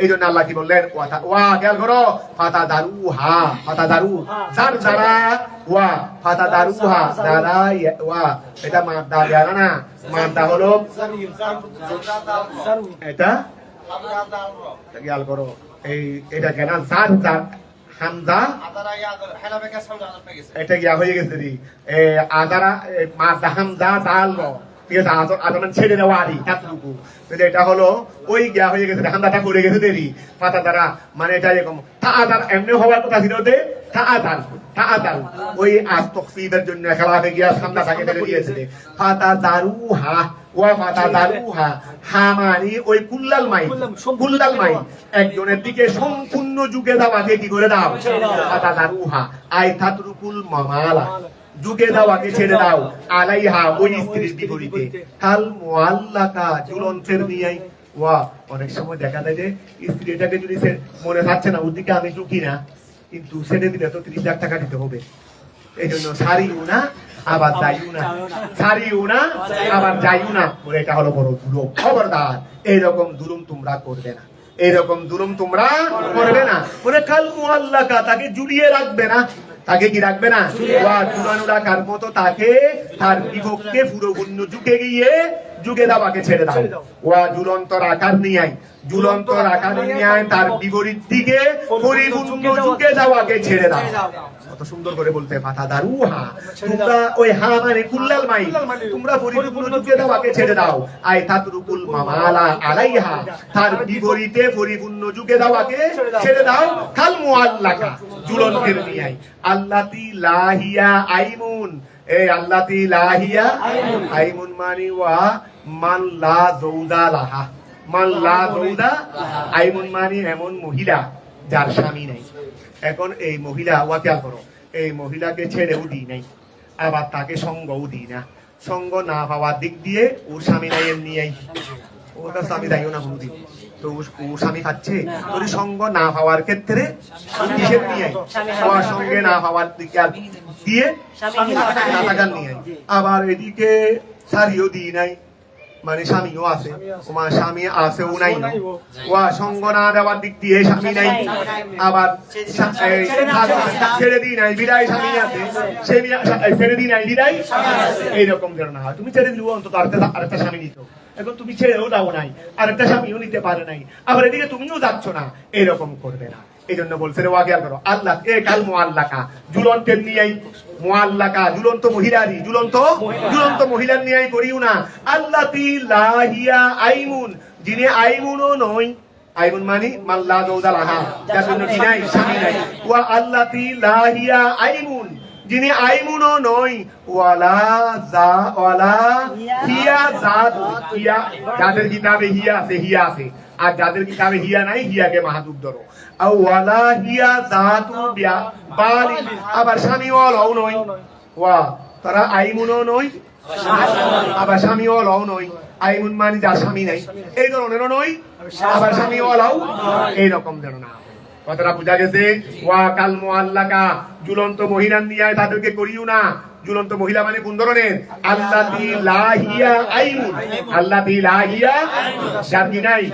S3: এই জন্য আল্লাহ কি বললেন, ওয়া খেয়াল করো, ফাতা দারুহা, ফাতা দারু যার যারা, ওয়া ফাতা দারুহা দারা, ওয়া এটা মাদা দেয়া না, মাদা হলো এটা, খেয়াল করো, এই এটা কেন যার যার হামজা, এটা গিয়া হয়ে গেছে রে, আদারা মাদা হামজা জাল, ঠিক আছে, আদান ছেড়ে দেওয়া আদি এতটুকু, এটা হলো ওই গিয়া হয়ে গেছে, হামদাটা পড়ে গেছে দেরি, পাতা দ্বারা, মানে এটা এরকম তা আদার এমনি হওয়ার কথা ছিল যে তা আদাল ওই আজ তকফিদের জন্য খেলাফে গিয়া হামদাটাকে ফেলে দিয়েছে। ফাতা দারুহা ওয়া ফাতা দারুহা, হা মানে ওই কুল্লাল মাই, একজনের দিকে সম্পূর্ণ ঝুঁকে দেওয়াকে কি করে দাও, ফাতা দারুহা আই তাতরুকুল মামালা, ঝুঁকে দাওয়াকে ছেড়ে দাও, আলাইহা, ওই স্ত্রীর বিপরীতে, কাল মুআল্লাকা, ঝুলন্তের নিয়াই। ওয়া অনেক সময় দেখা যায় যে স্ত্রীটাকে যদি মনে থাকছে না ওর দিকে আমি ঝুঁকি না, কিন্তু ছেড়ে দিলে তো 30 লাখ টাকা দিতে হবে, এই জন্য ছাড়িও না আবার যাইও না, ছাড়িও না আবার যাইও না, বলে এটা হলো বড় জুলুম। খবরদার, এইরকম জুলুম তোমরা করবে না, এইরকম জুলুম তোমরা করবে না। বলে কাল মুআল্লাকা, তাকে ঝুলিয়ে রাখবে না, তাকে কি রাখবে না, ওয়া ঝুলানো রাখার মতো তাকে তার বিপক্ষে পুরোপূর্ণ ঝুঁকে গিয়ে ঝুঁকে দেওয়াকে ছেড়ে দাও। ওয়া ঝুলন্ত আকার নিয়ে তার বিপরীত দিকে পরিপূর্ণ ঝুঁকে যাওয়াকে ছেড়ে দাও। কত সুন্দর করে বলতে, ফাতা দারুহা, তোমরা ওই হা মানে কুল্লাল মাই, তোমরা পরিপূর্ণ ঝুঁকে যাওয়াকে ছেড়ে দাও। আই তাতরুকুল মামালা আলাইহা, তার বিপরীতে পরিপূর্ণ ঝুঁকে যাওয়াকে ছেড়ে দাও। কাল মুআল্লাকা, ঝুলন্তের নিয়ে, আল্লাতি লাহিয়া আইমুন, এই আল্লাতি লাহিয়া আইমুন মানে ওয়া মান লা যৌদা লাহা, মান লা যৌদা, আইমুন মানে এমন মহিলা যার স্বামী নাই। এখন এই মহিলা, ওয়া খেয়াল করো, এই মহিলাকে ছেড়েও দিই নাই, আবার তাকে সঙ্গও দিই না, সঙ্গ না পাওয়ার দিক দিয়ে ওর স্বামী নাই নিয়েই, ওর কাছে আমি যাইও না কোনোদিন, তো ওর স্বামী খাচ্ছে, ওর সঙ্গ না পাওয়ার ক্ষেত্রে কিসের নিয়ে, ওর সঙ্গে না পাওয়ার দিকে দিয়ে টাকার নিয়ে, আবার এদিকে সারিও দিই নাই, মানে স্বামীও আছে, ওমা স্বামী আছেও নাই, ওয়া সঙ্গ না দেওয়ার দিক দিয়ে স্বামী নাই, আবার ছেড়ে দিই নাই বিদায় স্বামী আছে, ছেড়ে দিই নাই বিদায় এইরকম যেন না হয়। তুমি ছেড়ে দিলেও অন্তত আরেকটা স্বামী নিত, এখন তুমি ছেড়েও দাও নাই, আরেকটা স্বামীও নিতে পারে নাই, আবার এদিকে তুমিও যাচ্ছ না, এরকম করবে না। এই জন্য বলছে রে ওয়াকিয়াল করো আল্লাহ এ কাল মুআল্লাকা ঝুলন্তের নিয়াই, মুআল্লাকা ঝুলন্ত মহিলারই, ঝুলন্ত মহিলার নিয়াই করিও না। আল্লাতি লাহিয়া আইমুন, যিনি আইমুনও নয়, আইমুন মানে মাল্লা দৌদাল আহা, যার জন্য কি নাই স্বামী নাই, ওয়া আল্লাতি লাহিয়া আইমুন, যিনি আইমুনও নয়, ওয়ালা হিয়া জাত, হিয়া যাদের কিতাবে হিয়া আছে, আর যাদের কিতাবে হিয়া নাই হিয়াকে মাহাদুব ধরো। আর ওয়ালা হিয়া জাতু বালি, আবার স্বামী ওয়ালাও নয়, ওয়া তারা আইমুনও নয়, আবার স্বামী ওয়ালাও নয়। আইমুন মানে যার স্বামী নাই এই ধরনেরও নয়, আবার স্বামী ওয়ালাও এইরকম যেন না। কথাটা বুঝা গেছে? ওয়া কাল মুআল্লাকা ঝুলন্ত মহিলার নিয়ে তাদেরকে করিও না। ঝুলন্ত মহিলা মানে কোন ধরনের? আল্লাতি লাহিয়া আইমুন, আল্লাতি লাহিয়া যার কি নাই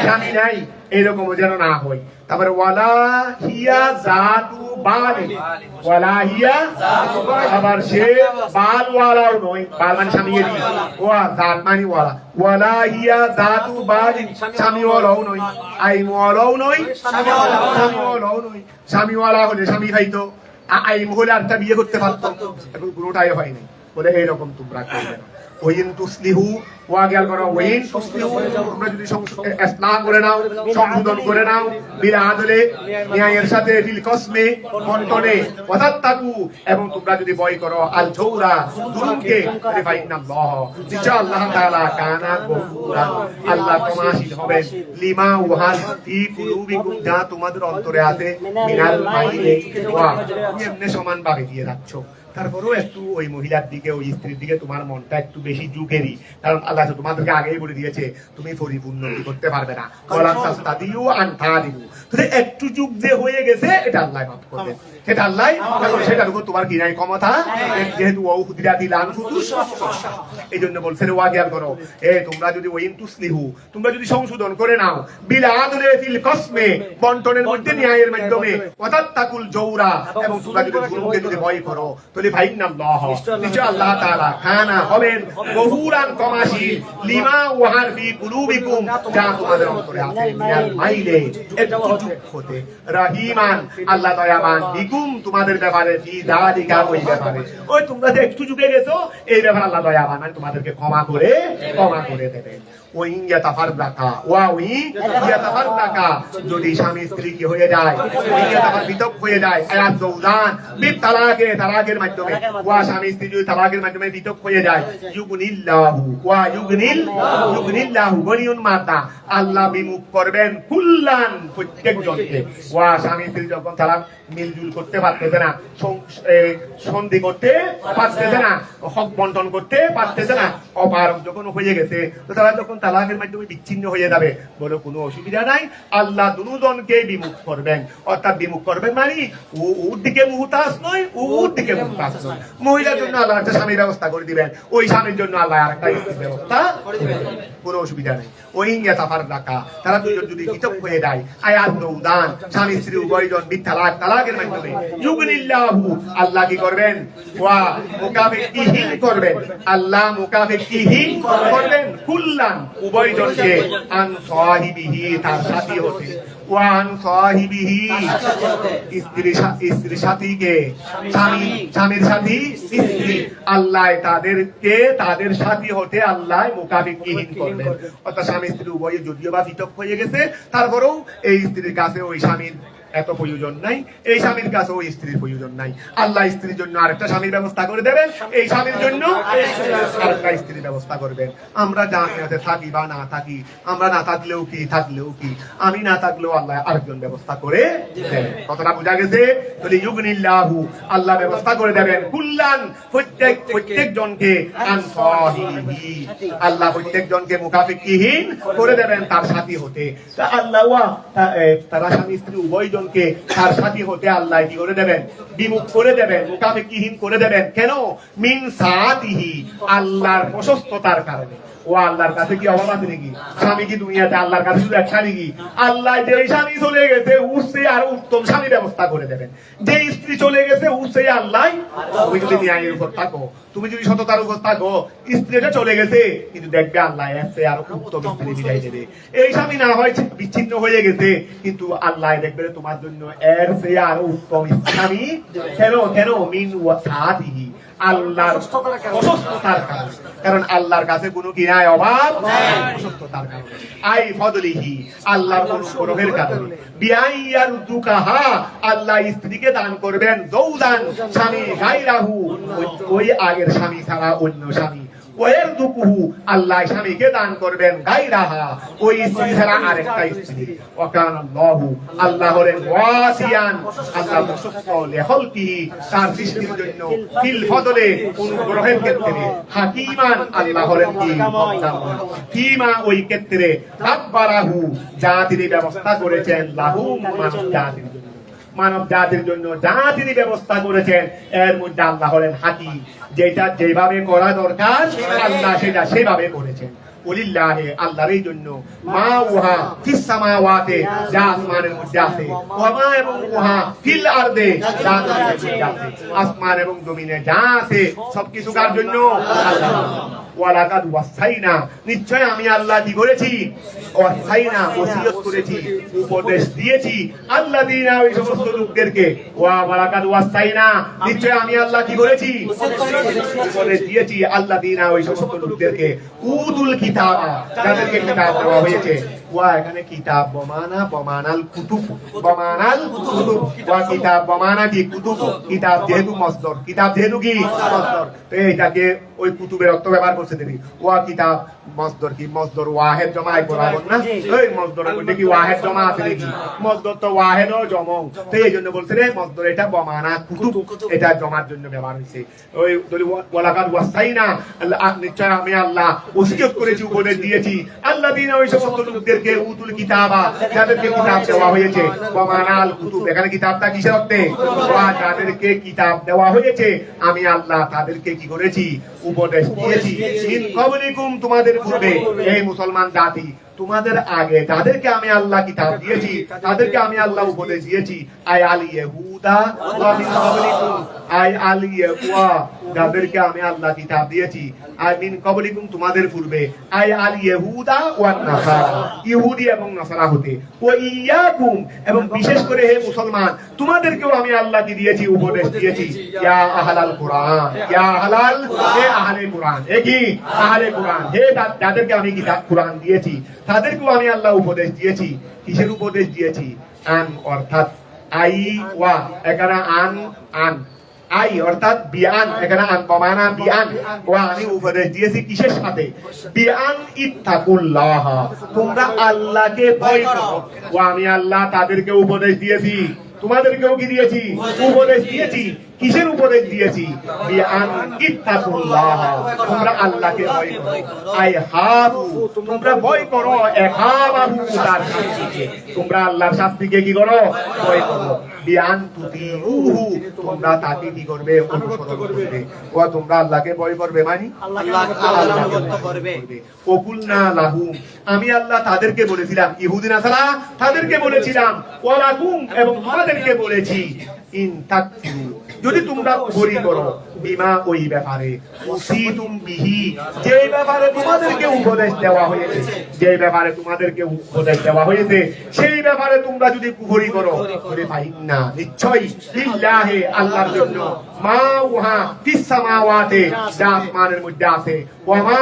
S3: স্বামী নাই, এরকম যেন না হয়। তারপরে ওয়ালা হিয়া জাতু বালি, ওয়ালা হিয়া আবার সে বাল ওয়ালাও নয়, বাল মানে স্বামী এর, ওয়া জাত মানে ওয়ালা, ওয়ালা হিয়া জাতু বালি স্বামী ওয়ালাও নয়, আইম ওয়ালাও নয়, স্বামী ওয়ালাও নয়। স্বামী ওয়ালা হলে স্বামী খাইতো, আইম হলে আরেকটা বিয়ে করতে পারতো, এখন কোনোটাই হয়নি। বলে এইরকম তোমরা করবে না। ওয়াইন তুসলিহু, ওয়া গেল করো ওয়াইন তুসলিহু, তোমরা যদি ইসলাহ করে নাও, সংশোধন করে নাও, বিল আদলে ন্যায়ের সাথে, ফিল কসমে বন্টনে, ওয়াতাত্তাকু এবং তোমরা যদি ভয় করো আল জৌরা জুলুমকে, ফাইনাল্লাহ নিশ্চয় আল্লাহ তাআলা কানা গফুরা, আল্লাহ ক্ষমাশীল হবেন, লিমা ওয়াহাল ফি কুলুবিকুম, যা তোমাদের অন্তরে আছে, মিনাল মাইলে ওয়া, তুমি এমনি সমান ভাবে দিয়ে যাচ্ছ, তারপরেও একটু ওই মহিলার দিকে, ওই স্ত্রীর দিকে তোমার মনটা একটু বেশি ঝুঁকেরই, কারণ আল্লাহ তোমাদেরকে আগেই বলে দিয়েছে তুমি পরিপূর্ণ করতে পারবে না, একটু যুগ যে হয়ে গেছে এটা আল্লাহ মাফ করবে, সেটা আল্লাহ, সেটার উপর তোমার কি নাই ক্ষমতা, যেহেতু এই জন্য বলছে ওয়া জ্ঞান করো, তোমরা যদি ওয়াইন তুসলিহু, তোমরা যদি সংশোধন করে নাও, বিল আদলে ফিল কসমে বন্টনের মধ্যে ন্যায়ের মাধ্যমে, ওয়াতাত্তাকুল জৌরা এবং তোমরা যদি জুলুমকে যদি ভয় করো, তাহলে ফাইনাল্লাহ নিশ্চয় আল্লাহ তাআলা কানা হবেন গফুরান ক্ষমাশীল, লিমা ওয়াহার ফি কুলুবিকুম, যা তোমাদের অন্তরে আছে, মিনাল মাইলে একটু যুগ হতে, রাহিমান আল্লাহ দয়াবান, বিকুম তোমাদের ব্যাপারে, ফি যালিকা ওই ব্যাপারে, ওই তোমরা যে একটু যুগে গেছো এই ব্যাপারে আল্লাহ দয়াবান, মানে তোমাদেরকে ক্ষমা করে দেবেন। ওই ইয়াতাফাররাকা, ওয়া ওই ইয়াতাফাররাকা, যদি স্বামী স্ত্রী কি হয়ে যায়, ইয়াতাফার বিতক হয়ে যায়, আয়াত জৌজান বিতালাকে, তালাকের মাধ্যমে, ওয়া স্বামী স্ত্রী যদি তালাকের মাধ্যমে বিতক হয়ে যায়, ইউগনিল্লাহু ওয়া ইউগনিল্লাহু গনিউন মাতা, আল্লাহ বিমুখ করবেন কুল্লান প্রত্যেকজনকে। ওয়া স্বামী স্ত্রী যখন তালাক মিলজুল করতে পারতেছে না, সন্ধি করতে পারতেছে না, হক বন্টন করতে পারতেছে না, অপারক যখন হয়ে গেছে, তো তারা যখন তালাকের মাধ্যমে বিচ্ছিন্ন হয়ে যাবে, বলে কোনো অসুবিধা নাই, আল্লাহ দুজনকে বিমুখ করবেন। অর্থাৎ বিমুখ করবেন মানে ওর দিকে মুহতাজ নয়, ওর দিকে মুহতাজ নয়। মহিলার জন্য আল্লাহ একটা স্বামীর ব্যবস্থা করে দিবেন, ওই স্বামীর জন্য আল্লাহ আরেকটা ব্যবস্থা করে দিবেন, কোনো অসুবিধা নেই। ওই ইয়াতাফাররাকা, তারা দুজন যদি পৃথক হয়ে যায়, আয়াত নৌদান স্বামী স্ত্রী উভয়জন বিতালাক, তালাকের মাধ্যমে, ইউগনিল্লাহু আল্লাহ কি করবেন, ওয়া মুকাফিকিহীন করবেন, আল্লাহ মুকাফিকিহীন করবেন, কুল্লান উভয়জনকে, আন সাহিবিহি তার সাথী হতে, ওয়া আন সাহিবিহি স্ত্রীর সাথীকে, স্বামীর সাথী স্ত্রী, আল্লাহ তাদেরকে তাদের সাথী হতে আল্লাহ মুকাফিকিহীন করবেন। অর্থাৎ স্বামী স্ত্রী উভয় যদিও বা পৃথক হয়ে গেছে, তারপরেও এই স্ত্রীর কাছে ওই স্বামীর এত প্রয়োজন নাই, এই স্বামীর কাছে ওই স্ত্রীর প্রয়োজন নাই, আল্লাহ স্ত্রীর জন্য আরেকটা স্বামীর ব্যবস্থা করে দেবেন, এই স্বামীর জন্য আরেকটা স্ত্রীর ব্যবস্থা করবেন। আমরা জান্নাতে থাকি বা না থাকি, আমরা না থাকলেও কি, থাকলেও কি, আমি না থাকলেও আল্লাহ আরেকজন ব্যবস্থা করে দেবেন। কথাটা বোঝা গেছে? তাহলে ইউগনিল্লাহু আল্লাহ ব্যবস্থা করে দেবেন, কুল্লান প্রত্যেক জনকে, আন সাহিবিহি আল্লাহ প্রত্যেক জনকে মুকাফিকিহীন করে দেবেন তার সাথী হতে। আল্লাহ তারা স্বামী স্ত্রী উভয়জন একজনকে তার সাথী হতে আল্লাহ কি করে দেবেন, বিমুখ করে দেবেন, মুখাপেক্ষিহীন করে দেবেন। কেন? মিন সাআতিহি, আল্লাহর প্রশস্ততার কারণে। ও আল্লাহর কাছে কি অভাব আছে নাকি? স্বামী কি দুনিয়াতে আল্লাহর কাছে শুধু একটা নাকি? আল্লাহ যে স্বামী চলে গেছে উঠছে আর উত্তম স্বামী ব্যবস্থা করে দেবেন। যে স্ত্রী চলে গেছে উঠছে আল্লাহ। তুমি যদি ন্যায়ের উপর থাকো, তুমি যদি সততার উপর থাকো, স্ত্রীটা চলে গেছে কিন্তু দেখবে আল্লাহ এসে আর উত্তম স্ত্রী বিদায় দেবে। এই স্বামী না হয় বিচ্ছিন্ন হয়ে গেছে কিন্তু আল্লাহ দেখবে তোমার জন্য এর সে আর উত্তম স্বামী। কেন? কেন? মিন ওয়াসাতিহি, আল্লাহর প্রশস্ততার কারণে। কারণ আল্লাহর কাছে কোনো কি নাই, অভাব প্রশস্ততার কারণে। আই ফদলিহি, আল্লাহর অনুগ্রহের কারণে। বিআইয়ারুযুকাহা, আল্লাহ স্ত্রীকে দান করবেন যৌজান, স্বামী গায়রাহু, ওই আগের স্বামী ছাড়া অন্য স্বামী। ওয়ারযুকুহু, আল্লাহ স্বামীকে দান করবেন গায়রাহা, ওই স্ত্রী ছাড়া আরেকটা স্ত্রী। ওয়া কানাল্লাহু, আল্লাহ হলেন ওয়াসিয়ান, আল্লাহ প্রশস্ত লিখালকিহি, তার সৃষ্টির জন্য, ফিল ফদলে, অনুগ্রহের ক্ষেত্রে, হাকিমান, আল্লাহ হলেন কি ফিমা, ওই ক্ষেত্রে, দাব্বারাহু, যা তিনি ব্যবস্থা করেছেন, লাহু, মানব জাতির জন্য, মানব জাতির জন্য যা তিনি ব্যবস্থা করেছেন এর মধ্যে আল্লাহ হলেন হাকিম। যেটা যেভাবে করা দরকার আল্লাহ সেটা সেভাবে করেছেন। ওলিল্লাহি, আল্লাহর এই জন্য, মা উহা ফিস সামাওয়াতে, যা আসমানের মধ্যে আছে, ওয়া মা এবং উহা ফিল আরদে, যা জমিনের মধ্যে আছে। আসমান এবং জমিনে যা আছে সবকিছু কার জন্য? আল্লাহ। ওয়ালাকাদ ওয়াসাইনা, নিশ্চয় আমি আল্লাহ কি করেছি? ওয়াসাইনা, ওসিয়ত করেছি, উপদেশ দিয়েছি, আল্লাযীনা, ওই সমস্ত লোকদেরকে। ওয়ালাকাদ ওয়াসাইনা, নিশ্চয় আমি আল্লাহ কি করেছি? উপদেশ দিয়েছি, আল্লাযীনা, ওই সমস্ত লোকদেরকে, উতুল কিতাব, যাদেরকে কিতাব দেওয়া হয়েছে। ওয়া এখানে কিতাব বমানা, বমানাল কুতুব, বমানাল কুতুব, ওয়া কিতাব বমানা কি কুতুব, কিতাব যেহেতু মসদর, কিতাব যেহেতু কি মসদর, তো এটাকে ওই কুতুবের অর্থ ব্যবহার করছে দেবি। ওয়া কিতাব মসদর কি, মসদর ওয়াহেদ জমায় বরাবর না, ওই মসদরের মধ্যে কি ওয়াহেদ জমা আছে নাকি? মসদর তো ওয়াহেদ ও জমং, তো এই জন্য বলছে রে মসদর এটা বমানা কুতুব, এটা জমার জন্য ব্যবহার হয়েছে। ওই ওয়ালাকাদ ওয়াসাইনা, নিশ্চয় আমি আল্লাহ ওসিয়ত করেছি, উপদেশ দিয়েছি, আল্লাযীনা, ওই সমস্ত লোকদেরকে, উতুল কিতাবা, যাদেরকে কিতাব দেওয়া হয়েছে, বমানাল কুতুব, এখানে কিতাবটা কিসের অর্থে? ওয়া, যাদেরকে কিতাব দেওয়া হয়েছে আমি আল্লাহ তাদেরকে কি করেছি? উপদেশ দিয়েছি। মিন ক্বাবলিকুম, তোমাদের পূর্বে, এই মুসলমান জাতি, তোমাদের আগে যাদেরকে আমি আল্লাহ কিতাব দিয়েছি তাদেরকে আমি আল্লাহ উপদেশ দিয়েছি। আই আল ইহুদা ওয়া মিন ক্বাবলিকুম, আই আল ইহুয়া, যাদেরকে আমি আল্লাহ কিতাব দিয়েছি, আই মিন ক্বাবলিকুম, তোমাদের পূর্বে, আই আল ইহুদা ওয়ান নাসারা, ইহুদি এবং নাসারা হতে, ওয়া ইয়াকুম, এবং বিশেষ করে হে মুসলমান তোমাদেরকেও আমি আল্লাহ কি দিয়েছি? উপদেশ দিয়েছি। ইয়া আহলাল কুরআন, ইয়া আহলাল, হে আহলে কুরআন, হে কি আহলে কুরআন, হে যাদেরকে আমি কিতাব কুরআন দিয়েছি তাদেরকেও আমি আল্লাহ উপদেশ দিয়েছি। কিসের উপদেশ দিয়েছি? আন, অর্থাৎ আই, ওয়া এখানে আন, আন আই অর্থাৎ বিআন, এখানে আন বমানা বিআন, ওয়া আমি উপদেশ দিয়েছি কিসের সাথে? বিআন ইত্তাকুল্লাহ, তোমরা আল্লাহকে ভয় করো। ওয়া আমি আল্লাহ তাদেরকে উপদেশ দিয়েছি, তোমাদেরকেও কি দিয়েছি? উপদেশ দিয়েছি। কিসের উপদেশ দিয়েছি? বিআন ইত্তাকুল্লাহ, তোমরা আল্লাহকে ভয় করো। আই হাফু, তোমরা ভয় করো, এখাবাহু, তার শাস্তিকে, তোমরা আল্লাহর শাস্তিকে কি করো? ভয় করো। বিআন তুতিউহু, তোমরা তাকে কি করবে? অনুসরণ করবে। ও তোমরা আল্লাহকে ভয় করবে মানে আল্লাহকে করবে। ওকুলনা লাহুম, আমি আল্লাহ তাদেরকে বলেছিলাম, ইহুদি নাসারা তাদেরকে বলেছিলাম, ওয়ালাকুম, এবং তোমাদেরকে বলেছি, ইন তাকফিরু, যদি তোমরা কুফরি করো, বিমা, ওই ব্যাপারে, উসিতুম বিহি, যে ব্যাপারে তোমাদেরকে উপদেশ দেওয়া হয়েছে, যে ব্যাপারে তোমাদেরকে উপদেশ দেওয়া হয়েছে সেই ব্যাপারে তোমরা যদি কুফরি করো, তবে ফাইন্না, নিশ্চয়ই, লিল্লাহি, আল্লাহর জন্য, মা উহা ফিস সামাওয়াতে, যা আসমানের মধ্যে আছে, ওয়া মা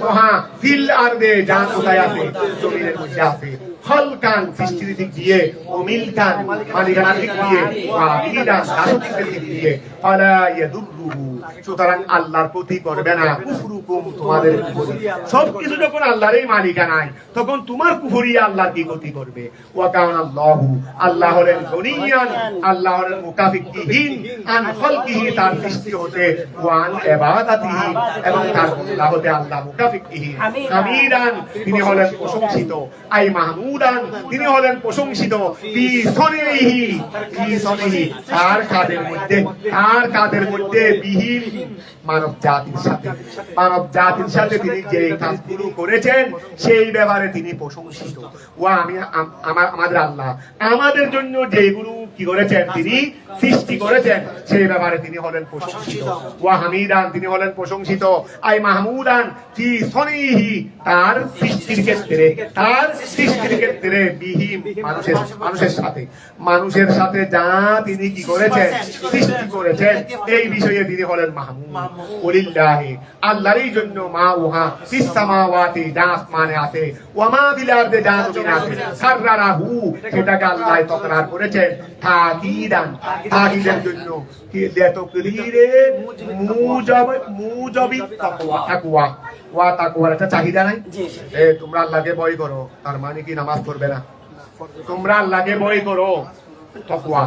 S3: উহা ফিল আরদে, যা কোথায় আছে, জমিনের মধ্যে আছে। খালকান, সৃষ্টির দিক দিয়ে, ও মিলকান, মালিকানার দিক দিয়ে, ওয়া আবিদান, দাসত্বের দিক দিয়ে, ফালা ইয়াদুর কুফরুহু, সুতরাং আল্লাহর প্রতি করবে না কুফরুকুম, তোমাদের কুফরি। সবকিছু যখন আল্লাহরই মালিকানায়, তখন তোমার কুফরি আল্লাহর কি ক্ষতি করবে? ওয়া কানাল্লাহু, আল্লাহ হলেন গনিয়ান, আল্লাহ হলেন মুকাফিকিহীন আন খালকিহি, তার সৃষ্টি হতে, ওয়া আন ইবাদাতিহি, এবং তার বান্দা হতে আল্লাহ মুকাফিকিহীন। হামিদান, তিনি হলেন প্রশংসিত, আই মাহমুদান, তিনি হলেন প্রশংসিত, ফি সনিহি, ফি সনিহি, তার কাদের মধ্যে, তার কাদের মধ্যে, বিহীন, মানব জাতির সাথে, মানব জাতির সাথে তিনি যে কাজগুলো করেছেন সেই ব্যাপারে তিনি প্রশংসিত। ও আমি আমাদের আল্লাহ আমাদের জন্য যেগুলো কি করেছেন, তিনি সৃষ্টি করেছেন, সেই ব্যাপারে তিনি হলেন প্রশংসিত। ওয়া হামিদান, তিনি হলেন প্রশংসিত, আই মাহমুদান ফি সনিহি, তার সৃষ্টির ক্ষেত্রে, তার সৃষ্টির ক্ষেত্রে, বিহীন, মানুষের সাথে, মানুষের সাথে যা তিনি কি করেছেন, সৃষ্টি করেছেন, এই বিষয়ে তিনি হলেন মাহমুদ। ওলিল্লাহি, আল্লাহরই জন্য, মা উহা ফিস সামাওয়াতি, যা আসমানে আছে, ওয়া মা ফিল আরদি, যা জমিনে আছে, সাররাহু, সেটাকে আল্লাহ তাকরার করেছেন, তাকিদান, তাকিদের জন্য, কি লিতাকরিরে মুজাবি তাকওয়া, তাকওয়া, ওয়া তাকওয়ার একটা চাহিদা নাই? তোমরা আল্লাহকে ভয় করো, তার মানে কি নামাজ পড়বে না? তোমরা আল্লাহকে ভয় করো, তাকওয়া,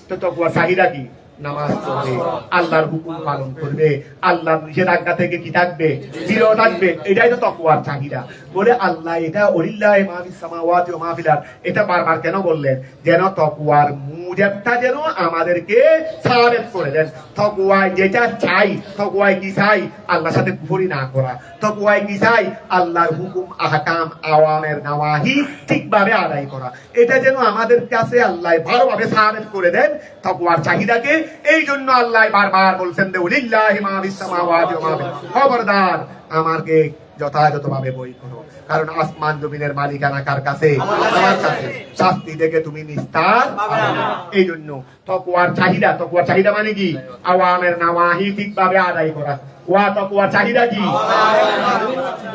S3: তো তাকওয়ার চাহিদা কি? নামাজ পড়বে, আল্লাহর হুকুম পালন করবে, আল্লাহর নিষেধাজ্ঞা থেকে কি থাকবে, বিরত থাকবে, এটাই তো তাকওয়ার চাহিদা। বলে আল্লাহ এটা ওলিল্লাহি মা ফিস সামাওয়াতি ওয়া মা ফিল আরদ, এটা বারবার কেন বললেন? যেন তাকওয়ার মুজাবটা যেন আমাদেরকে সাবিত করে দেন। তাকওয়ায় যেটা চাই, তাকওয়ায় কি চাই? আল্লাহর সাথে কুফরি না করা। তাকওয়ায় কি চাই? আল্লাহর হুকুম, আহকাম, আওয়ামের নাওয়াহি ঠিকভাবে আদায় করা। এটা যেন আমাদের কাছে আল্লাহ ভালোভাবে সাবিত করে দেন তাকওয়ার চাহিদাকে। এই জন্য আল্লাহ বারবার বলছেন যে ওলিল্লাহি মা ফিস সামাওয়াতি ওয়া মা ফিল আরদ, খবরদার আমাকে যথাযথভাবে বই করো, কারণ আসমান জমিনের মালিকানা কার কাছে? আমার কাছে। শাস্তি থেকে তুমি নিস্তার পাবে না। এই জন্য তাকওয়ার চাহিদা, তাকওয়ার চাহিদা মানে কি? আওয়ামের নাওয়াহি ঠিকভাবে আদায় করা। ওয়া তাকওয়ার চাহিদা কি?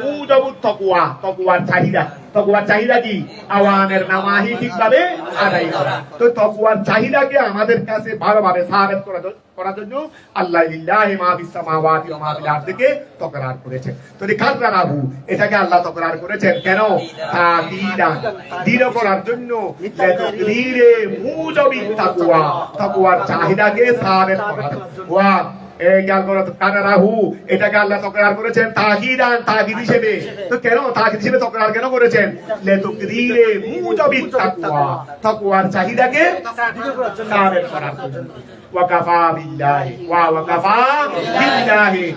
S3: মুজাবুত তাকওয়া, তাকওয়ার চাহিদা, তাকওয়ার চাহিদা কি? আওয়ামের নাওয়াহি ঠিকভাবে আদায় করা। তো তাকওয়ার চাহিদাকে আমাদের কাছে ভালোভাবে সাবিত করার জন্য আল্লাহ লিল্লাহি মা ফিস সামাওয়াতি ওয়া মা ফিল আরদিকে তাকরার করেছেন। তো এই কাররাহু, এটাকে আল্লাহ তাকরার করেছেন কেন? তাকিদান, দৃঢ় করার জন্য, লিতাকরিরে মুজাবিত তাকওয়া, তাকওয়ার চাহিদাকে সাবিত করার। ওয়া এই জ্ঞান করো, কাররাহু, এটাকে আল্লাহ তাকরার করেছেন তাকিদান, তাকিদ হিসেবে। তো কেন তাকিদ হিসেবে তাকরার কেন করেছেন? লিতাকরিরে মুজাবিত তাকওয়া, তাকওয়ার চাহিদাকে সাবিত করার জন্য। ওয়াকাফা বিল্লাহি, ওয়াকাফা বিল্লাহি,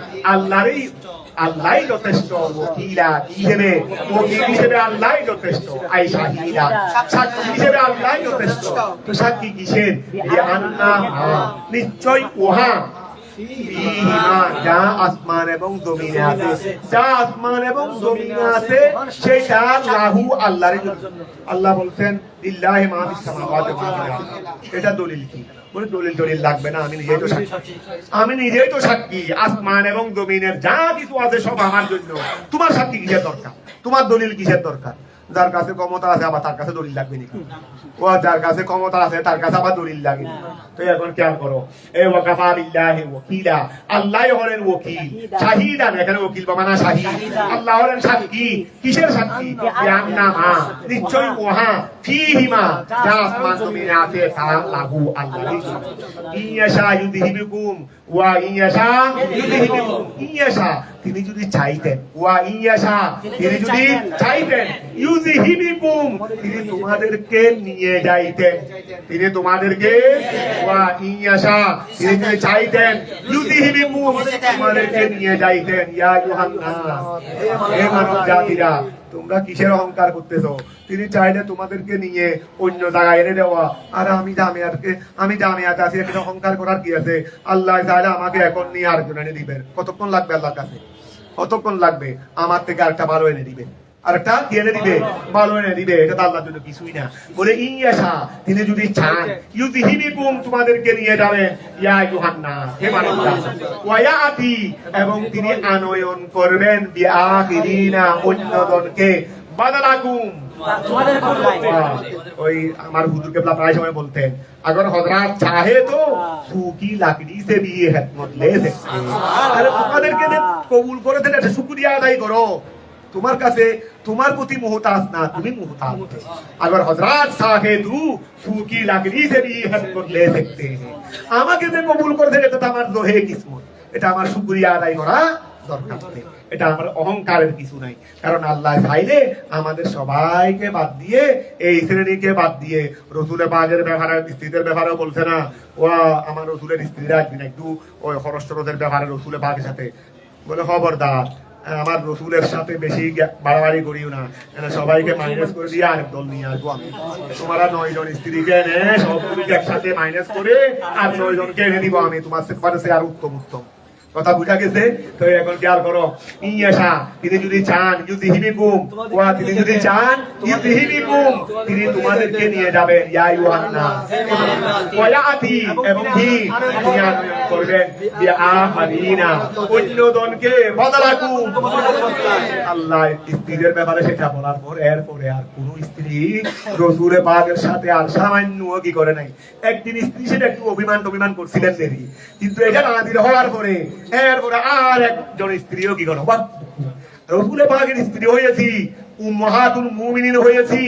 S3: আল্লাহই যথেষ্ট ওয়াকিলা হিসেবে, ওয়াকিল হিসেবে আল্লাহই যথেষ্ট, আই শাহিদা, সাক্ষী হিসেবে আল্লাহই যথেষ্ট। তো সাক্ষী কিসের? আন্না, নিশ্চয় উহা, ফীহিমা, যা আসমান এবং জমিনে আছে, যা আসমান এবং জমিনে আছে, সেটা লাহু, আল্লাহরই জন্য। আল্লাহ বলছেন লিল্লাহি মা ফিস সামাওয়াতি ওয়া মা ফিল আরদ, এটা দলিল কি? বলে দলিল লাগবে না, আমি নিজেই তো সাক্ষী, আমি নিজেই তো সাক্ষী। আসমান এবং জমিনের যা কিছু আছে সব আমার জন্য। তোমার সাক্ষী কিসের দরকার? তোমার দলিল কিসের দরকার? যার কাছে ক্ষমতা আছে আবার তার কাছে দলিল লাগবে নাকি? ও যার কাছে ক্ষমতা আছে তার কাছে আবার দলিল লাগে। তো এখন খেয়াল করো, এই ওয়াকাফা বিল্লাহি ওয়াকিলা, আল্লাহই হলেন ওয়াকিল, শাহিদান, এখানে ওয়াকিল বা মানা শাহিদ, আল্লাহ হলেন সাক্ষী। কিসের সাক্ষী? আন্না, নিশ্চয় উহা, ফীহিমা, যা আসমান জমিনে আছে, তা লাহু, আল্লাহরই জন্য। ইয়াশা ইউযহিবুকুম ওয়া ইয়াশা ইউযহিবুকুম, ইয়াশা, তিনি যদি চাইতেন, ওয়া ইয়াশা, তিনি যদি চাইতেন, ইউযহিবুকুম, তিনি তোমাদেরকে নিয়ে যাইতেন, তিনি তোমাদেরকে, ওয়া ইয়াশা, তিনি যদি চাইতেন, ইউযহিবুকুম, তোমাদেরকে নিয়ে যাইতেন। ইয়া ইউহান্নাস, হে মানব জাতিরা, তোমরা কিসের অহংকার করতেছো? তিনি চাইলে তোমাদেরকে নিয়ে অন্য জায়গায় এনে দেওয়া। আর আমি জামিয়াতে আছি, এখানে অহংকার করার কি আছে? আল্লাহ চাইলে আমাকে এখন নিয়ে আরেকজন এনে দিবেন। কতক্ষণ লাগবে আল্লাহর কাছে? কতক্ষণ লাগবে? আমার থেকে আরেকটা ভালো এনে দিবে, আরেকটা কি এনে দিবে? ভালো এনে দিবে। এটা তো আল্লাহর জন্য কিছুই না। বলে ইয়াশা, তিনি যদি চান, ইউযহিবুকুম, তোমাদেরকে নিয়ে যাবেন, ইয়া ইউহান্নাস, হে মানুষরা, ওয়া ইয়াতি, এবং তিনি আনয়ন করবেন, বিআখিরিনা, অন্যজনকে, বাদালাকুম, ওই আমার হুজুর কেবলা প্রায় সময় বলতেন अगर हजरत चाहे तो सूखी लकड़ी से भी ये खिदमत ले सकते हैं আরে তোমাদেরকে যে কবুল করে দেন এটা শুকরিয়া আদায় করো তোমার কাছে তোমার প্রতি মুহতাজ না তুমি মুহতাজ अगर हजरत चाहे तो सूखी लकड़ी से भी ये खिदमत ले सकते हैं আমাকে যে কবুল করে দেন এটা তো আমার দোহে কিসমত এটা আমার শুকরিয়া আদায় করা দরকার নেই এটা আমার অহংকারের কিছু নাই কারণ আল্লাহ চাইলে আমাদের সবাইকে বাদ দিয়ে এই শ্রেণীকে বাদ দিয়ে রসুলের পাকের ব্যাপারে স্ত্রীদের ব্যাপারেও বলছে না ও আমার রসুলের স্ত্রীরা একদিন একটু ওই খরচরদের ব্যাপারে রসুলের পাকের সাথে বলে খবরদার আমার রসুলের সাথে বেশি বাড়াবাড়ি করিও না সবাইকে মাইনাস করে দিয়ে আরেক দল নিয়ে আসবো আমি তোমরা 9 জন স্ত্রীকে এনে সবগুলিকে একসাথে মাইনাস করে আর 9 জনকে এনে দিব আমি তোমার কাছে আর উত্তম উত্তম কথা বুঝা গেছে তো এখন খেয়াল করো ইয়াশা তিনি যদি চান ইউযহিবিকুম ওয়া তিনি যদি চান ইউযহিবিকুম তিনি তোমাদেরকে নিয়ে যাবেন ইয়া ইউহান্নাস ওয়া ইয়াতি এবং কি তিনি করবেন ইয়া আহারিনা অন্য জনকে বদলাকুম আল্লাহ স্ত্রীদের ব্যাপারে সেটা বলার পর এরপরে আর কোন স্ত্রী রাসূলের পাকের সাথে আর সামান্য কি করে নাই একদিন স্ত্রী সেটা একটু অভিমান করছিলেন দেরি কিন্তু এটা নাদির হওয়ার পরে এরপরে আর একজন স্ত্রীও কি করো রসুলের পাকের স্ত্রী হয়েছি উম্মাহাতুল মুমিনিন হয়েছি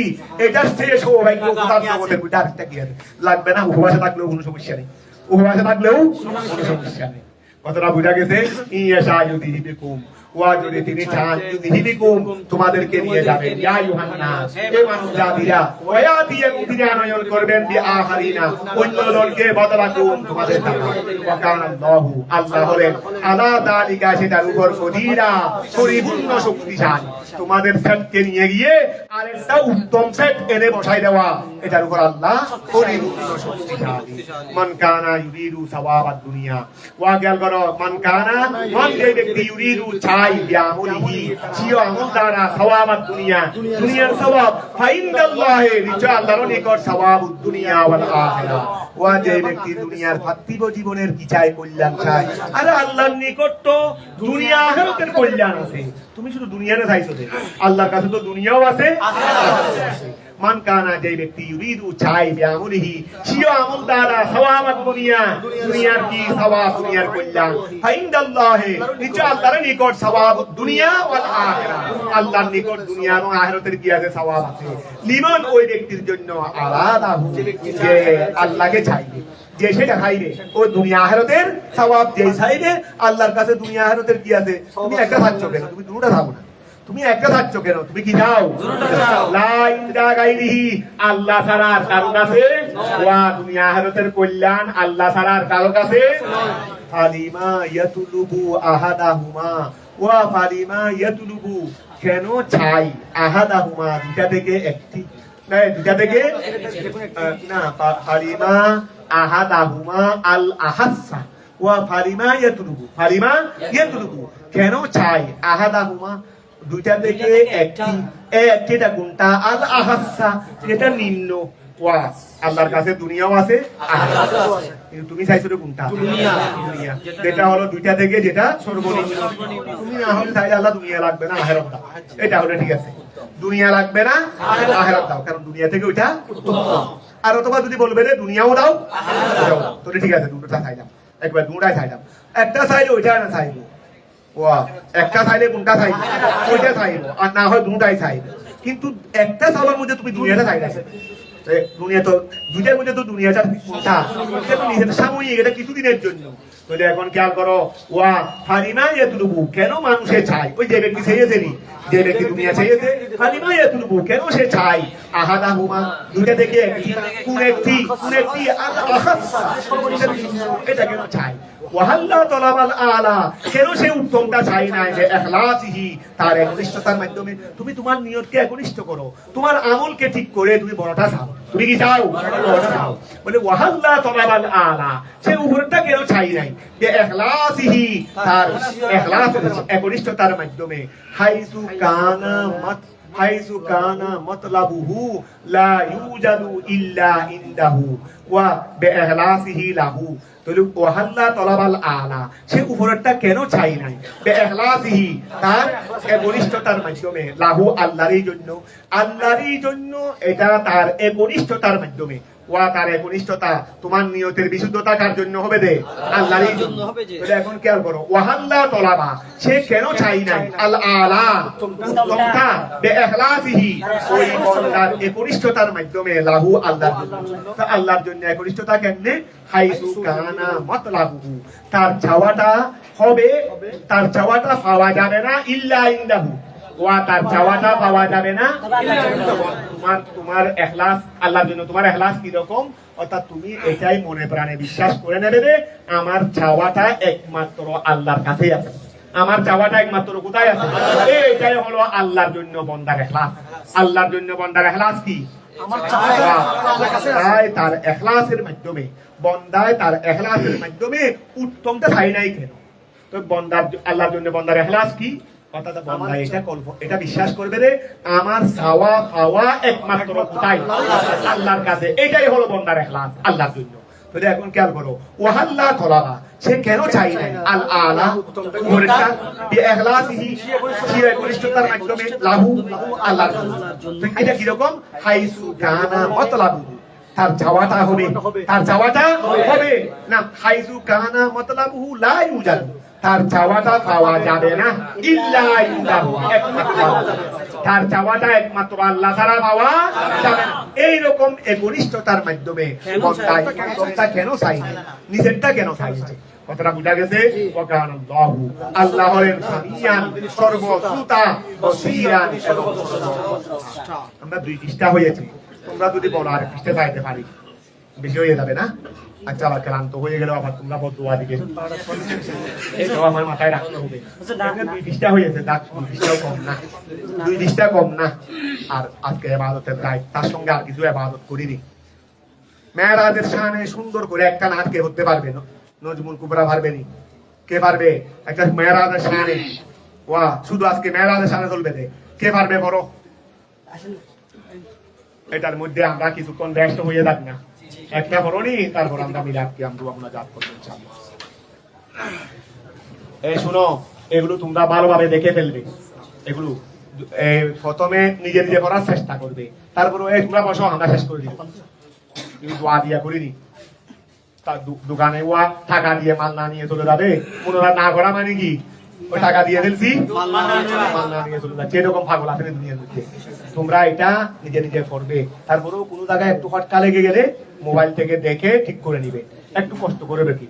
S3: এটা শেষ সৌভাগ্য খোদার জগতের মধ্যে আরেকটা কি আছে লাগবে না উপবাসে থাকলেও কোনো সমস্যা নেই উপবাসে থাকলেও কোনো সমস্যা নেই কথাটা বুঝা গেছে ইয়াশা ইউযহিবিকুম ওয়া যদি তিনি চান ইউযহিবিকুম তোমাদেরকে নিয়ে যাবেন ইয়া ইউহান্নাস হে মানুষ জাতিরা ওয়া ইয়াতি তিনি আনয়ন করবেন বি আহারিনা অন্য দলকে বদলাকুম তোমাদের দ্বারা ওয়া কানাল্লাহু আল্লাহ হলেন আলা যালিকা সেটার উপর কদিরা পরিপূর্ণ শক্তিশালী তোমাদের সেটকে নিয়ে গিয়ে আরেকটা উত্তম সেট এনে বসাই দেওয়া এটার উপর আল্লাহ পরিপূর্ণ শক্তিশালী মান কানা ইউরিদু সাওয়াবাদ দুনিয়া ওয়া গেল করো মান কানা মান যে ব্যক্তি ইউরিদু চাই বিআমলিহি সিও আমল দ্বারা সাওয়াবাদ দুনিয়া দুনিয়ার সওয়াব ফাইন্দাল্লাহি নিশ্চয় আল্লাহর নিকট সাওয়াবুদ দুনিয়া ওয়াল আখিরা ওয়া যে ব্যক্তি দুনিয়ার পার্থিব জীবনের কি চায় কল্যাণ চায় আরে আল্লাহর নিকট তো দুনিয়া আখিরাতের কল্যাণ আছে তুমি শুধু দুনিয়াতে চাইছো আল্লাহর কাছে তো দুনিয়াও আছে আখিরাতও আছে মান কানা যে ব্যক্তি ইউরিদু চাই বিআমলিহি সিও আমল দ্বারা সাওয়াবাদ দুনিয়া দুনিয়ার কি সওয়াব দুনিয়ার কল্যাণ ফাইন্দাল্লাহি নিশ্চয় আল্লাহর নিকট সাওয়াবুদ দুনিয়া ওয়াল আখিরা আল্লাহর নিকট দুনিয়া এবং আখিরাতের কি আছে সওয়াব আছে লিমান ওই ব্যক্তির জন্য আলাদা যে আল্লাহকে চাইবে যে সেটা খাইবে ও দুনিয়া আখিরাতের সওয়াব যে চাইবে আল্লাহর কাছে দুনিয়া আখিরাতের কি আছে তুমি একটা থাকছো কেন তুমি দুটোটা থাকো না তুমি একটা থাকছ কেন তুমি কি যাও লা ইলাহা গায়রিহি আল্লাহ ছাড়া আর কারো কাছে ওয়া দুনিয়া আখিরাতের কল্যাণ আল্লাহ ছাড়া আর কারো কাছে ফালিমা ইয়াতুলুবু আহাদাহুমা ওয়া ফালিমা ইয়াতুলুবু কেন চাই আহাদাহুমা দুটা থেকে একটি না দুটা থেকে না ফালিমা আহাদাহুমা আল আহাসসা ওয়া ফালিমা ইয়াতুলুবু কেন চাই আহাদাহুমা দুইটা থেকে একটিটা কোনটা আল আহাসসা এটা নিম্ন ওয়া আল্লাহর কাছে দুনিয়াও আছে আখিরাতও আছে কিন্তু তুমি চাইছো কোনটা দুনিয়া যেটা হলো দুইটা থেকে যেটা সর্বনিম্ন তুমি না হলে চাইলে আল্লাহ দুনিয়া লাগবে না আখিরাত দাও এটা হলো ঠিক আছে দুনিয়া লাগবে না আখিরাত দাও কারণ দুনিয়া থেকে ওইটা উত্তম আর অথবা যদি বলবে যে দুনিয়াও দাও আখিরাতও দাও তো ঠিক আছে দুটোটা চাইলাম একবার দুটোটাই চাইলাম একটা চাইলে ওইটা না চাইবো ওয়া একটা চাইলে কোনটা চাইবো ওইটা চাইবো আর না হয় দুটোটাই চাইবো কিন্তু একটা চাওয়ার মধ্যে তুমি দুনিয়াটা চাইছো দুনিয়া তো দুইটার মধ্যে তো দুনিয়াটা কোনটা এটা তো নিজের সাময়িক এটা কিছুদিনের জন্য তাহলে এখন খেয়াল করো ওয়া ফারিমা ইয়াতুলুবু কেন মানুষে চায় ওই যে ব্যক্তি চাইছে নি যে ব্যক্তি দুনিয়া চাইছে ফারিমা ইয়াতুলুবু কেন সে চায় আহাদাহুমা দুইটা থেকে কোন একটি আখাসসা এটা কেন চায় ওয়াহাল্লা তলাবাল আলা কেন সে উত্তমটা চাই না যে ইখলাসিহি তার একনিষ্ঠতার মাধ্যমে তুমি তোমার নিয়তকে একনিষ্ঠ করো তোমার আমলকে ঠিক করে তুমি বড়টা চাও তুমি কি চাও বড়টা চাও বলে ওয়াহাল্লা তলাবাল আলা সে উপরটা কেন চাই নাই যে ইখলাসিহি তার ইখলাস একনিষ্ঠতার মাধ্যমে হাইসু কানা মাতলাবুহু লা ইউজাদু ইল্লা ইনদাহু ওয়া বিইখলাসিহি লাহু তাহলে ওয়াহাল্লা তলাবাল আলা, সে উপরেরটা কেন চাই নাই? বেইখলাসিহি, তার একনিষ্ঠতার মাধ্যমে, লাহু আল্লাহরই জন্য, আল্লাহরই জন্য, এটা তার একনিষ্ঠতার মাধ্যমে। ওয়া তার একনিষ্ঠতা, তোমার নিয়তের বিশুদ্ধতা কার জন্য হবে? দে আল্লাহরই জন্য। তাহলে এখন খেয়াল করো, ওয়াহাল্লা তলাবা, সে কেন চাই নাই? আল আলা, উত্তমতা, বেইখলাসিহি, ওই বান্দার একনিষ্ঠতার মাধ্যমে, লাহু আল্লাহর জন্য। তা আল্লাহর জন্য একনিষ্ঠতা কেমনে? হাইসু কানা মাতলাবুহু, তার চাওয়াটা হবে, তার চাওয়াটা পাওয়া যাবে না ইল্লা ইনদাহু, ওয়া তার চাওয়াটা পাওয়া যাবে না তোমার ইখলাস আল্লাহর জন্য, তোমার ইখলাস কি রকম? অর্থাৎ তুমি এটাই মনে প্রাণে বিশ্বাস করে নেবে যে আমার চাওয়াটা একমাত্র আল্লাহর কাছেই আছে, আমার চাওয়াটা একমাত্র কোথায় আছে? এইটাই হলো আল্লাহর জন্য বান্দার ইখলাস। আল্লাহর জন্য বান্দার ইখলাস কি? তার ইখলাসের মাধ্যমে, বন্দায় তার ইখলাসের মাধ্যমে উত্তমটা চাই নাই কেন? তো বন্দার আল্লাহর জন্য বান্দার ইখলাস কি? অর্থাৎ বান্দা এটা বিশ্বাস করবে রে আমার চাওয়া পাওয়া একমাত্র কোথায়? আল্লাহর কাছে। এটাই হলো বান্দার ইখলাস আল্লাহর জন্য। তাহলে এখন খেয়াল করো, ওয়াহাল্লা তলাবা, সে কেন চাই নাই? আল আলা, উপরেরটা, বিইখলাসিহি, সে একনিষ্ঠতার মাধ্যমে, লাহু আল্লাহর জন্য। এটা কি রকম? হাইসু কানা মাতলাবুহু, তার চাওয়াটা হবে, তার চাওয়াটা হবে না। হাইসু কানা মাতলাবুহু লা ইউজাদু, তার চাওয়াটা পাওয়া যাবে না ইল্লা ইনদাহু, একমাত্র তার চাওয়াটা একমাত্র আল্লাহ ছাড়া পাওয়া যাবে না। এইরকম একনিষ্ঠতার মাধ্যমে বান্দা কেন চাই না? নিজেরটা কেন চাইছে? কথাটা বুঝা গেছে? ওয়াকানাল্লাহু, আল্লাহ হলেন সামিয়ান, সর্বশ্রোতা, বসীরান, এবং সর্বদ্রষ্টা। আমরা 2 পৃষ্ঠা হয়েছে, তোমরা যদি বলো আর পৃষ্ঠা চাইতে পারি, বেশি হয়ে যাবে না? আচ্ছা, আবার ক্লান্ত হয়ে গেল, আবার তোমরা বদুয়া দিবে, এটাও আমার মাথায় রাখতে হবে। 2 পৃষ্ঠা হয়েছে, 2 পৃষ্ঠাও কম না, 2 পৃষ্ঠা কম না। আর আজকে ইবাদতের দায়, তার সঙ্গে আর কিছু ইবাদত করিনি। মেরাজের শানে সুন্দর করে একটা নাচ কে হতে পারবে? নজমুল কুবরা পারবে নি? কে পারবে? একটা মেরাজের শানে, ওয়া শুধু আজকে মেরাজের শানে চলবে, কে পারবে? বড় এটার মধ্যে আমরা কিছুক্ষণ ব্যস্ত হয়ে থাক না, একটা বড়নি, তারপর আমরা মিলাদ কি আমরা জাত করবো ইনশাআল্লাহ। এই শুনো, এগুলো তোমরা ভালোভাবে দেখে ফেলবে। এগুলো প্রথমে নিজে নিজে করার চেষ্টা করবে, তারপর তোমরা বসো, আমরা শেষ করে দিব। তুমি দোয়া দিয়া করিনি, তার দোকানে ওয়া টাকা দিয়ে মাল না নিয়ে চলে যাবে, পুনরায় না করা মানে কি? ওই টাকা দিয়ে ফেলছি, মাল না নিয়ে চলে যাচ্ছে। এরকম পাগল আছে দুনিয়ার মধ্যে। তোমরা এটা নিজে নিজে করবে, তারপরেও কোনো জায়গায় একটু খটকা লেগে গেলে মোবাইল থেকে দেখে ঠিক করে নিবে, একটু কষ্ট করে কি।